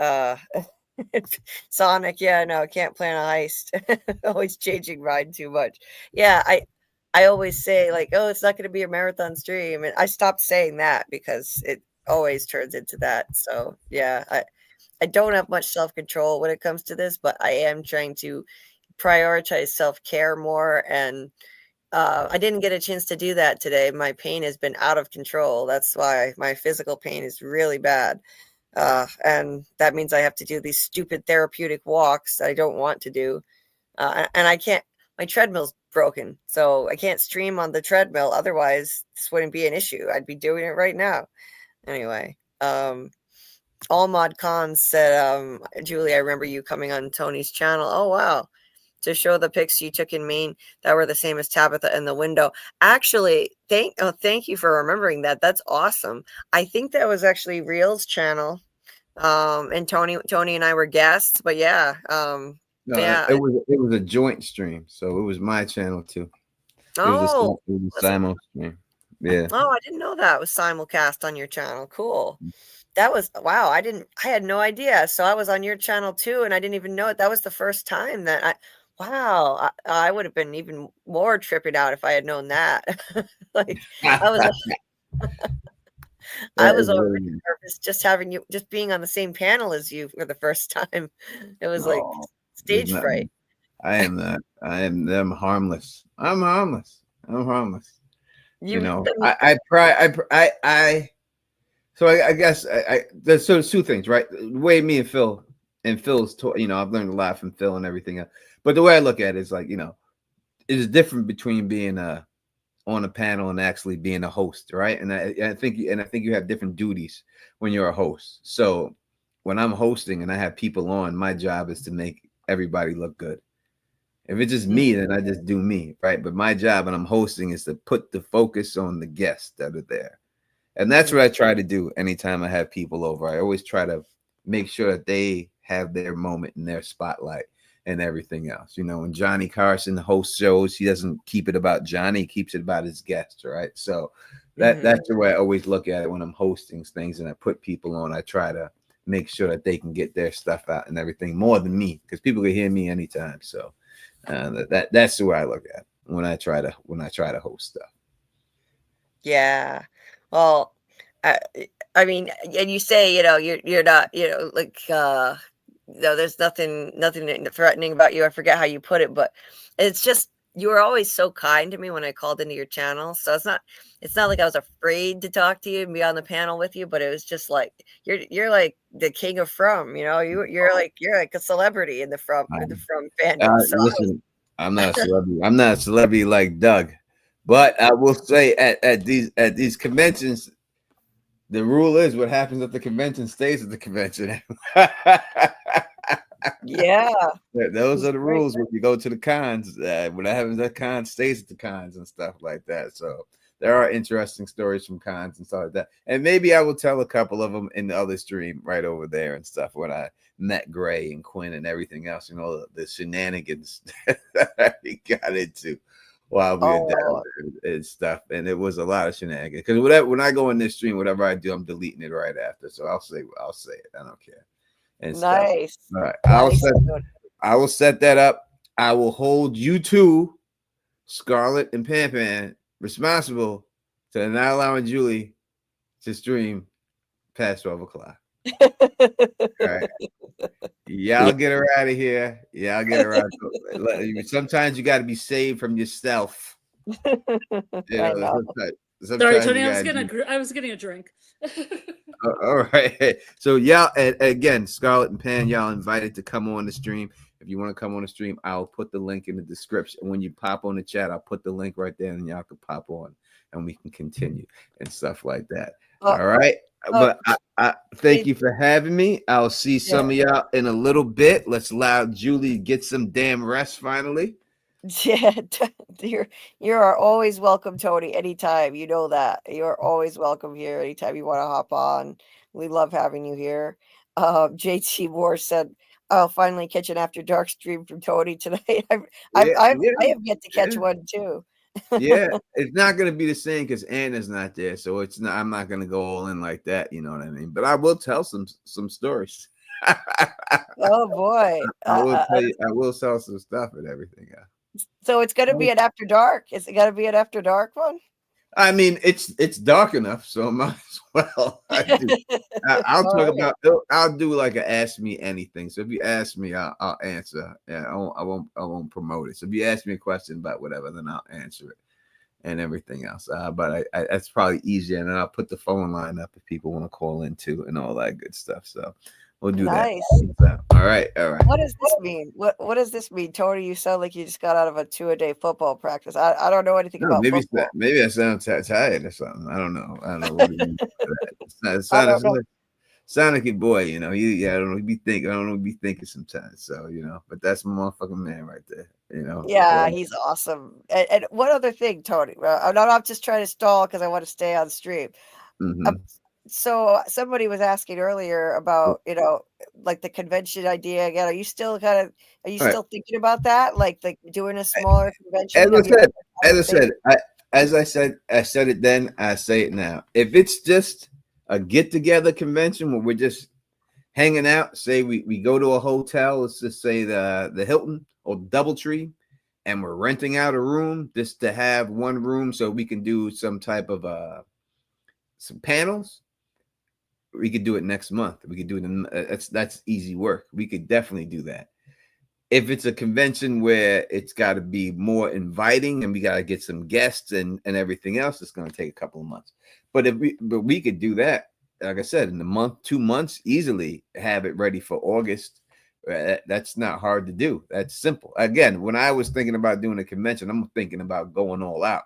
S1: Sonic, yeah, no, can't plan a heist. Always changing mind too much. Yeah, I always say like, oh, it's not going to be a marathon stream, and I stopped saying that because it always turns into that. So yeah, I don't have much self-control when it comes to this, but I am trying to prioritize self-care more, and I didn't get a chance to do that today. My pain has been out of control. That's why my physical pain is really bad. And that means I have to do these stupid therapeutic walks that I don't want to do. And I can't, my treadmill's broken, so I can't stream on the treadmill. Otherwise, this wouldn't be an issue. I'd be doing it right now. Anyway, All Mod Cons said, Julie, I remember you coming on Tony's channel. Oh, wow. To show the pics you took in Maine that were the same as Tabitha in the window. Actually, thank you for remembering that. That's awesome. I think that was actually Real's channel. And Tony and I were guests, but yeah. Yeah.
S5: It was a joint stream, so it was my channel too. It was a simul stream. Yeah.
S1: Oh, I didn't know that was simulcast on your channel. Cool. That was wow. I had no idea. So I was on your channel too, and I didn't even know it. That was the first time that I would have been even more tripping out if I had known that. Like I was already nervous just being on the same panel as you for the first time. It was like stage fright.
S5: I am that. I'm harmless. I'm harmless. So I guess there's two things, right? The way me and Phil's I've learned a lot from Phil and everything else. But the way I look at it is like, it's different between being on a panel and actually being a host, right? And I think you have different duties when you're a host. So when I'm hosting and I have people on, my job is to make everybody look good. If it's just me, then I just do me, right? But my job when I'm hosting is to put the focus on the guests that are there. And that's what I try to do anytime I have people over. I always try to make sure that they have their moment in their spotlight and everything else. When Johnny Carson hosts shows, he doesn't keep it about Johnny, he keeps it about his guests, right? So that's the way I always look at it when I'm hosting things and I put people on. I try to make sure that they can get their stuff out and everything more than me, because people can hear me anytime. So that's the way I look at it when I try to host stuff.
S1: Yeah. Well, I mean, and you say, you're not, like, there's nothing threatening about you. I forget how you put it, but it's just, you were always so kind to me when I called into your channel. So it's not like I was afraid to talk to you and be on the panel with you, but it was just like, you're like the king of From, you're like a celebrity in the From fandom. So
S5: Listen, I'm not a celebrity. I'm not a celebrity like Doug, but I will say at these conventions, the rule is what happens at the convention stays at the convention.
S1: yeah,
S5: those are the rules when you go to the cons. What happens at cons stays at the cons and stuff like that. So there are interesting stories from cons and stuff like that. And maybe I will tell a couple of them in the other stream right over there and stuff when I met Gray and Quinn and everything else, the shenanigans that he got into while we were down there and stuff. And it was a lot of shenanigans. Because when I go in this stream, whatever I do, I'm deleting it right after. So I'll say it. I don't care. And
S1: nice.
S5: Stuff. All right. I will set that up. I will hold you two, Scarlett and Pan, responsible to not allowing Julie to stream past 12 o'clock. All right. Y'all get her out of here. Y'all get her out. Sometimes you got to be saved from yourself.
S4: Sorry, Tony. I was getting a drink.
S5: All right. So y'all, again, Scarlett and Pan, y'all invited to come on the stream. If you want to come on the stream, I'll put the link in the description. When you pop on the chat, I'll put the link right there, and y'all can pop on, and we can continue and stuff like that. All right. But I thank you for having me. I'll see some of y'all in a little bit. Let's allow Julie get some damn rest finally.
S1: Yeah, you are always welcome, Tony. Anytime, you know that you're always welcome here. Anytime you want to hop on, we love having you here. JT Moore said, "I'll finally catch an After Dark stream from Tony tonight." I have yet to catch one too.
S5: Yeah, it's not going to be the same because Anna's not there, so it's not. I'm not going to go all in like that. You know what I mean? But I will tell some stories.
S1: Oh boy,
S5: I will tell you. I will tell some stuff and everything.
S1: So it's going to be an After Dark. Is it going to be an After Dark one?
S5: I mean, it's dark enough, so might as well. I'll talk about. I'll do like a ask me anything. So if you ask me, I'll answer. Yeah, I won't promote it. So if you ask me a question about whatever, then I'll answer it and everything else. But that's probably easier, and then I'll put the phone line up if people want to call in too and all that good stuff. So we'll do that. All right.
S1: What does this mean? What does this mean, Tony? You sound like you just got out of a 2-a-day football practice. I don't know anything about football.
S5: Maybe I sound tired or something. I don't know. What it means. Sound like a boy, I don't know. He'd be thinking. I don't know. He'd be thinking sometimes. So but that's my motherfucking man right there.
S1: Yeah, he's awesome. And one other thing, Tony. I'm not just trying to stall because I want to stay on stream.
S5: Mm-hmm.
S1: So somebody was asking earlier about, like the convention idea again. Are you still thinking about that? Like doing a smaller convention?
S5: As I said it then, I say it now. If it's just a get together convention where we're just hanging out, say we go to a hotel, let's just say the Hilton or DoubleTree, and we're renting out a room just to have one room so we can do some type of some panels. We could do it next month. We could do it. That's easy work. We could definitely do that. If it's a convention where it's got to be more inviting and we got to get some guests and everything else, it's going to take a couple of months. But we could do that, like I said, in a month, 2 months, easily have it ready for August. That's not hard to do. That's simple. Again, when I was thinking about doing a convention, I'm thinking about going all out.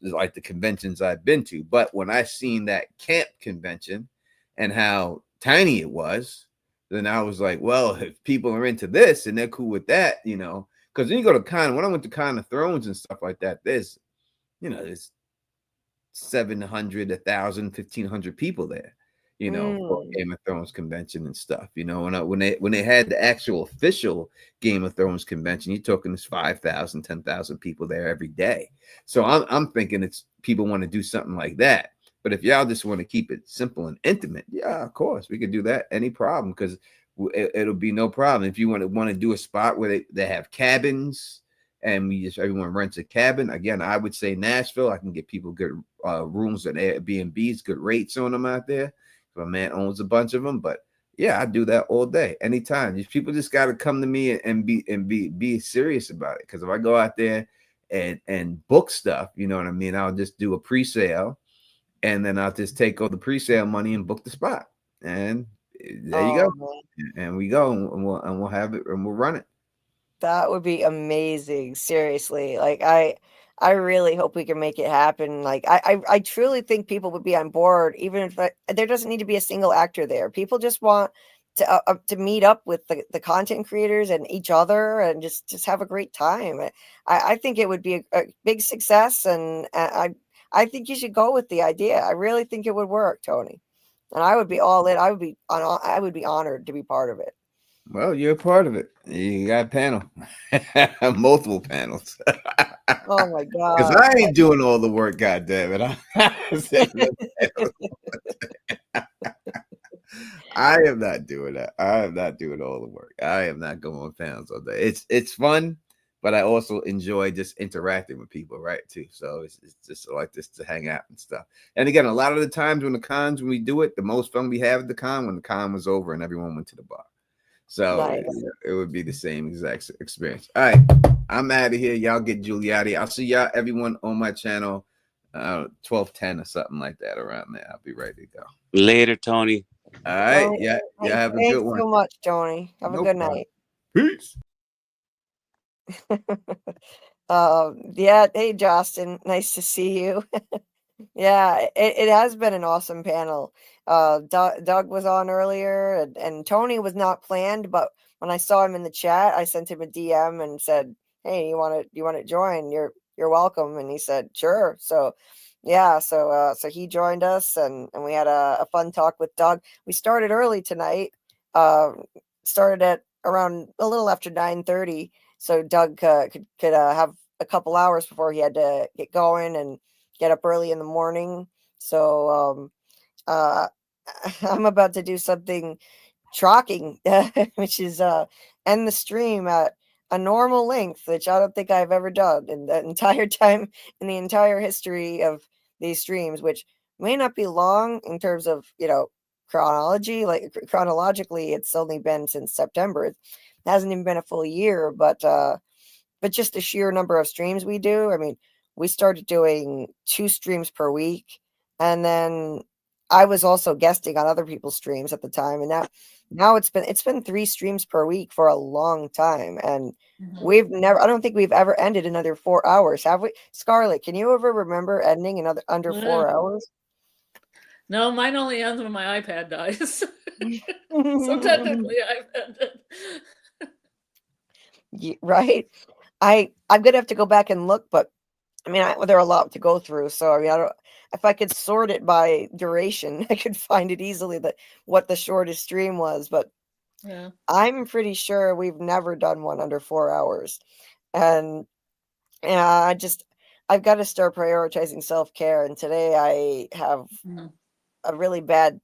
S5: Like the conventions I've been to. But when I seen that camp convention and how tiny it was, then I was like, well, if people are into this and they're cool with that, because when you go to when I went to Con of Thrones and stuff like that, there's 700, 1,000, 1,500 people there, for Game of Thrones convention and stuff, when they had the actual official Game of Thrones convention, you're talking this 5,000, 10,000 people there every day. So I'm thinking it's people want to do something like that. But if y'all just want to keep it simple and intimate, yeah, of course we could do that. Any problem, because it'll be no problem. If you want to do a spot where they have cabins and everyone rents a cabin, again, I would say Nashville. I can get people good rooms and Airbnbs, good rates on them out there. My man owns a bunch of them, but yeah, I do that all day, anytime. These people just got to come to me and be serious about it. Because if I go out there and book stuff, you know what I mean, I'll just do a pre-sale, and then I'll just take all the pre-sale money and book the spot, and there you go. And we go, and we'll have it, and we'll run it.
S1: That would be amazing. Seriously, like I really hope we can make it happen. Like I truly think people would be on board, even if there doesn't need to be a single actor there. People just want to meet up with the content creators and each other and just have a great time. I think it would be a big success, and I think you should go with the idea. I really think it would work, Tony, and I would be all in. I would be honored to be part of it.
S5: Well, you're a part of it. You got a panel, multiple panels.
S1: Oh my god!
S5: Because I ain't doing all the work. God damn it! I am not doing that. I am not doing all the work. I am not going on panels all day. It's fun, but I also enjoy just interacting with people, right? Too. So it's just like this to hang out and stuff. And again, a lot of the times when we do it, the most fun we have at the con when the con was over and everyone went to the bar. So
S1: nice.
S5: it would be the same exact experience. All right, I'm out of here. Y'all get Julie out of here. I'll see y'all, everyone, on my channel, 12:10 or something like that around there. I'll be ready to go.
S3: Later, Tony.
S5: All right. Yeah. Have a good one.
S1: Thanks so much, Tony. Have a good night.
S5: Peace.
S1: Yeah. Hey, Justin. Nice to see you. Yeah, it has been an awesome panel. Doug was on earlier, and Tony was not planned, but when I saw him in the chat, I sent him a DM and said, "Hey, you want to join? You're welcome." And he said, "Sure." So, yeah, so he joined us, and we had a fun talk with Doug. We started early tonight. Started at around a little after 9:30, so Doug could have a couple hours before he had to get going and get up early in the morning. So I'm about to do something shocking, which is end the stream at a normal length, which I don't think I've ever done in the entire time, in the entire history of these streams, which may not be long in terms of, chronology. Like chronologically, it's only been since September. It hasn't even been a full year, but just the sheer number of streams we do. I mean, we started doing 2 streams per week, and then I was also guesting on other people's streams at the time, and now it's been 3 streams per week for a long time, and I don't think we've ever ended another 4 hours, have we? Scarlett, can you ever remember ending under 4 hours?
S4: No, mine only ends when my iPad dies. So technically I've ended.
S1: Right. I'm gonna have to go back and look, but I mean, there are a lot to go through. So I mean, if I could sort it by duration, I could find it easily what the shortest stream was. But
S4: yeah,
S1: I'm pretty sure we've never done one under 4 hours, and I've got to start prioritizing self-care. And today I have a really bad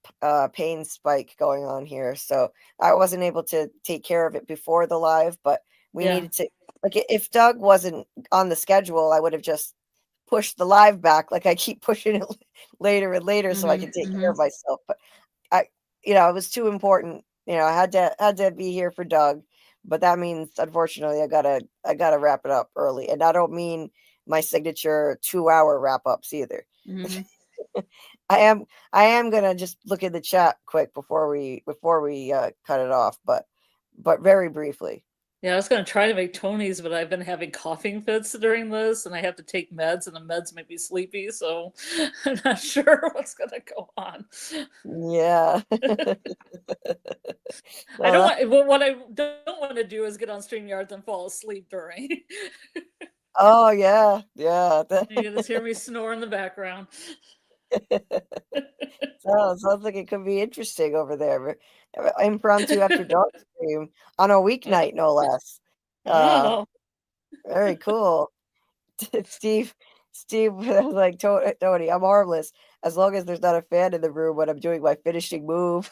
S1: pain spike going on here, so I wasn't able to take care of it before the live, but we needed to. Like, if Doug wasn't on the schedule, I would have just pushed the live back. Like, I keep pushing it later and later so I can take care of myself. But it was too important. I had to be here for Doug. But that means, unfortunately, I gotta wrap it up early. And I don't mean my signature 2-hour wrap ups either. I am gonna just look at the chat quick before we cut it off, but very briefly.
S4: Yeah, I was going to try to make Tony's, but I've been having coughing fits during this, and I have to take meds, and the meds make me sleepy, so I'm not sure what's going to go on.
S1: Yeah.
S4: What I don't want to do is get on StreamYard and fall asleep during.
S1: Oh, yeah. Yeah.
S4: You can just hear me snore in the background.
S1: Sounds like it could be interesting over there. Impromptu after dark stream on a weeknight, no less.
S4: Oh.
S1: Very cool. Steve Steve was like, Tony, I'm harmless as long as there's not a fan in the room when I'm doing my finishing move.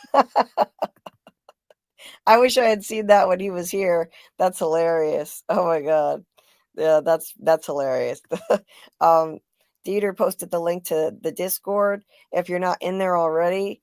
S1: I wish I had seen that when he was here. That's hilarious. Oh my god. Yeah, that's hilarious. Dieter posted the link to the Discord. If you're not in there already,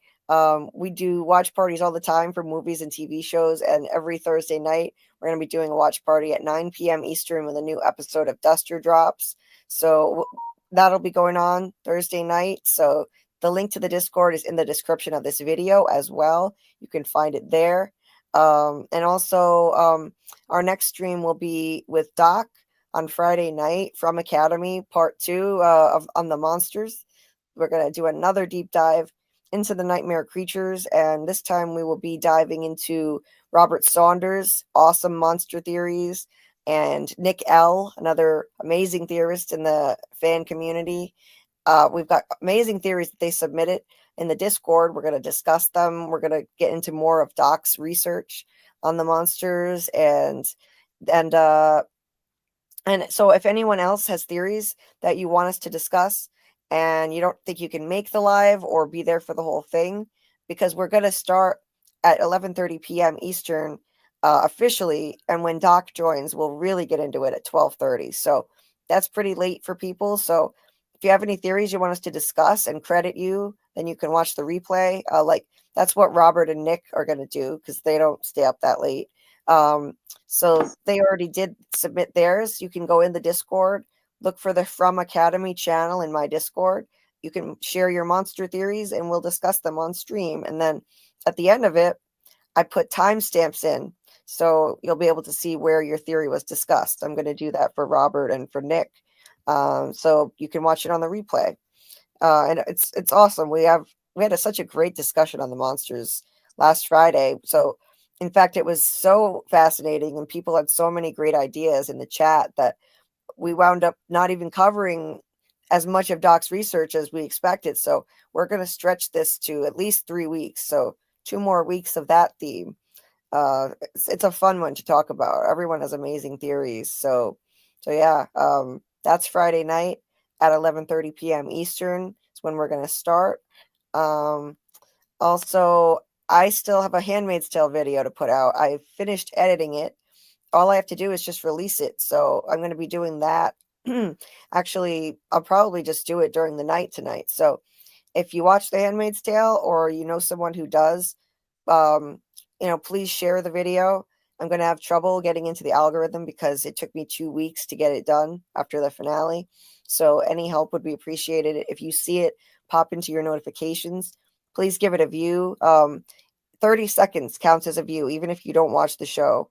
S1: we do watch parties all the time for movies and TV shows, and every Thursday night we're going to be doing a watch party at 9 p.m. Eastern with a new episode of Duster Drops. So that'll be going on Thursday night. So the link to the Discord is in the description of this video as well. You can find it there. And also, our next stream will be with Doc on Friday night from Academy, part 2 on the monsters. We're going to do another deep dive into the nightmare creatures, and this time we will be diving into Robert Saunders' awesome monster theories, and Nick L., another amazing theorist in the fan community. We've got amazing theories that they submitted in the Discord. We're going to discuss them. We're going to get into more of Doc's research on the monsters, and so if anyone else has theories that you want us to discuss and you don't think you can make the live or be there for the whole thing, because we're going to start at 11:30 p.m. Eastern officially, and when Doc joins, we'll really get into it at 12:30. So that's pretty late for people. So if you have any theories you want us to discuss and credit you, then you can watch the replay. That's what Robert and Nick are going to do, because they don't stay up that late. So they already did submit theirs. You can go in the Discord, look for the From Academy channel in my Discord. You can share your monster theories and we'll discuss them on stream. And then at the end of it, I put timestamps in, so you'll be able to see where your theory was discussed. I'm going to do that for Robert and for Nick. So you can watch it on the replay. And it's awesome. We had such a great discussion on the monsters last Friday. So in fact, it was so fascinating, and people had so many great ideas in the chat that we wound up not even covering as much of Doc's research as we expected. So we're going to stretch this to at least 3 weeks. So 2 more weeks of that theme. It's a fun one to talk about. Everyone has amazing theories. So yeah, that's Friday night at 11:30 p.m. Eastern is when we're going to start. Also, I still have a Handmaid's Tale video to put out. I finished editing it. All I have to do is just release it. So I'm going to be doing that. Actually, I'll probably just do it during the night tonight. So if you watch The Handmaid's Tale, or you know someone who does, please share the video. I'm going to have trouble getting into the algorithm because it took me 2 weeks to get it done after the finale. So any help would be appreciated. If you see it pop into your notifications, please give it a view. 30 seconds counts as a view, even if you don't watch the show.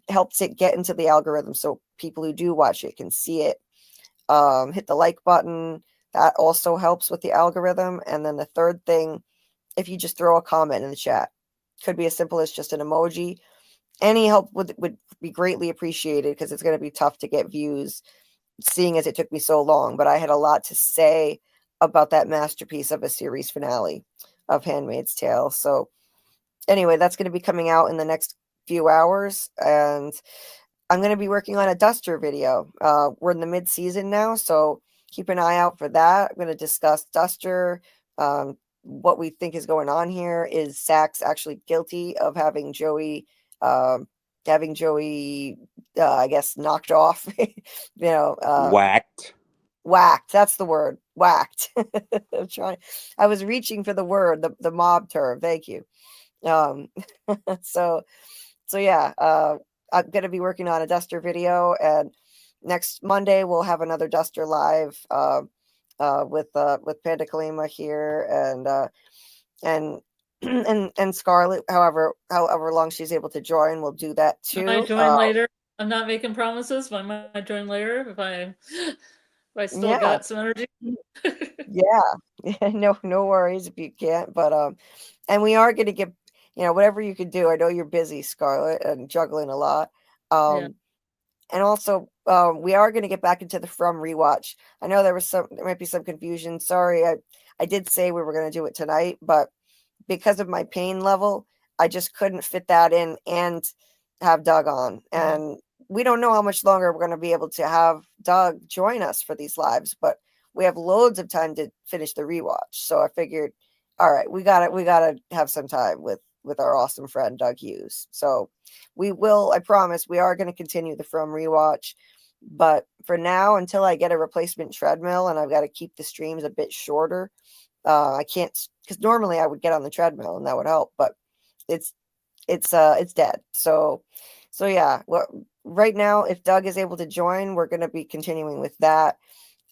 S1: Helps it get into the algorithm so people who do watch it can see it. Hit the like button. That also helps with the algorithm. And then the third thing, if you just throw a comment in the chat, could be as simple as just an emoji. Any help would be greatly appreciated, because it's going to be tough to get views, seeing as it took me so long. But I had a lot to say about that masterpiece of a series finale of Handmaid's Tale. So anyway, that's going to be coming out in the next few hours, and I'm going to be working on a Duster video. We're in the mid-season now, so keep an eye out for that. I'm going to discuss Duster. What we think is going on here is Sax actually guilty of having Joey, I guess, knocked off.
S3: Whacked.
S1: Whacked. That's the word. Whacked. I was reaching for the word, the mob term. Thank you. So yeah, I'm going to be working on a Duster video, and next Monday we'll have another Duster live, with Panda Kalima here, and Scarlett, however long she's able to join, we'll do that too.
S4: I might join later. I'm not making promises, but I might join later if I still got some energy.
S1: Yeah. No worries if you can't, but and we are going to get, whatever you can do. I know you're busy, Scarlett, and juggling a lot. And also, we are going to get back into the From Rewatch. I know there might be some confusion. Sorry, I did say we were going to do it tonight, but because of my pain level, I just couldn't fit that in and have Doug on. And we don't know how much longer we're going to be able to have Doug join us for these lives, but we have loads of time to finish the rewatch. So I figured, all right, we gotta have some time with our awesome friend Doug Hughes. So we will, I promise, we are going to continue the From rewatch, but for now, until I get a replacement treadmill, and I've got to keep the streams a bit shorter, I can't, because normally I would get on the treadmill and that would help, but it's dead. So yeah, well, right now, if Doug is able to join, we're going to be continuing with that,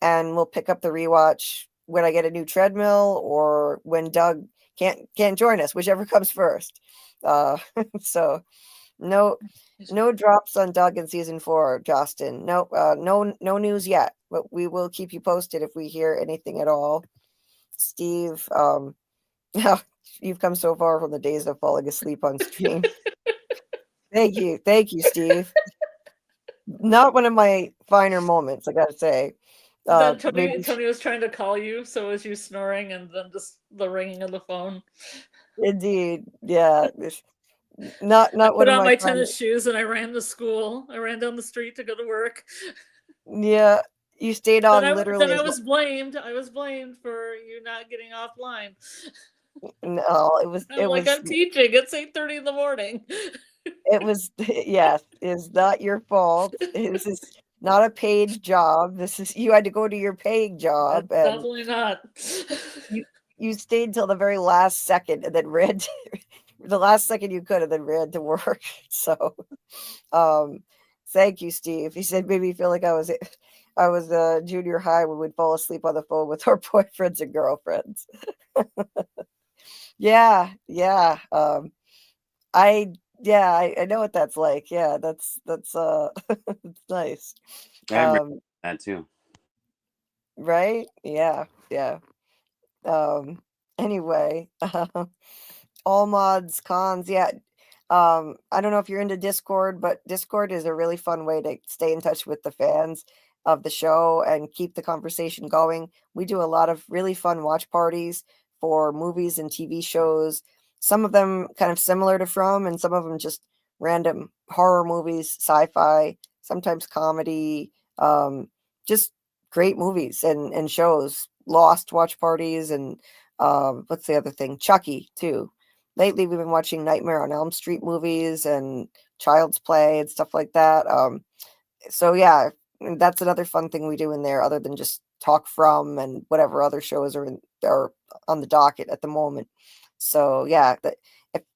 S1: and we'll pick up the rewatch when I get a new treadmill or when Doug can't join us, whichever comes first. So no drops on Doug in season 4, Justin. No news yet, but we will keep you posted if we hear anything at all. Steve, you've come so far from the days of falling asleep on stream. Thank you, Steve. Not one of my finer moments, I gotta say.
S4: Then Tony was trying to call you, so was you snoring and then just the ringing of the phone.
S1: Indeed, yeah. Not
S4: I
S1: one
S4: put
S1: of
S4: on
S1: my
S4: my tennis shoes and I ran to school. I ran down the street to go to work.
S1: Yeah, you stayed on literally.
S4: Then I was blamed. I was blamed for you not getting offline.
S1: No, it was.
S4: I'm teaching. It's 8:30 in the morning.
S1: It was, yes, it's not your fault. This is not a paid job. You had to go to your paying job.
S4: That's definitely not.
S1: You stayed till the very last second and then ran the last second you could and then ran to work. So, thank you, Steve. He said, made me feel like I was junior high when we'd fall asleep on the phone with our boyfriends and girlfriends. Yeah. I know what that's like. Yeah, that's it's nice.
S3: I remember that too.
S1: Right? Yeah. Anyway, all mods, cons, yeah. I don't know if you're into Discord, but Discord is a really fun way to stay in touch with the fans of the show and keep the conversation going. We do a lot of really fun watch parties for movies and TV shows. Some of them kind of similar to From, and some of them just random horror movies, sci-fi, sometimes comedy, just great movies and shows. Lost watch parties, and what's the other thing? Chucky too. Lately, we've been watching Nightmare on Elm Street movies and Child's Play and stuff like that. So yeah, that's another fun thing we do in there, other than just talk From and whatever other shows are on the docket at the moment. So yeah,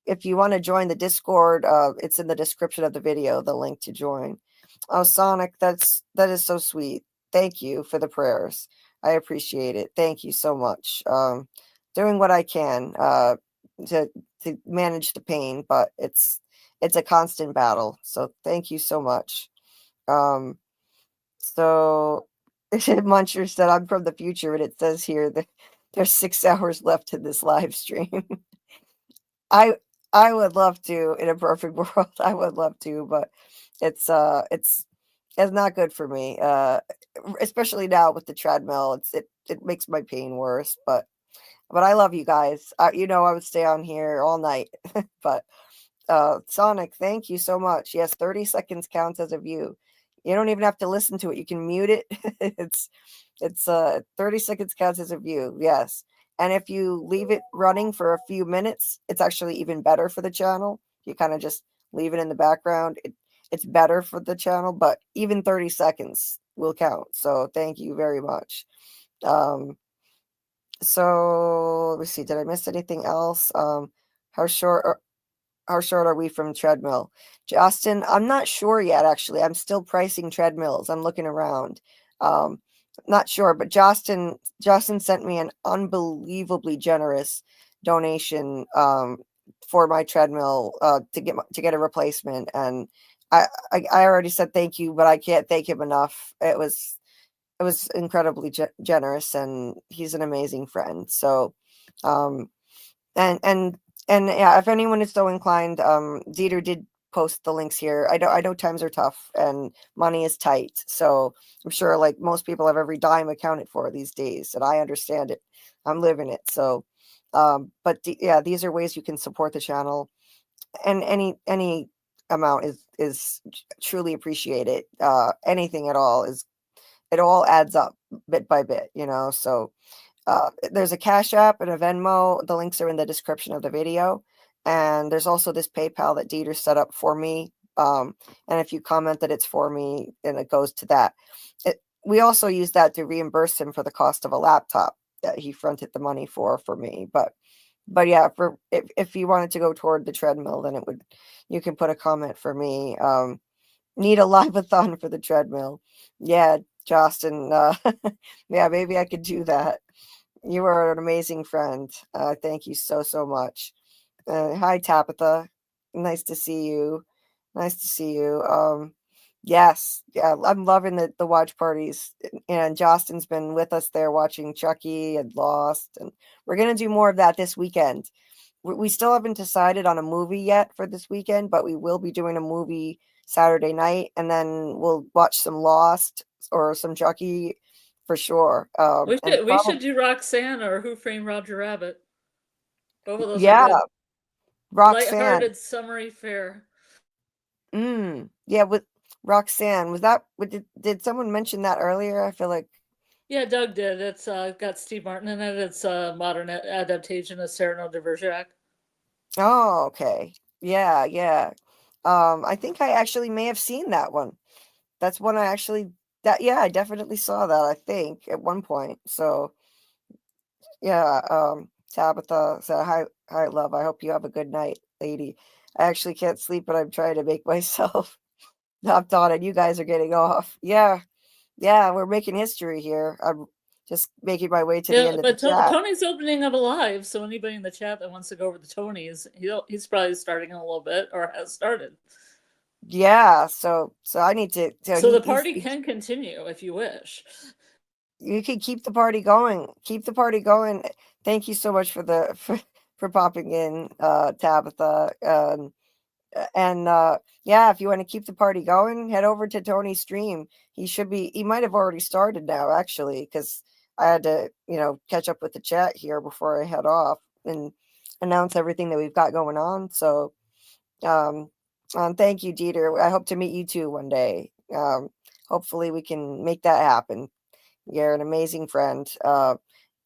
S1: if you want to join the Discord, it's in the description of the video, the link to join. Oh, Sonic, that is so sweet. Thank you for the prayers. I appreciate it. Thank you so much. Doing what I can to manage the pain, but it's a constant battle. So thank you so much. So Muncher said, I'm from the future, and it says here that there's 6 hours left in this live stream. I would love to, in a perfect world, I would love to, but it's not good for me. Especially now with the treadmill, it makes my pain worse, but I love you guys. I would stay on here all night, but Sonic, thank you so much. Yes, 30 seconds counts as a view. You don't even have to listen to it. You can mute it. It's 30 seconds counts as a view. Yes. And if you leave it running for a few minutes, it's actually even better for the channel. You kind of just leave it in the background. It's better for the channel, but even 30 seconds will count. So thank you very much. So let me see. Did I miss anything else? How short are we from treadmill? Justin, I'm not sure yet, actually. I'm still pricing treadmills. I'm looking around. Not sure, but Justin sent me an unbelievably generous donation for my treadmill to get a replacement, and I already said thank you, but I can't thank him enough. It was incredibly generous, and he's an amazing friend. So and yeah, if anyone is so inclined, Dieter did post the links here. I know times are tough and money is tight, so I'm sure like most people have every dime accounted for these days, and I understand it. I'm living it. So but yeah, these are ways you can support the channel, and any amount is truly appreciated. Anything at all it all adds up bit by bit, so there's a Cash App and a Venmo. The links are in the description of the video. And there's also this PayPal that Dieter set up for me. And if you comment that it's for me, then it goes to that. We also use that to reimburse him for the cost of a laptop that he fronted the money for me. But yeah, if you wanted to go toward the treadmill, then you can put a comment for me. Need a live-a-thon for the treadmill. Yeah, Justin. Yeah, maybe I could do that. You are an amazing friend. Thank you so much. Hi, Tabitha. Nice to see you. Yes, yeah, I'm loving the watch parties. And Justin's been with us there watching Chucky and Lost. And we're going to do more of that this weekend. We still haven't decided on a movie yet for this weekend, but we will be doing a movie Saturday night. And then we'll watch some Lost or some Chucky for sure.
S4: We should do Roxanne or Who Framed Roger Rabbit. Both of those
S1: yeah,
S4: are good.
S1: Roxanne.
S4: Lighthearted summery fare.
S1: Yeah, with Roxanne. Did someone mention that earlier? I feel like.
S4: Yeah, Doug did. It's got Steve Martin in it. It's a modern adaptation of Cyrano de Bergerac.
S1: Oh, okay. Yeah. I think I actually may have seen that one. That's one I definitely saw that, I think, at one point. So yeah, Tabitha said, hi, love. I hope you have a good night, lady. I actually can't sleep, but I'm trying to make myself hopped on and you guys are getting off. Yeah, we're making history here. I'm just making my way to the end of the chat.
S4: Tony's opening up a live, so anybody in the chat that wants to go over the Tonys, he's probably starting in a little bit or has started.
S1: Yeah, so I need to.
S4: So the party can continue if you wish.
S1: You can keep the party going. Thank you so much for popping in, Tabitha. And yeah, if you want to keep the party going, head over to Tony's stream. He might have already started now, actually, because I had to, catch up with the chat here before I head off and announce everything that we've got going on. So, thank you, Dieter. I hope to meet you too one day. Hopefully we can make that happen. You're an amazing friend.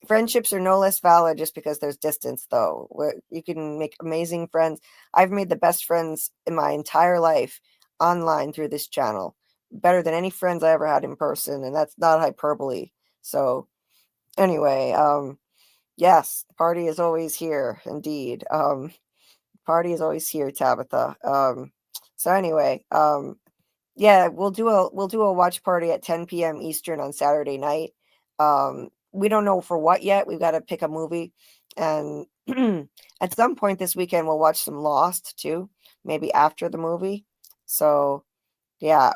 S1: Friendships are no less valid just because there's distance, though. You can make amazing friends. I've made the best friends in my entire life online through this channel. Better than any friends I ever had in person, and that's not hyperbole. So anyway, yes, the party is always here, indeed. Party is always here, Tabitha. So anyway, yeah, we'll do a watch party at 10 p.m. Eastern on Saturday night. We don't know for what yet. We've got to pick a movie, and at some point this weekend we'll watch some Lost too, maybe after the movie. So yeah,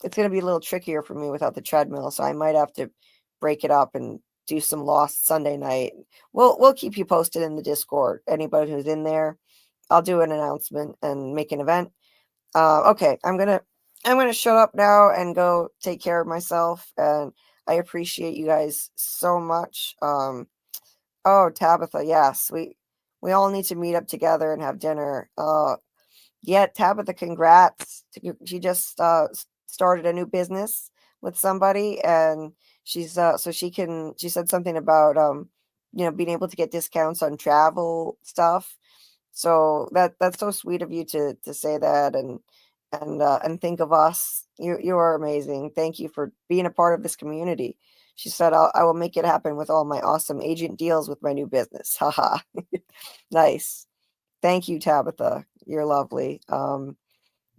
S1: it's gonna be a little trickier for me without the treadmill, so I might have to break it up and do some Lost Sunday night. We'll keep you posted in the Discord. Anybody who's in there, I'll do an announcement and make an event. Okay, I'm gonna shut up now and go take care of myself, and I appreciate you guys so much. Oh, Tabitha, yes, we all need to meet up together and have dinner. Yeah, Tabitha, congrats. She just started a new business with somebody, and she's she said something about being able to get discounts on travel stuff. So that's so sweet of you to say that and think of us. You are amazing. Thank you for being a part of this community. She said, I will make it happen with all my awesome agent deals with my new business. Haha. Nice. Thank you, Tabitha. You're lovely.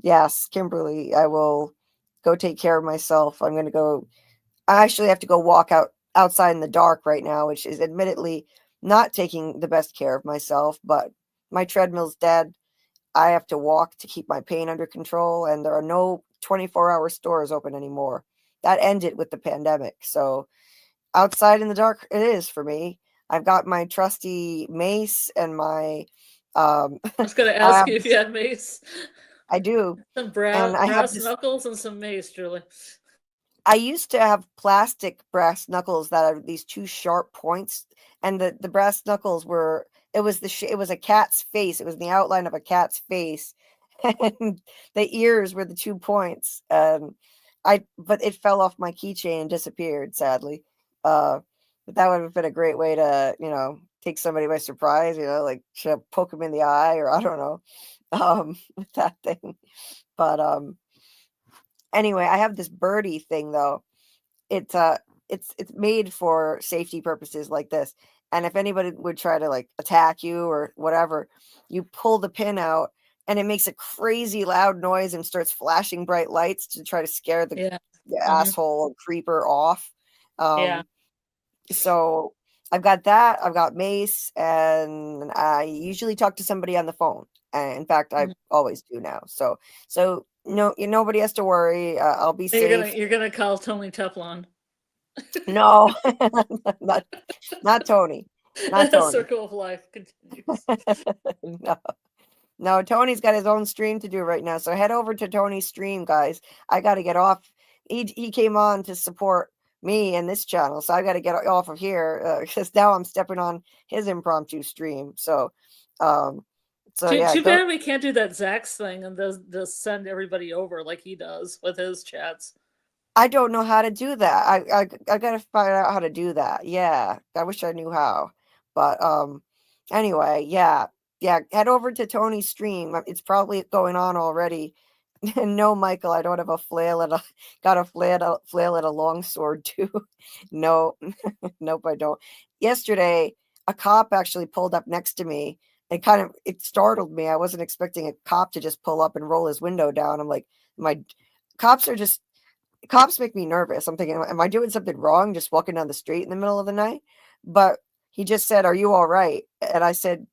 S1: Yes, Kimberly, I will go take care of myself. I actually have to go walk outside in the dark right now, which is admittedly not taking the best care of myself, but my treadmill's dead. I have to walk to keep my pain under control, and there are no 24-hour stores open anymore. That ended with the pandemic. So outside in the dark it is for me. I've got my trusty mace and my
S4: I was going to ask you if you had mace.
S1: I do.
S4: Some brass knuckles and some mace, Julie.
S1: I used to have plastic brass knuckles that are these two sharp points, and the brass knuckles it was a cat's face. It was the outline of a cat's face, and the ears were the 2 points. But it fell off my keychain and disappeared, sadly. But that would have been a great way to, take somebody by surprise, like should I poke them in the eye, or I don't know, with that thing. But anyway, I have this birdie thing though. It's made for safety purposes like this. And if anybody would try to like attack you or whatever, you pull the pin out and it makes a crazy loud noise and starts flashing bright lights to try to scare the asshole creeper off. So I've got that. I've got mace, and I usually talk to somebody on the phone. And in fact, I always do now. So no, nobody has to worry. I'll be safe.
S4: You're gonna call Tony Teflon.
S1: No, not Tony. Not Tony.
S4: Circle of life continues.
S1: No, Tony's got his own stream to do right now. So head over to Tony's stream, guys. I got to get off. He came on to support me and this channel, so I got to get off of here because now I'm stepping on his impromptu stream. So,
S4: too bad we can't do that Zax thing and just send everybody over like he does with his chats.
S1: I don't know how to do that. I gotta find out how to do that. Yeah, I wish I knew how. But anyway, yeah. Head over to Tony's stream. It's probably going on already. No, Michael, I don't have a flail got a flail and a long sword too. No, nope, I don't. Yesterday, a cop actually pulled up next to me. It startled me. I wasn't expecting a cop to just pull up and roll his window down. I'm like, cops make me nervous. I'm thinking, am I doing something wrong just walking down the street in the middle of the night? But he just said, "Are you all right?" And I said,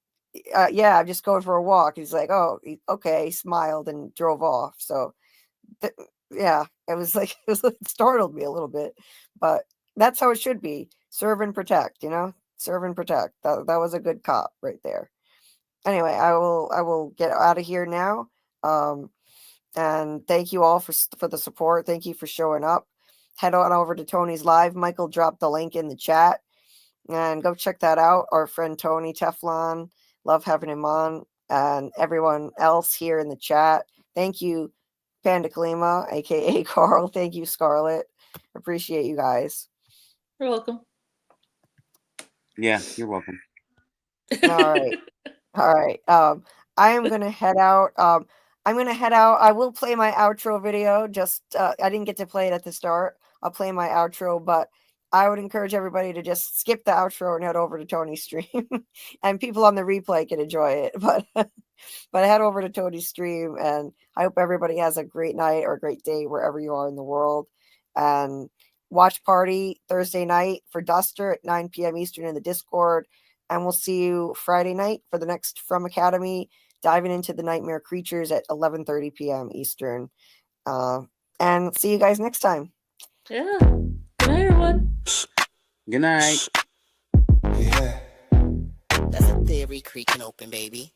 S1: "Yeah, I'm just going for a walk." He's like, "Oh, okay." He smiled and drove off. So, yeah, it startled me a little bit, but that's how it should be. Serve and protect, serve and protect. That was a good cop right there. Anyway, I will get out of here now. And thank you all for the support. Thank you for showing up. Head on over to Tony's live. Michael dropped the link in the chat, and go check that out. Our friend Tony Teflon, love having him on, and everyone else here in the chat. Thank you, Panda Kalima, aka Carl. Thank you, Scarlett. Appreciate you guys.
S4: You're welcome.
S3: Yeah, you're welcome.
S1: All right. I am gonna head out. I will play my outro video. Just I didn't get to play it at the start. I'll play my outro, but I would encourage everybody to just skip the outro and head over to Tony's stream. And people on the replay can enjoy it. But head over to Tony's stream, and I hope everybody has a great night or a great day wherever you are in the world. And watch party Thursday night for Duster at 9 p.m. Eastern in the Discord. And we'll see you Friday night for the next From Academy, diving into the Nightmare Creatures at 11:30 p.m. Eastern. And see you guys next time.
S4: Yeah. Good night, everyone.
S3: Good night.
S7: Yeah. That's a theory creaking open, baby.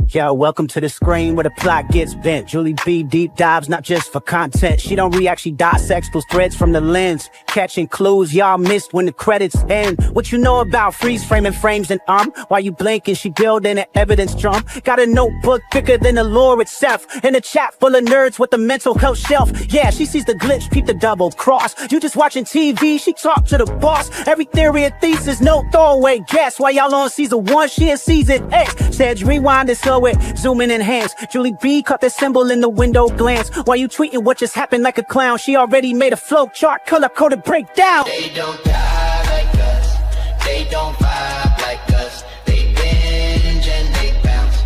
S8: Yo, welcome to the screen where the plot gets bent. Julie B deep dives, not just for content. She don't react, she dissects those threads from the lens. Catching clues y'all missed when the credits end. What you know about freeze framing frames and while you blinking, she building an evidence drum. Got a notebook thicker than the lore itself. In a chat full of nerds with a mental health shelf. Yeah, she sees the glitch, peep the double cross. You just watching TV, she talk to the boss. Every theory and thesis, no throwaway guess. While y'all on season 1, she in season 8. Said rewind and slow it, zoom in, enhance. Julie B caught the symbol in the window glance. While you tweeting what just happened like a clown, she already made a flow chart, color-coded breakdown.
S7: They don't die like us, they don't vibe like us. They binge and they bounce,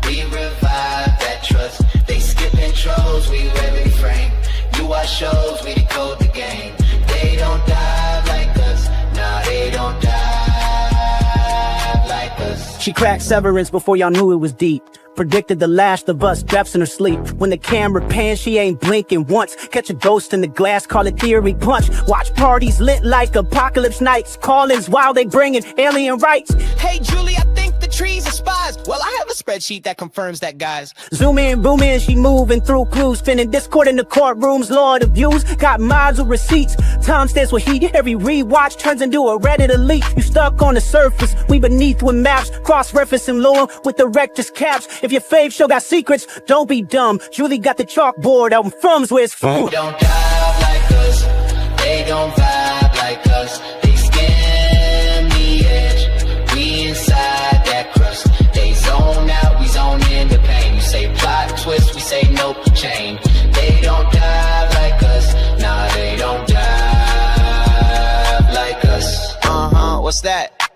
S7: we revive that trust. They skip intros, we wear frame. You watch shows, we decode the game. They don't die like us, nah, they don't die like us.
S8: She cracked Severance before y'all knew it was deep. Predicted the Last of Us deaths in her sleep. When the camera pans, she ain't blinking once. Catch a ghost in the glass, call it theory punch. Watch parties lit like apocalypse nights. Call-ins while they bringing alien rights.
S7: Hey Julie, I think that
S9: trees and spies. Well, I have a spreadsheet that confirms that, guys.
S8: Zoom in, boom in, she moving through clues, spinning discord in the courtrooms, lord of views, got mods with receipts, time stands with heat, every rewatch turns into a Reddit elite, you stuck on the surface, we beneath with maps, cross-referencing lore with the rector's caps, if your fave show got secrets, don't be dumb, Julie got the chalkboard out in From's where it's from.
S7: They don't dive like us, they don't vibe like us, they skim the edge, we inside that crust, they zone out, we zone in the pain, you say plot twist, we say nope, chain, they don't dive like us, nah, they don't dive like us.
S9: What's that?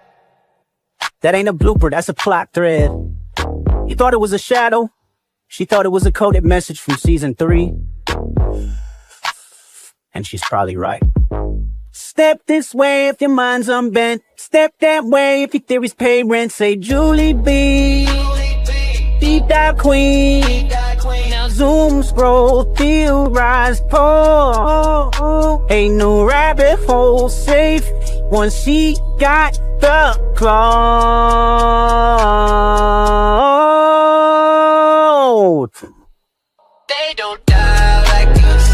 S8: That ain't a blooper, that's a plot thread. You thought it was a shadow? She thought it was a coded message from season 3. And she's probably right. Step this way if your mind's unbent. Step that way if your theories pay rent. Say Julie B, deep dive queen. Now zoom, scroll, theorize, pull. Ain't no rabbit hole safe once she got the cloud.
S7: They don't die like us.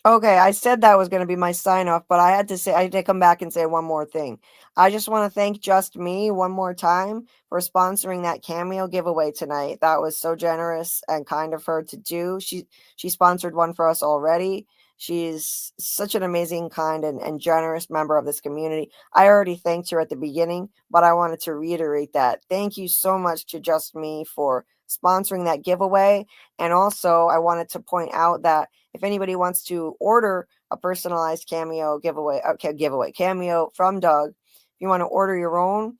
S1: Okay, I said that was going to be my sign off, but I had to come back and say one more thing. I just want to thank Just Me one more time for sponsoring that cameo giveaway tonight. That was so generous and kind of her to do. She sponsored one for us already. She's such an amazing, kind, and generous member of this community. I already thanked her at the beginning, but I wanted to reiterate that. Thank you so much to Just Me for sponsoring that giveaway. And also, I wanted to point out that if anybody wants to order a personalized cameo cameo from Doug, if you want to order your own,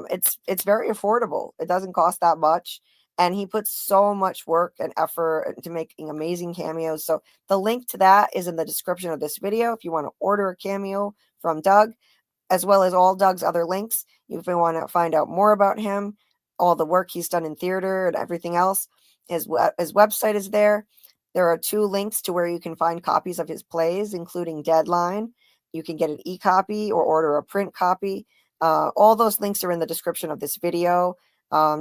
S1: it's very affordable. It doesn't cost that much. And he puts so much work and effort into making amazing cameos. So the link to that is in the description of this video. If you want to order a cameo from Doug, as well as all Doug's other links, if you want to find out more about him, all the work he's done in theater and everything else, his website is there. There are 2 links to where you can find copies of his plays, including Deadline. You can get an e-copy or order a print copy. All those links are in the description of this video.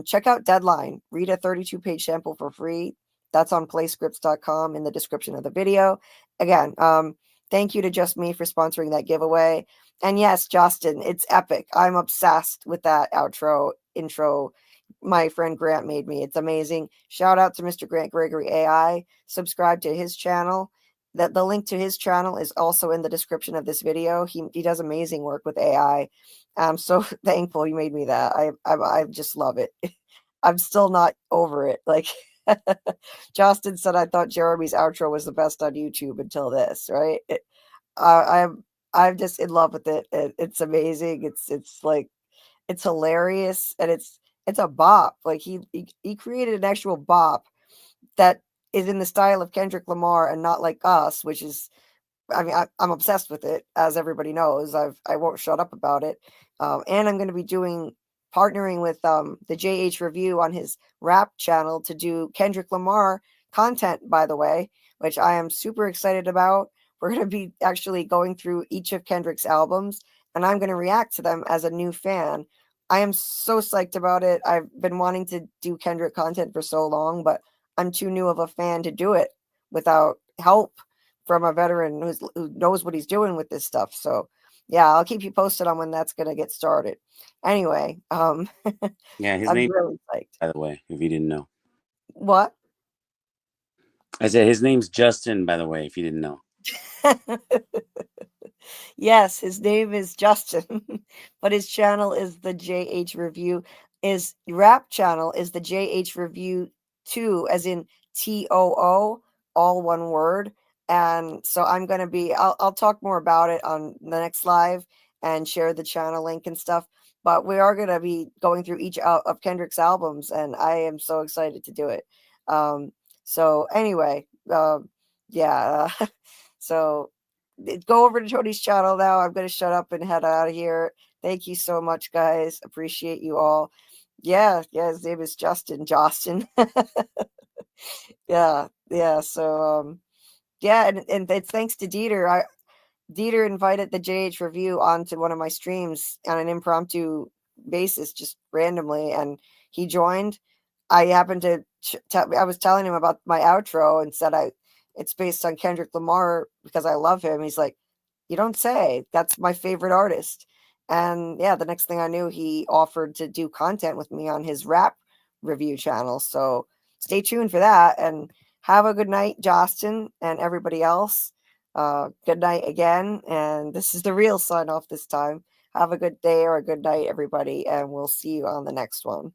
S1: Check out Deadline. Read a 32-page sample for free. That's on playscripts.com in the description of the video. Again, thank you to Just Me for sponsoring that giveaway. And yes, Justin, it's epic. I'm obsessed with that intro my friend Grant made me. It's amazing. Shout out to Mr. Grant Gregory AI. Subscribe to his channel. The link to his channel is also in the description of this video. He does amazing work with AI. I'm so thankful he made me that. I just love it. I'm still not over it. Like Justin said, I thought Jeremy's outro was the best on YouTube until this, right? I'm just in love with it. It's amazing. It's like, it's hilarious, and it's a bop. Like he created an actual bop that is in the style of Kendrick Lamar and not like Us, which is, I mean, I'm obsessed with it, as everybody knows. I won't shut up about it. And I'm going to be partnering with the JH Review on his rap channel to do Kendrick Lamar content, by the way, which I am super excited about. We're going to be actually going through each of Kendrick's albums, and I'm going to react to them as a new fan. I am so psyched about it. I've been wanting to do Kendrick content for so long, but I'm too new of a fan to do it without help from a veteran who knows what he's doing with this stuff. So yeah, I'll keep you posted on when that's going to get started. Anyway,
S3: Yeah, his
S1: I'm
S3: name,
S1: really psyched.
S3: by the way, if you didn't know.
S1: What?
S3: I said his name's Justin, by the way, if you didn't know.
S1: Yes, his name is Justin, but his channel is the JH Review. His rap channel is the JH Review 2, as in TOO, all one word. And so I'm going to be, I'll talk more about it on the next live and share the channel link and stuff. But we are going to be going through each of Kendrick's albums, and I am so excited to do it. So anyway, yeah. So go over to Tony's channel now. I'm going to shut up and head out of here. Thank you so much, guys. Appreciate you all. Yeah, his name is Justin. Yeah. So yeah, and it's thanks to Dieter. Dieter invited the JH Review onto one of my streams on an impromptu basis, just randomly, and he joined. I happened to I was telling him about my outro and said it's based on Kendrick Lamar because I love him. He's like, "You don't say. That's my favorite artist." And yeah, the next thing I knew, he offered to do content with me on his rap review channel. So stay tuned for that, and have a good night, Justin, and everybody else. Good night again. And this is the real sign off this time. Have a good day or a good night, everybody, and we'll see you on the next one.